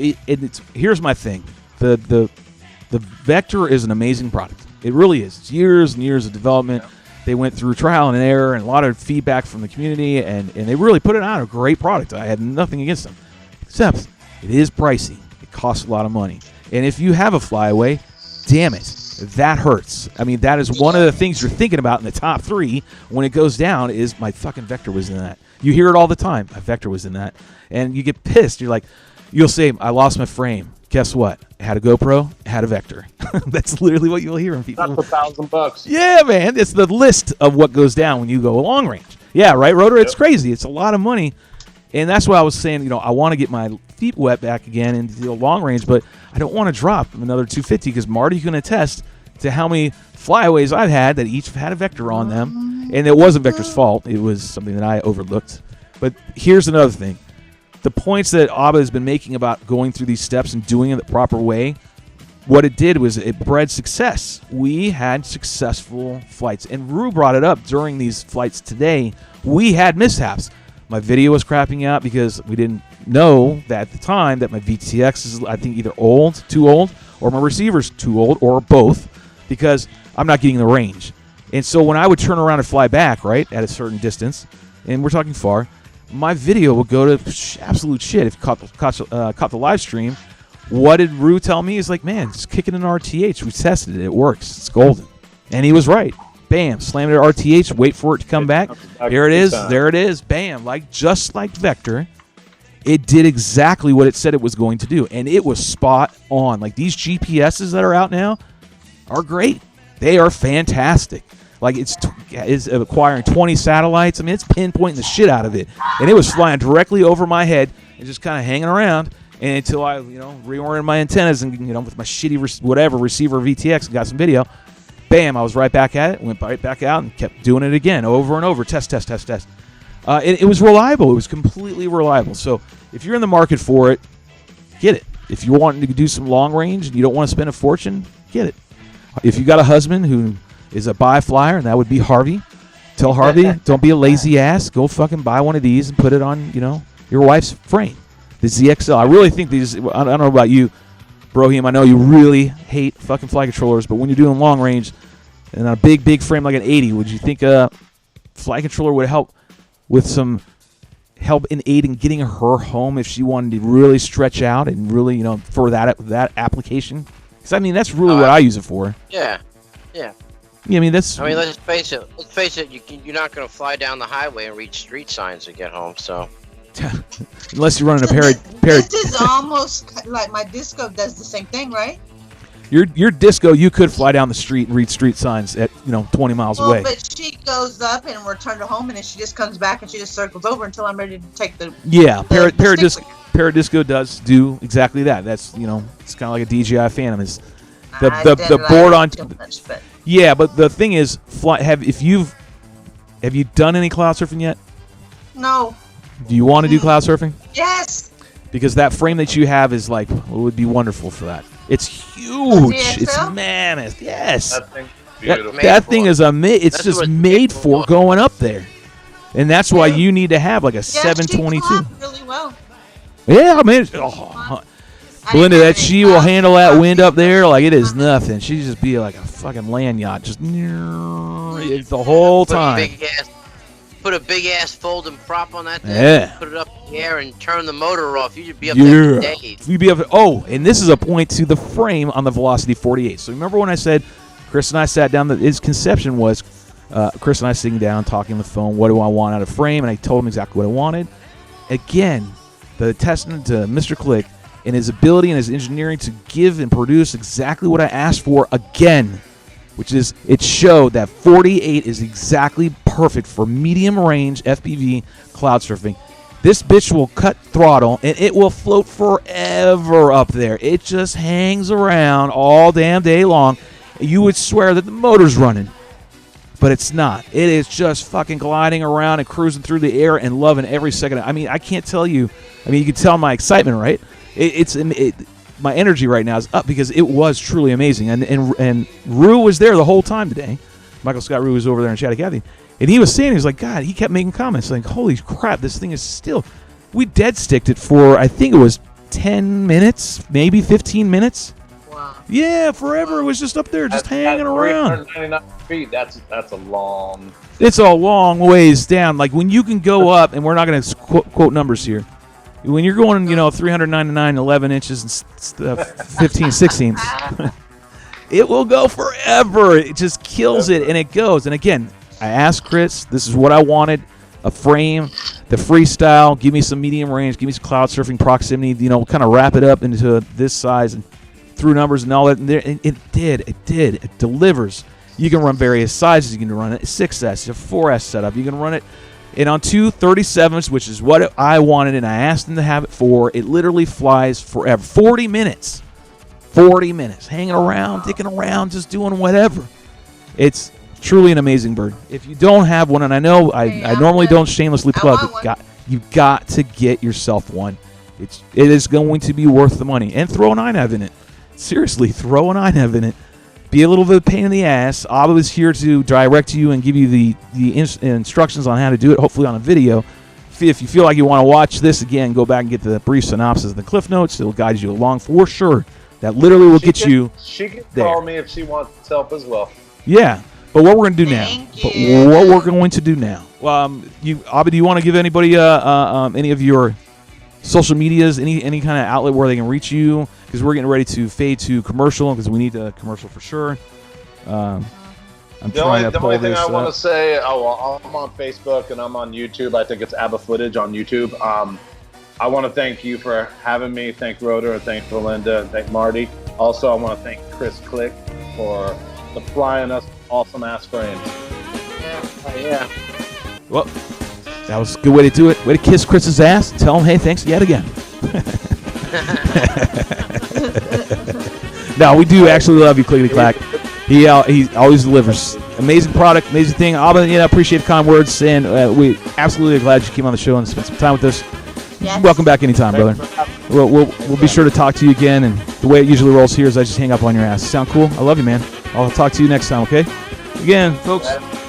here's my thing. The Vector is an amazing product. It really is. It's years and years of development. They went through trial and error and a lot of feedback from the community, and they really put it out a great product. I had nothing against them, except it is pricey. It costs a lot of money. And if you have a flyaway, damn it, that hurts. I mean, that is one of the things you're thinking about in the top 3 when it goes down is my fucking Vector was in that. You hear it all the time. My Vector was in that. And you get pissed. You'll say, I lost my frame. Guess what? I had a GoPro, I had a Vector. That's literally what you'll hear from people. That's $1,000. Yeah, man. It's the list of what goes down when you go long range. Yeah, right, Rotor? Yep. It's crazy. It's a lot of money. And that's why I was saying, I want to get my feet wet back again and do long range, but I don't want to drop another 250 because Marty can attest to how many flyaways I've had that each had a Vector on them. And it wasn't Vector's fault. It was something that I overlooked. But here's another thing. The points that ABBA has been making about going through these steps and doing it the proper way, what it did was it bred success. We had successful flights. And Rue brought it up during these flights today. We had mishaps. My video was crapping out because we didn't know that at the time that my VTX is, I think, either too old, or my receiver's too old, or both, because I'm not getting the range. And so when I would turn around and fly back, right, at a certain distance, and we're talking far, my video would go to absolute shit if you caught the live stream. What did Rue tell me? He's like, man, it's kicking an RTH. We tested it. It works. It's golden. And he was right. Bam. Slam it at RTH. Wait for it to come back. Here it is. There it is. Bam. Just like Vector, it did exactly what it said it was going to do. And it was spot on. Like, these GPSs that are out now are great. They are fantastic. Like, it's acquiring 20 satellites. I mean, it's pinpointing the shit out of it. And it was flying directly over my head and just kind of hanging around. And until I, reoriented my antennas and, with my shitty receiver VTX and got some video, bam, I was right back at it, went right back out and kept doing it again over and over. Test. It was reliable. It was completely reliable. So if you're in the market for it, get it. If you're wanting to do some long range and you don't want to spend a fortune, get it. If you got a husband who is a buy flyer, and that would be Harvey, tell Harvey, don't be a lazy ass. Go fucking buy one of these and put it on, your wife's frame. The ZXL. I really think these, I don't know about you, Brohim, I know you really hate fucking flight controllers, but when you're doing long range and a big frame like an 80, would you think a flight controller would help with some help in aiding getting her home if she wanted to really stretch out and really, for that application? Because, I mean, that's really what I use it for. Yeah. Yeah, I mean, let's face it. You're not going to fly down the highway and reach street signs to get home, so. Unless you're running a pair. This is almost like my disco does the same thing, right? Your disco, you could fly down the street and read street signs at 20 miles away. But she goes up and returned to home, and then she just comes back and she just circles over until I'm ready to take the. Yeah, Paradisco does do exactly that. That's it's kind of like a DJI Phantom. Is the board on? Yeah, but the thing is, have you done any cloud surfing yet? No. Do you want to do cloud surfing? Yes. Because that frame that you have is like, it would be wonderful for that. It's huge. It's mammoth. Yes. That thing's beautiful. That thing is it's just made for going up there. And that's why you need to have like a 722. She really well. Yeah, I mean, Belinda, that she will handle that wind up there like it is nothing. She just be like a fucking land yacht, just the whole time. Put a big ass folding prop on that thing. Yeah. Put it up in the air and turn the motor off. You should be up there for days. You'd be up. Oh, and this is a point to the frame on the Velocity 48. So remember when I said Chris and I sat down? His conception was Chris and I sitting down talking on the phone. What do I want out of frame? And I told him exactly what I wanted. Again, the testament to Mr. Click and his ability and his engineering to give and produce exactly what I asked for again. Which is, it showed that 48 is exactly perfect for medium range FPV cloud surfing. This bitch will cut throttle and it will float forever up there. It just hangs around all damn day long. You would swear that the motor's running, but it's not. It is just fucking gliding around and cruising through the air and loving every second. I mean, I can't tell you. I mean, you can tell my excitement, right? My energy right now is up because it was truly amazing. And Rue was there the whole time today. Michael Scott Rue was over there in Chattahoochee. And he was saying, he was like, God, he kept making comments like, holy crap, this thing is still. We dead sticked it for, I think it was 10 minutes, maybe 15 minutes. Wow. Yeah, forever. It was just up there, just hanging around. 399 feet, that's a long. It's a long ways down. Like when you can go up, and we're not going to quote numbers here. When you're going, 399, 11 inches, and 15, 16, it will go forever. It just kills it, and it goes. And again, I asked Chris, this is what I wanted, a frame, the freestyle, give me some medium range, give me some cloud surfing proximity, kind of wrap it up into this size and through numbers and all that. And it delivers. You can run various sizes. You can run it 6S, a 4S setup. You can run it. And on 237s, which is what I wanted, and I asked them to have it for, it literally flies forever. 40 minutes. 40 minutes. Hanging around, dicking around, just doing whatever. It's truly an amazing bird. If you don't have one, and I know I normally don't shamelessly plug, but you've got to get yourself one. It is going to be worth the money. And throw an iNav in it. Seriously, throw an iNav in it. Be a little bit of a pain in the ass. ABBA is here to direct you and give you the instructions on how to do it, hopefully on a video. If you feel like you want to watch this again, go back and get the brief synopsis and the cliff notes. It'll guide you along for sure. That literally will get you She can there. call me if she wants help as well. Yeah. But what we're going to do now? Thank you. What we're going to do now? Abba, do you want to give anybody any of your social medias, any kind of outlet where they can reach you? Because we're getting ready to fade to commercial because we need a commercial for sure. The only thing I want to say, I'm on Facebook and I'm on YouTube. I think it's ABBA Footage on YouTube. I want to thank you for having me. Thank Rotor, and thank Belinda, and thank Marty. Also, I want to thank Chris Click for supplying us awesome ass frames. Yeah. Well, that was a good way to do it. Way to kiss Chris's ass and tell him, hey, thanks yet again. No, we do actually love you, Clickety Clack. He always delivers. Amazing product, amazing thing. Abba, appreciate the kind words, and we absolutely are glad you came on the show and spent some time with us. Yes. Welcome back anytime, brother. We'll be sure to talk to you again, and the way it usually rolls here is I just hang up on your ass. Sound cool? I love you, man. I'll talk to you next time, okay? Again, folks,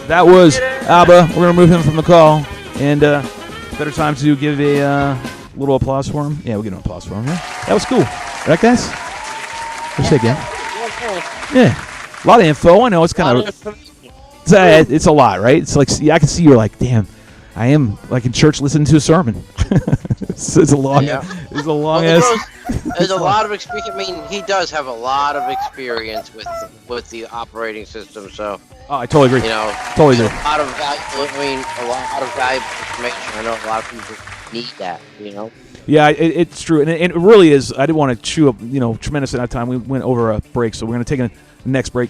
that was ABBA. We're going to remove him from the call, and better time to give a little applause for him. Yeah, we'll give him an applause for him. Yeah? That was cool. Right, guys? What's that again? Yeah. A lot of info. I know it's kind of... It's a lot, right? It's like, I can see you're like, damn, I am like in church listening to a sermon. It's a long, it's a long ass. There's a lot of experience. I mean, he does have a lot of experience with the operating system. So. Oh, I totally agree. Totally agree. A lot of valuable information. I know a lot of people need that. Yeah, it's true, and it really is. I didn't want to chew up, tremendous amount of time. We went over a break, so we're going to take a next break.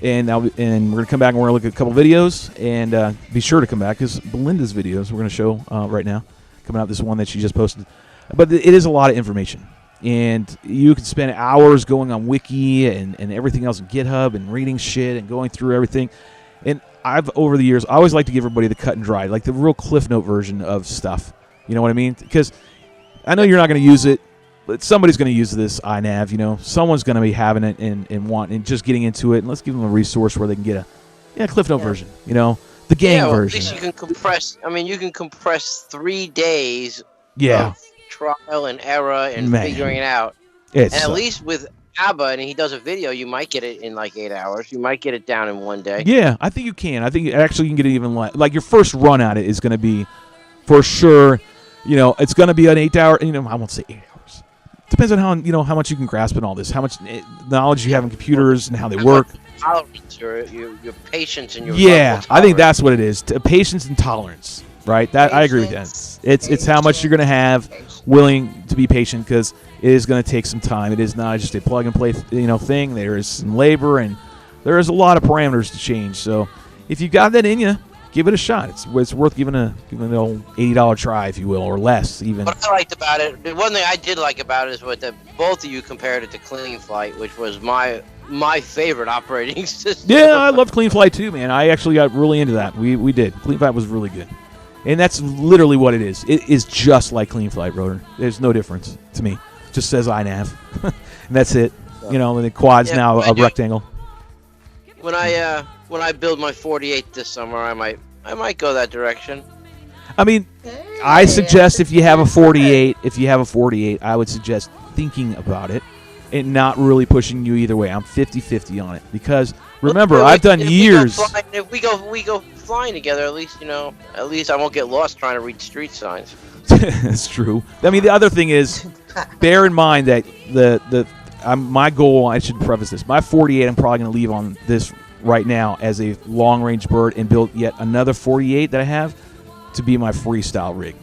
And we're going to come back and we're going to look at a couple videos, and be sure to come back because Belinda's videos we're going to show right now, coming out, this one that she just posted. But it is a lot of information, and you can spend hours going on Wiki and everything else, and GitHub, and reading shit and going through everything. And over the years, I always like to give everybody the cut and dry, like the real Cliff Note version of stuff. You know what I mean? Because I know you're not going to use it. But somebody's going to use this iNav, someone's going to be having it and just getting into it. And let's give them a resource where they can get a Cliff Note version, the gang version. At least you can compress. I mean, you can compress 3 days. Yeah. Of trial and error and figuring it out. And at least with ABBA, and he does a video, you might get it in like 8 hours. You might get it down in 1 day. Yeah, I think you can. I think actually you can get it even like your first run at it is going to be, for sure. It's going to be an 8 hour. I won't say 8 hours. Depends on how much you can grasp in all this, how much knowledge you have in computers and how they work. Tolerance, your patience and your I think that's what it is. Patience and tolerance, right? That I agree with that. It's how much you're going to have willing to be patient, because it is going to take some time. It is not just a plug and play thing. There is some labor and there is a lot of parameters to change. So if you've got that in you, give it a shot. It's worth giving an old $80 try, if you will, or less even. What I liked about it, the one thing I did like about it is that both of you compared it to Clean Flight, which was my favorite operating system. Yeah, I love Clean Flight too, man. I actually got really into that. We did. Clean Flight was really good. And that's literally what it is. It is just like Clean Flight, Rotor. There's no difference to me. It just says iNav. And that's it. And the quad's now a rectangle. When I build my 48 this summer, I might go that direction. I mean, I suggest if you have a 48, I would suggest thinking about it and not really pushing you either way. I'm 50-50 on it, because remember, I've done years. If we go flying together, at least I won't get lost trying to read street signs. That's true. I mean, the other thing is, bear in mind that my goal, I should preface this, my 48 I'm probably going to leave on this right now as a long-range bird and build yet another 48 that I have to be my freestyle rig,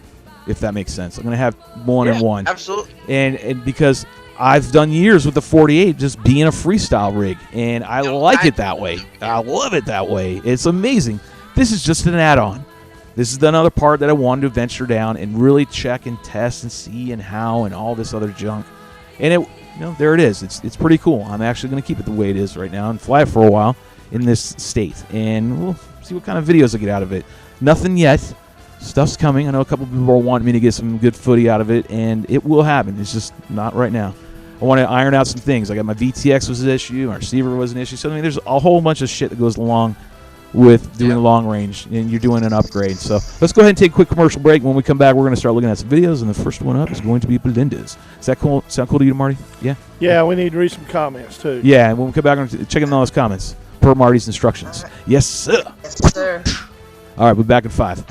if that makes sense. I'm going to have one and one. Absolutely. And because I've done years with the 48 just being a freestyle rig, and I like it that way. I love it that way. It's amazing. This is just an add-on. This is another part that I wanted to venture down and really check and test and see and how and all this other junk. And there it is. It's pretty cool. I'm actually going to keep it the way it is right now and fly it for a while in this state, and we'll see what kind of videos I get out of it. Nothing yet. Stuff's coming. I know a couple people are wanting me to get some good footy out of it, and it will happen. It's just not right now. I want to iron out some things. I got my VTX was an issue, my receiver was an issue. So there's a whole bunch of shit that goes along with doing long range, and you're doing an upgrade. So let's go ahead and take a quick commercial break. When we come back, we're going to start looking at some videos, and the first one up is going to be Belinda's. Is that cool? Sound cool to you, Marty? Yeah? Yeah, we need to read some comments, too. Yeah, and when we come back, we're going to check in all those comments. per Marty's instructions. Yes, sir. Yes, sir. All right, we'll be back in 5.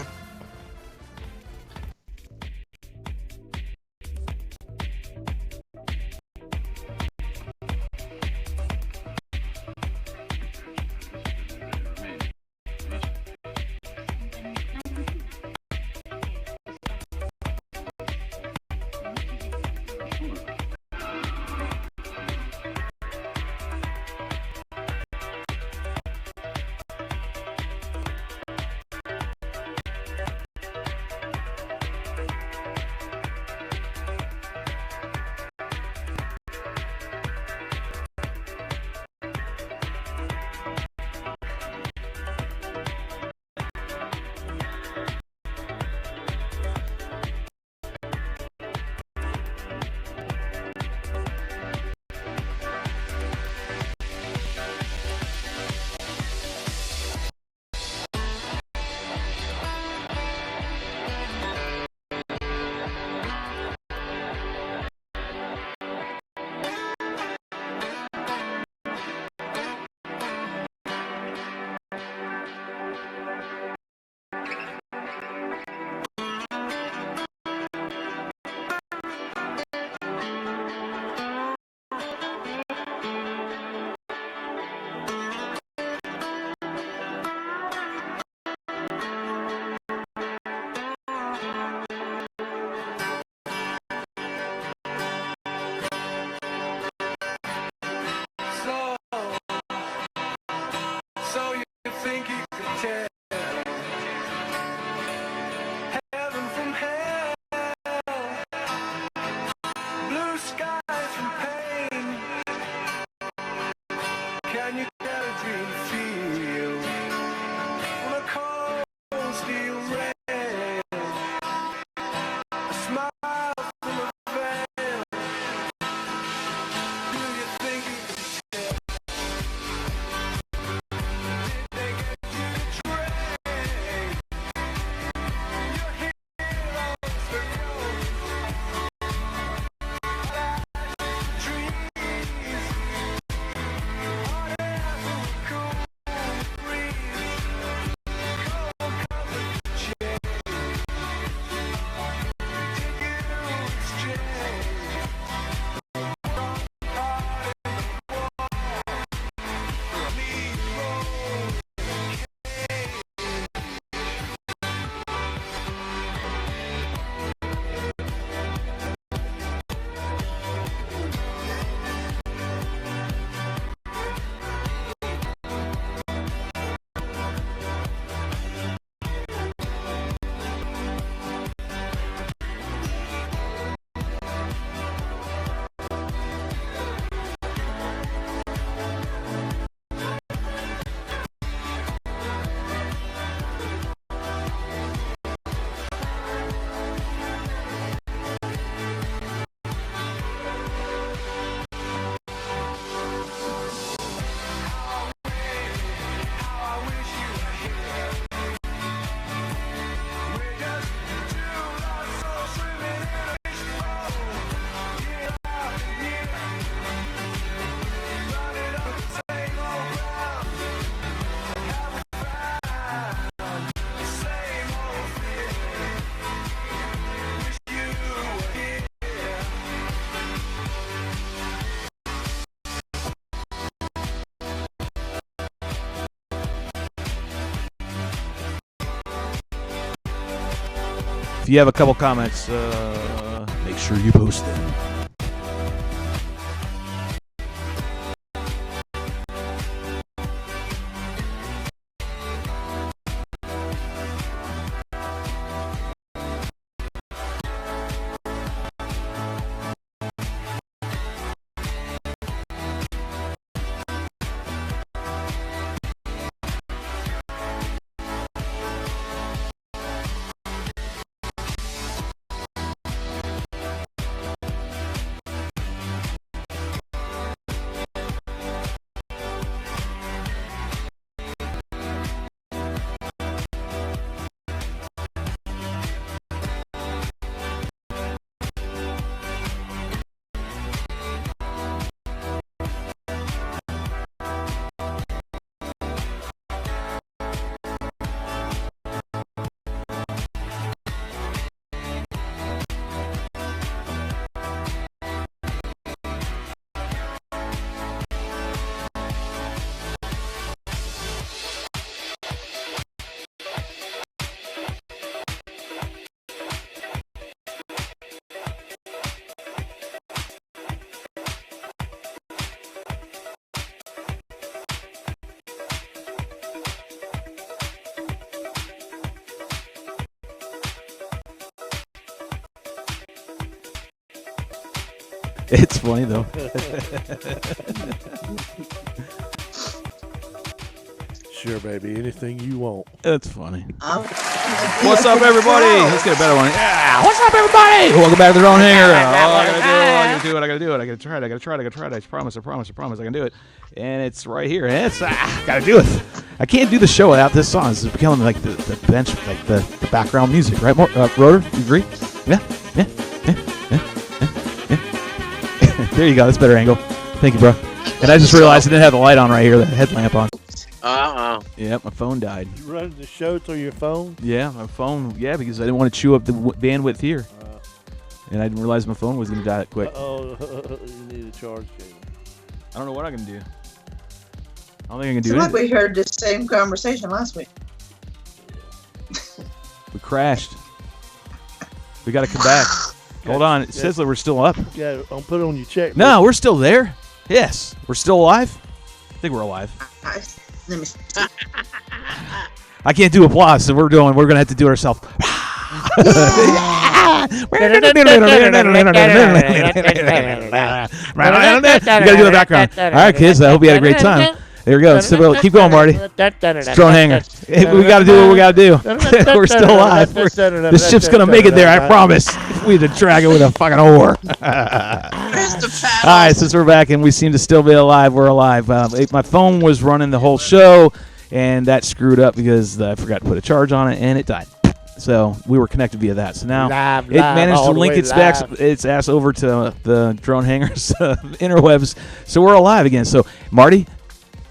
So you think you could tell heaven from hell, blue skies from pain? Can you get a dream feel on a cold steel rail? A smile from a veil. Do you think you could tell? If you have a couple comments, make sure you post them. It's funny though. Sure, baby. Anything you want. That's funny. What's up, everybody? Let's get a better one. Yeah. What's up, everybody? Welcome back to the Drone Hangar. I gotta do it. I gotta try it. I promise. I can do it. And it's right here. It's gotta do it. I can't do the show without this song. This is becoming like the bench, like the background music, right? Rotor, you agree? Yeah. There you go. That's a better angle. Thank you, bro. And I just realized I didn't have the light on right here, the headlamp on. Yep, my phone died. You running the show through your phone? Yeah, my phone. Yeah, because I didn't want to chew up the bandwidth here. And I didn't realize my phone was going to die that quick. Oh, you need a charge cable. I don't know what I can do. I don't think I can do It's like anything. we heard the same conversation last week. We crashed. We got to come back. Hold on. It says that we're still up. Yeah, I'll put it on your check. No, we're still there. Yes. We're still alive. I think we're alive. Let me see. I can't do applause, so we're going to have to do it ourselves. You gotta do the background. All right, kids. I hope you had a great time. There we go. So keep going, Marty. Drone Hangar. We got to do what we got to do. We're still alive. This ship's going to make it there, I promise. We had to drag it with a fucking oar. All right, since we're back and we seem to still be alive, we're alive. My phone was running the whole show, and that screwed up because I forgot to put a charge on it, and it died. So we were connected via that. So now it managed to link its ass over to the Drone Hangar's interwebs. So we're alive again. So, Marty,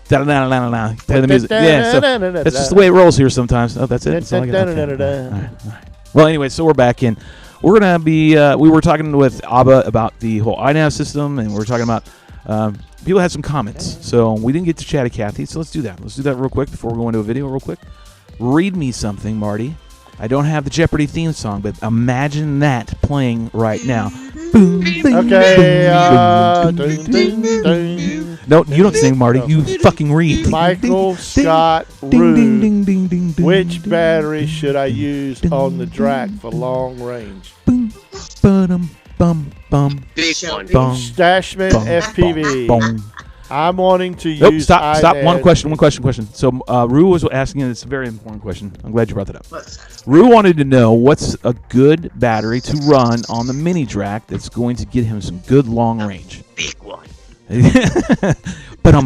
play the music. Yeah, so that's just the way it rolls here sometimes. Oh, that's it. That's all I got. Okay. All right. Well, anyway, so we're back in. We're going to be, we were talking with ABBA about the whole iNav system, and we were talking about, people had some comments. So we didn't get to chat to Kathy, so let's do that. Let's do that real quick before we go into a video real quick. Read me something, Marty. I don't have the Jeopardy theme song, but imagine that playing right now. Boom, boom, okay. No, you don't sing, Marty. You fucking read. Michael Scott Rue. Which battery should I use on the DRAC for long range? Boom, bum, bum, bum. Stashman FPV. Boom. I'm wanting to use. Nope, stop. One question. So, Rue was asking, and it's a very important question. I'm glad you brought that up. Rue wanted to know what's a good battery to run on the mini DRAC that's going to get him some good long range. Big one. But a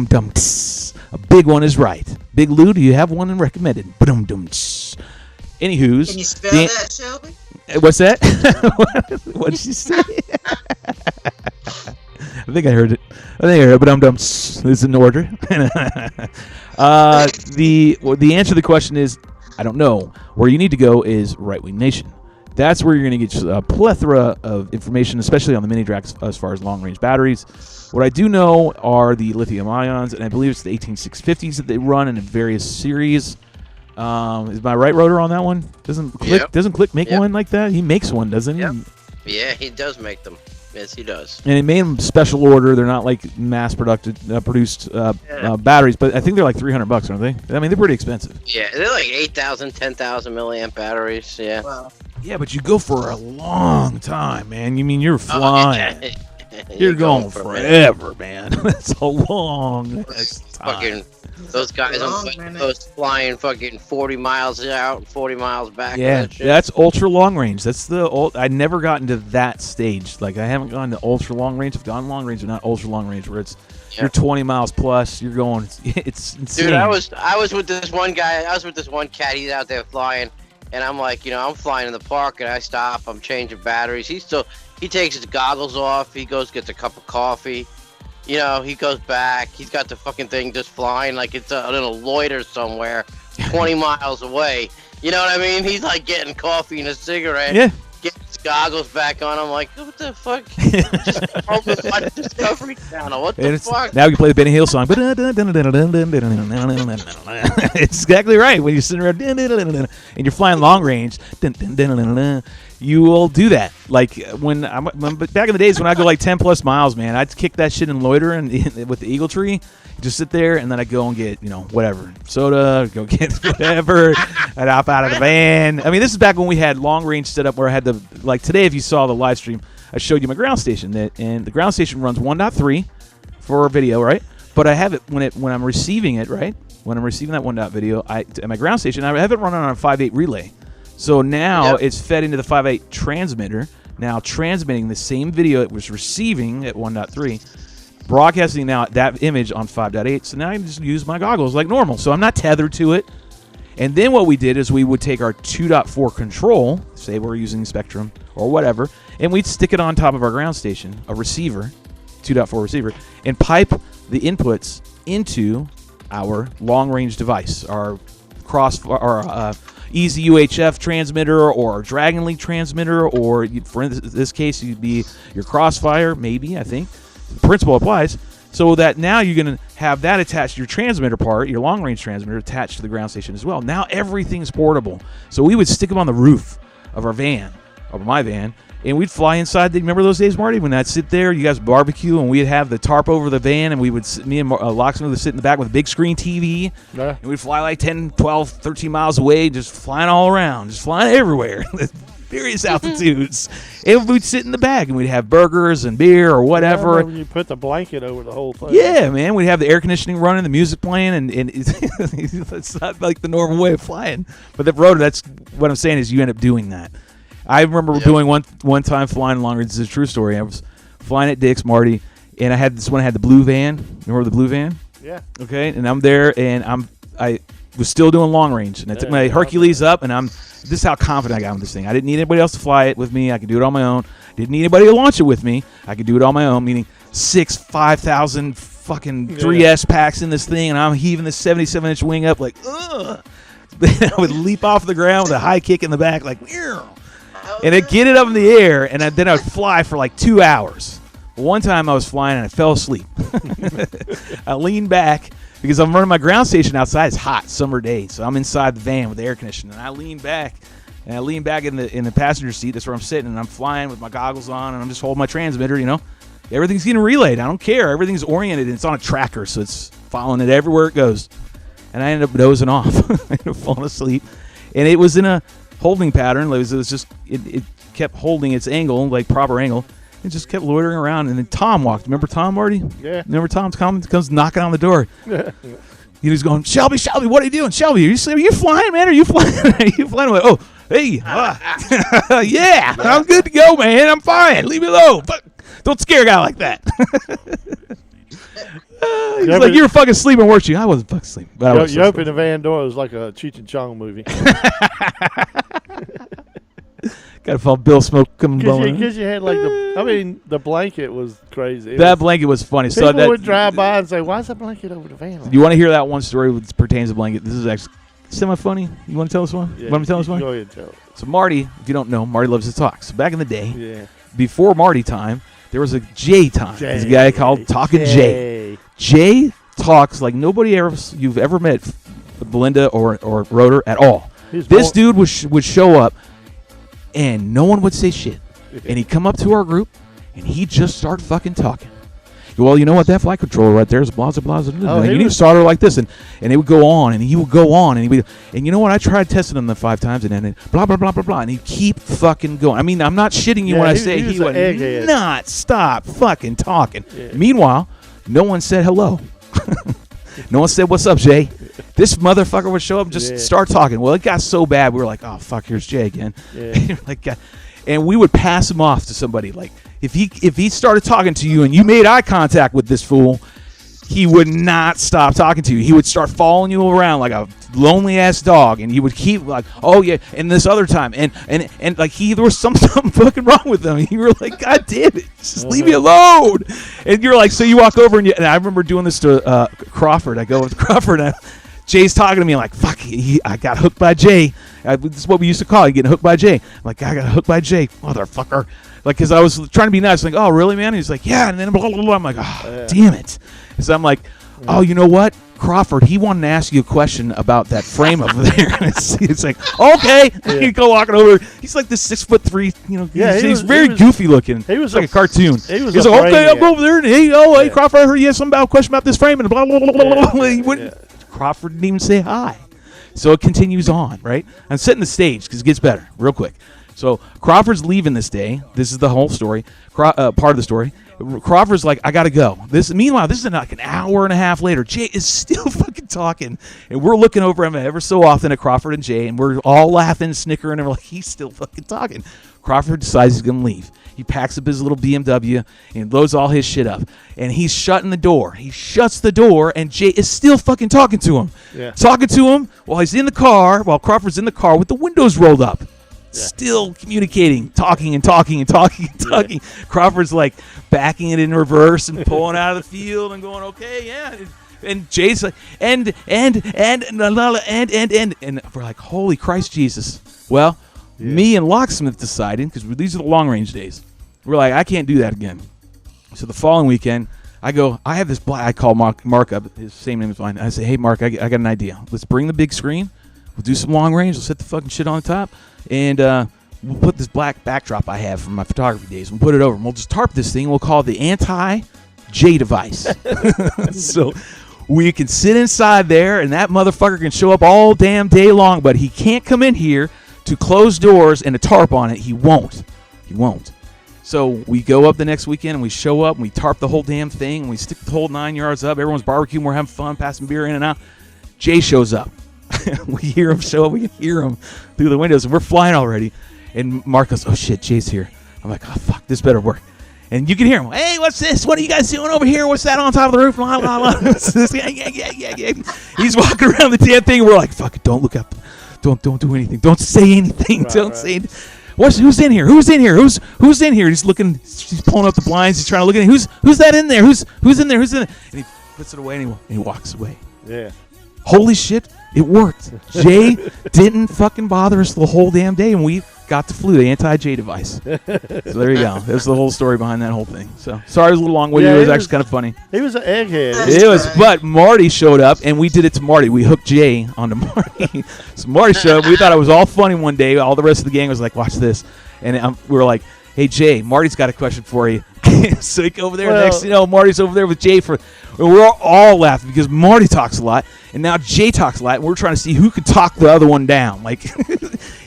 big one is right. Big Lou, do you have one recommended? Anywho's. Can you spell that, Shelby? What's that? What did she say? I think I heard it. But it's in order. The answer to the question is, I don't know. Where you need to go is Right Wing Nation. That's where you're going to get a plethora of information, especially on the mini DRACs as far as long-range batteries. What I do know are the lithium ions, and I believe it's the 18650s that they run in various series. Is my right, Rotor, on that one? Doesn't Click make one like that? He makes one, doesn't he? Yep. Yeah, he does make them. Yes, he does. And he made them special order. They're not like mass-produced batteries, but I think they're like $300, aren't they? I mean, they're pretty expensive. Yeah, they're like 8,000, 10,000 milliamp batteries. Yeah. Wow. Yeah, but you go for a long time, man. You mean you're flying. You're going forever, man. That's a long time. Fucking those guys on West Coast flying fucking 40 miles out and 40 miles back. Yeah, that's ultra long range. That's I never got into that stage. Like, I haven't gone to ultra long range. I've gone long range, but not ultra long range, where it's you're 20 miles plus. You're going. It's insane. Dude, I was with this one guy. I was with this one cat. He's out there flying, and I'm like, I'm flying in the park, and I stop. I'm changing batteries. He takes his goggles off. He goes, gets a cup of coffee. He goes back. He's got the fucking thing just flying like it's in a loiter somewhere 20 miles away. You know what I mean? He's like getting coffee and a cigarette. Yeah. Getting his goggles back on. I'm like, what the fuck? Just watch Discovery Channel. What the fuck? Now we can play the Benny Hill song. It's exactly right. When you're sitting around and you're flying long range, you will do that. Like when back in the days when I go like 10 plus miles, man, I'd kick that shit and loiter with the Eagle Tree. Just sit there, and then I'd go and get, whatever, soda, go get whatever. I'd hop out of the van. I mean, this is back when we had long range set up where I had like today, if you saw the live stream, I showed you my ground station, and the ground station runs 1.3 for video, right? But I have it when I'm receiving it, right? When I'm receiving that 1.0 video, at my ground station, I have it running on a 5.8 relay. So now it's fed into the 5.8 transmitter, now transmitting the same video it was receiving at 1.3, broadcasting now that image on 5.8. So now I can just use my goggles like normal. So I'm not tethered to it. And then what we did is we would take our 2.4 control, say we're using Spectrum or whatever, and we'd stick it on top of our ground station, a receiver, 2.4 receiver, and pipe the inputs into our long-range device, our Easy UHF transmitter or Dragon Link transmitter, or for this case, you'd be your Crossfire, maybe, I think. The principle applies. So that now you're going to have that attached to your transmitter part, your long-range transmitter attached to the ground station as well. Now everything's portable. So we would stick them on the roof of our van, of my van, and we'd fly inside. Remember those days, Marty, when I'd sit there, you guys barbecue, and we'd have the tarp over the van, and me and Locksmith would sit in the back with a big screen TV, and we'd fly like 10, 12, 13 miles away, just flying all around, just flying everywhere. Various altitudes. And we'd sit in the back and we'd have burgers and beer or whatever. You put the blanket over the whole thing. Yeah, man. We'd have the air conditioning running, the music playing, and it's not like the normal way of flying. But the rotor, that's what I'm saying is you end up doing that. I remember doing one time flying long range. This is a true story. I was flying at Dick's, Marty, and I had this one. I had the blue van. Remember the blue van? Yeah. Okay, and I'm there, and I was still doing long range, and I took my Hercules up, and this is how confident I got with this thing. I didn't need anybody else to fly it with me. I could do it on my own. Didn't need anybody to launch it with me. I could do it on my own, meaning 5,000 fucking 3S packs in this thing, and I'm heaving this 77-inch wing up like, ugh. Then I would leap off the ground with a high kick in the back like, ew. And I'd get it up in the air, and then I would fly for like 2 hours. One time I was flying, and I fell asleep. I leaned back, because I'm running my ground station outside. It's hot, summer day, so I'm inside the van with the air conditioning. And I lean back in the passenger seat. That's where I'm sitting, and I'm flying with my goggles on, and I'm just holding my transmitter, you know. Everything's getting relayed. I don't care. Everything's oriented, and it's on a tracker, so it's following it everywhere it goes. And I ended up dozing off. I ended up falling asleep. And it was in a holding pattern. It kept holding its angle, like proper angle. It just kept loitering around, and then Tom walked. Remember Tom, Marty? Yeah. Remember Tom comes knocking on the door. He was going, Shelby, what are you doing? Shelby, are you flying, man? Are you flying? Are you flying? I'm like, oh, hey, yeah, I'm good to go, man. I'm fine. Leave me alone. Don't scare a guy like that. He's like, you were fucking sleeping, weren't you? I wasn't fucking sleeping. But you opened the van door. It was like a Cheech and Chong movie. Got to follow Bill Smoke coming blowing. Because you had like the blanket was crazy. Blanket was funny. People would drive by and say, "Why's that blanket over the van?" You want to hear that one story which pertains to blanket? This is actually semi-funny. You want to tell us one? Yeah, you want me to tell us one? Go ahead and tell it. So Marty, if you don't know, Marty loves to talk. So back in the day, yeah, before Marty time, there was a Jay time. There's a guy called Talking Jay. Jay talks like nobody you've ever met, Belinda or Rotor at all. This dude would show up, and no one would say shit. And he'd come up to our group, and he'd just start fucking talking. Well, you know what? That flight controller right there is blah, blah, blah. You need to start her like this. And it would go on, and he would go on. And you know what? I tried testing him the 5 times, and then blah, blah, blah, blah, blah. And he'd keep fucking going. I mean, I'm not shitting you when I say he would not stop fucking talking. Yeah. Meanwhile, no one said hello. No one said, what's up, Jay? This motherfucker would show up and just start talking. Well, it got so bad, we were like, oh, fuck, here's Jay again. Yeah. And we would pass him off to somebody. Like, if he started talking to you and you made eye contact with this fool, he would not stop talking to you. He would start following you around like a lonely-ass dog, and he would keep like, oh, yeah, and this other time. And like, there was something fucking wrong with him. You were like, God damn it, just leave me alone. And you're like, so you walk over, and I remember doing this to Crawford. I go with Crawford, and Jay's talking to me like, fuck, I got hooked by Jay. This is what we used to call it, getting hooked by Jay. I'm like, I got hooked by Jay, motherfucker. Like, because I was trying to be nice. Like, oh, really, man? And he's like, yeah. And then blah, blah, blah. I'm like, oh, damn it. And so I'm like, oh, you know what? Crawford, he wanted to ask you a question about that frame over there. And it's like, okay. Yeah. You go walking over. He's like this 6'3", you know. Yeah, he's very goofy looking. He was like a cartoon. He's like, okay, I'll go over there. And hey, Crawford, I heard you had some question about this frame. And blah, blah, blah, blah, blah. Crawford didn't even say hi. So it continues on, right? I'm setting the stage because it gets better real quick. So Crawford's leaving this day. This is the whole story, part of the story. Crawford's like, I gotta go. Meanwhile, this is like an hour and a half later. Jay is still fucking talking, and we're looking over him ever so often at Crawford and Jay, and we're all laughing, snickering, and we're like, he's still fucking talking. Crawford decides he's gonna leave. He packs up his little BMW and loads all his shit up, and he's shutting the door. He shuts the door, and Jay is still fucking talking to him. Yeah. Talking to him while he's in the car, while Crawford's in the car with the windows rolled up. Still communicating, talking. Crawford's like backing it in reverse and pulling out of the field and going, okay, yeah. And Jay's like, and we're like, holy Christ Jesus. Well, me and Locksmith decided, because these are the long range days, we're like, I can't do that again. So the following weekend, I have this black, I call Mark up, his same name as mine. I say, hey, Mark, I got an idea. Let's bring the big screen. We'll do some long range. We'll set the fucking shit on the top. And we'll put this black backdrop I have from my photography days. We'll put it over. And we'll just tarp this thing. We'll call it the anti-J device. So we can sit inside there, and that motherfucker can show up all damn day long, but he can't come in here to close doors and a tarp on it. He won't. So we go up the next weekend, and we show up, and we tarp the whole damn thing, and we stick the whole 9 yards up. Everyone's barbecuing. We're having fun, passing beer in and out. Jay shows up. We hear him show up. We can hear him through the windows, and we're flying already. And Mark goes, oh, shit, Jay's here. I'm like, oh, fuck, this better work. And you can hear him, hey, what's this? What are you guys doing over here? What's that on top of the roof? Blah, blah, blah. Yeah. He's walking around the damn thing, and we're like, fuck it, don't look up. Don't do anything. Don't say anything. Don't say anything. Who's in here? Who's in here? Who's in here? He's looking. He's pulling up the blinds. He's trying to look at it. Who's that in there? Who's in there? Who's in there? And he puts it away, and he walks away. Yeah. Holy shit, it worked. Jay didn't fucking bother us the whole damn day, and we got the flu, the anti-J device. So there you go. That's the whole story behind that whole thing. So sorry it was a little long-winded. Yeah, it was actually kind of funny. He was an egghead. It was, but Marty showed up, and we did it to Marty. We hooked Jay onto Marty. So Marty showed up. We thought it was all funny one day. All the rest of the gang was like, watch this. And we were like, hey, Jay, Marty's got a question for you. So he go over there. Next, Marty's over there with Jay we're all laughing because Marty talks a lot, and now Jay talks a lot, and we're trying to see who could talk the other one down. Like,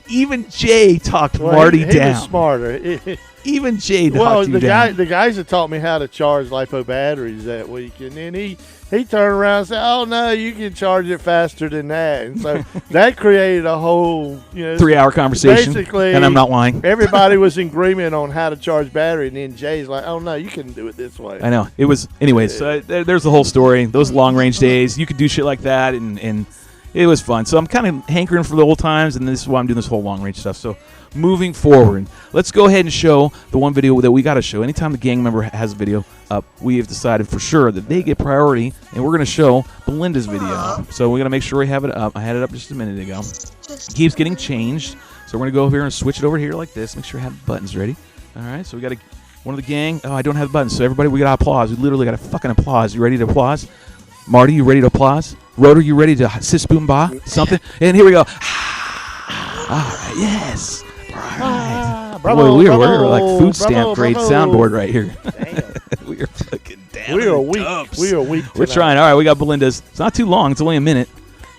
even Jay talked Marty down. He was smarter. Even Jay talked you down. The guys that taught me how to charge LiPo batteries that week, and then he turned around and said, oh, no, you can charge it faster than that. And so that created a whole 3-hour conversation. Basically, and I'm not lying. Everybody was in agreement on how to charge battery, and then Jay's like, oh, no, you can do it this way. I know. It was, anyways, so there's the whole story. Those long-range days, you could do shit like that, and it was fun. So I'm kind of hankering for the old times, and this is why I'm doing this whole long-range stuff. So moving forward, let's go ahead and show the one video that we got to show. Anytime the gang member has a video up, we have decided for sure that they get priority, and we're going to show Belinda's video. So we're going to make sure we have it up. I had it up just a minute ago. It keeps getting changed, so we're going to go over here and switch it over here like this. Make sure I have the buttons ready. All right, so we got one of the gang. Oh, I don't have the buttons, so everybody, we got to applause. We literally got to fucking applause. You ready to applause? Marty, you ready to applause? Rotor, you ready to sis boom ba something? And here we go. All right, yes. All right. Bravo, we're bravo, like food stamp grade bravo. soundboard right here. We are fucking down. We are weak. We are weak. We're trying. All right, we got Belinda's. It's not too long. It's only a minute.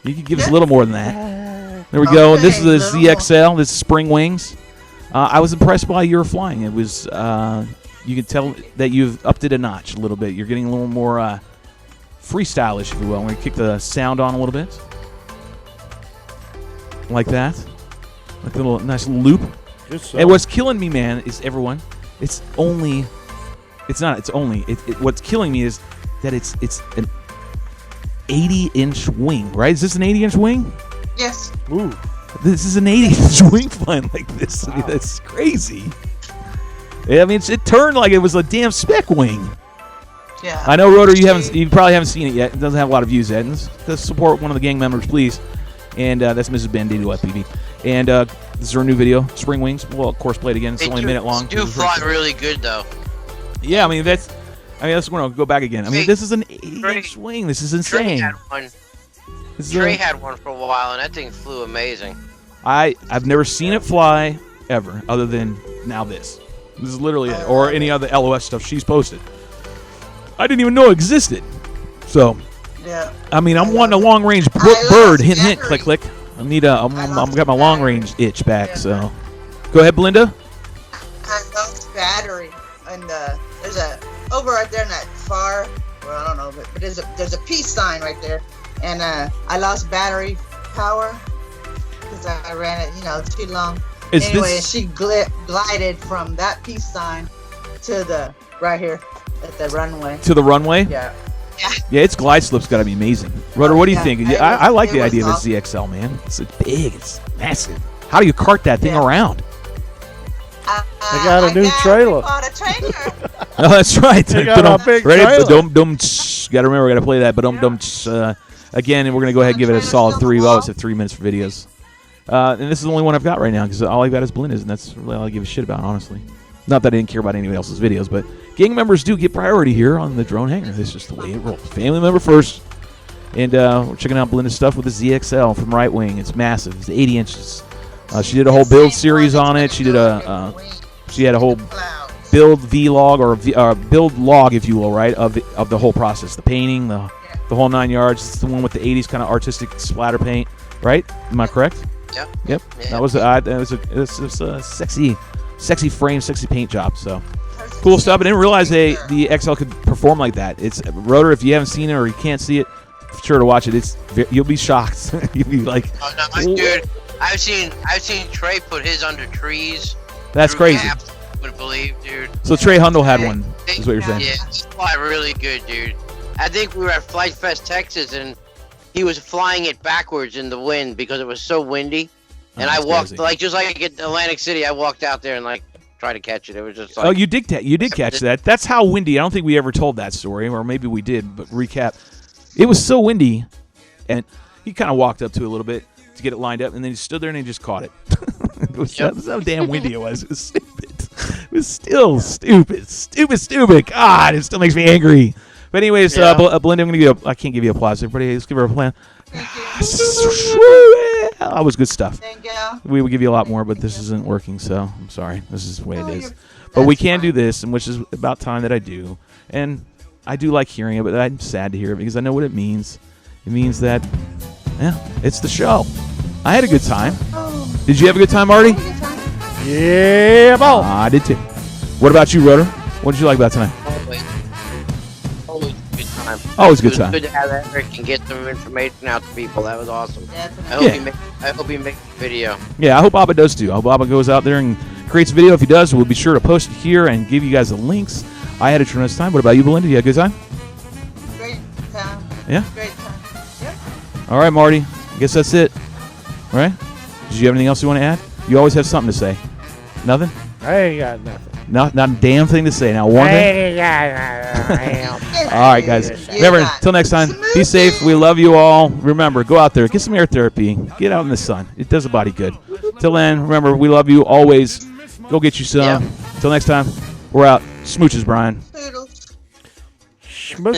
You can give us a little more than that. There we go. This is the ZXL. This is Spring Wings. I was impressed by your flying. It was. You can tell that you've upped it a notch a little bit. You're getting a little more freestylish, if you will. We're gonna kick the sound on a little bit, like that, like a little nice little loop. And what's killing me, man, is everyone. What's killing me is that it's an 80-inch wing, right? Is this an 80-inch wing? Yes. Ooh, this is an 80-inch wing flying like this. Wow. I mean, that's crazy. Yeah, I mean, it turned like it was a damn spec wing. Yeah. I know, Rotor, you probably haven't seen it yet. It doesn't have a lot of views yet. Let's support one of the gang members, please. And that's Mrs. Bandito FPV. And this is our new video, Spring Wings. We'll, of course, play it again. It's only a minute long. They do fly really good, though. Yeah, I mean, that's going to go back again. I mean, this is an 80-inch wing. This is insane. Trey had one for a while, and that thing flew amazing. I've never seen it fly ever, other than now this. This is literally it. Or any other LOS stuff she's posted. I didn't even know it existed. So, yeah. I mean, I'm wanting a long-range bird. Hint, hint, click, click. I got my long-range itch back, so. Go ahead, Belinda. I lost battery, and there's a over right there in that far. Well, I don't know, but there's a peace sign right there, and I lost battery power because I ran it, too long. Anyway, she glided from that peace sign to the right here at the runway. To the runway? Yeah. Yeah, its glide slope's got to be amazing. Rudder, what do you think? I like the idea of a ZXL, man. It's big. It's massive. How do you cart that thing around? I got a new trailer. Bought a trailer. Oh, that's right. They got a big ready? trailer. Got to remember, we got to play that. Again, and we're going to go ahead and give it a solid 3. We always have 3 minutes for videos. And this is the only one I've got right now because all I've got is Belinda's, and that's really all I give a shit about, honestly. Not that I didn't care about anybody else's videos, but gang members do get priority here on the Drone Hangar. This is just the way it rolls. Family member first. And we're checking out Belinda's stuff with the ZXL from Right Wing. It's massive. It's 80 inches. She did a whole build series on it. She did she had a whole build vlog or build log, if you will, right, of the whole process, the painting, the whole 9 yards. It's the one with the 80s kind of artistic splatter paint, right? Am I correct? Yep. Yep. Yeah. That was a sexy frame, sexy paint job. So cool stuff. I didn't realize the XL could perform like that. It's Rotor. If you haven't seen it or you can't see it, sure to watch it. You'll be shocked. You'll be like, oh, no, dude. I've seen Trey put his under trees. That's crazy. Gaps, wouldn't believe, dude. So Trey Hundle had one. Is what you're saying? Yeah, it's fly really good, dude. I think we were at Flight Fest, Texas, and he was flying it backwards in the wind because it was so windy. And I walked just like at Atlantic City. I walked out there and tried to catch it. It was just like, you did catch that. That's how windy. I don't think we ever told that story, or maybe we did. But recap, it was so windy, and he kind of walked up to it a little bit to get it lined up, and then he stood there and he just caught it. That's how damn windy it was. It was stupid. It was still stupid. God, it still makes me angry. But anyways, Belinda, I'm going to give you I can't give you applause. Everybody, let's give her a plan. That was good stuff. Thank you. We would give you a lot more, but this isn't working, so I'm sorry. This is the way it is. But we can do this, and which is about time that I do. And I do like hearing it, but I'm sad to hear it because I know what it means. It means that, it's the show. I had a good time. Did you have a good time, Marty? Yeah, ball. I did too. What about you, Rotor? What did you like about tonight? Always good time. Always good time. Good to have Eric and get some information out to people. That was awesome. Definitely. I hope he makes a video. Yeah, I hope ABBA does too. I hope ABBA goes out there and creates a video. If he does, we'll be sure to post it here and give you guys the links. I had a tremendous time. What about you, Belinda? You had a good time? Great time. Yeah? Great time. Yep. All right, Marty. I guess that's it. All right? Did you have anything else you want to add? You always have something to say. Nothing? I ain't got nothing. Not a damn thing to say. Now, one thing. All right, guys. Remember, until next time, be safe. We love you all. Remember, go out there. Get some air therapy. Get out in the sun. It does a body good. Till then, remember, we love you always. Go get you some. Till next time, we're out. Smooches, Brian. Toodles. Schmook.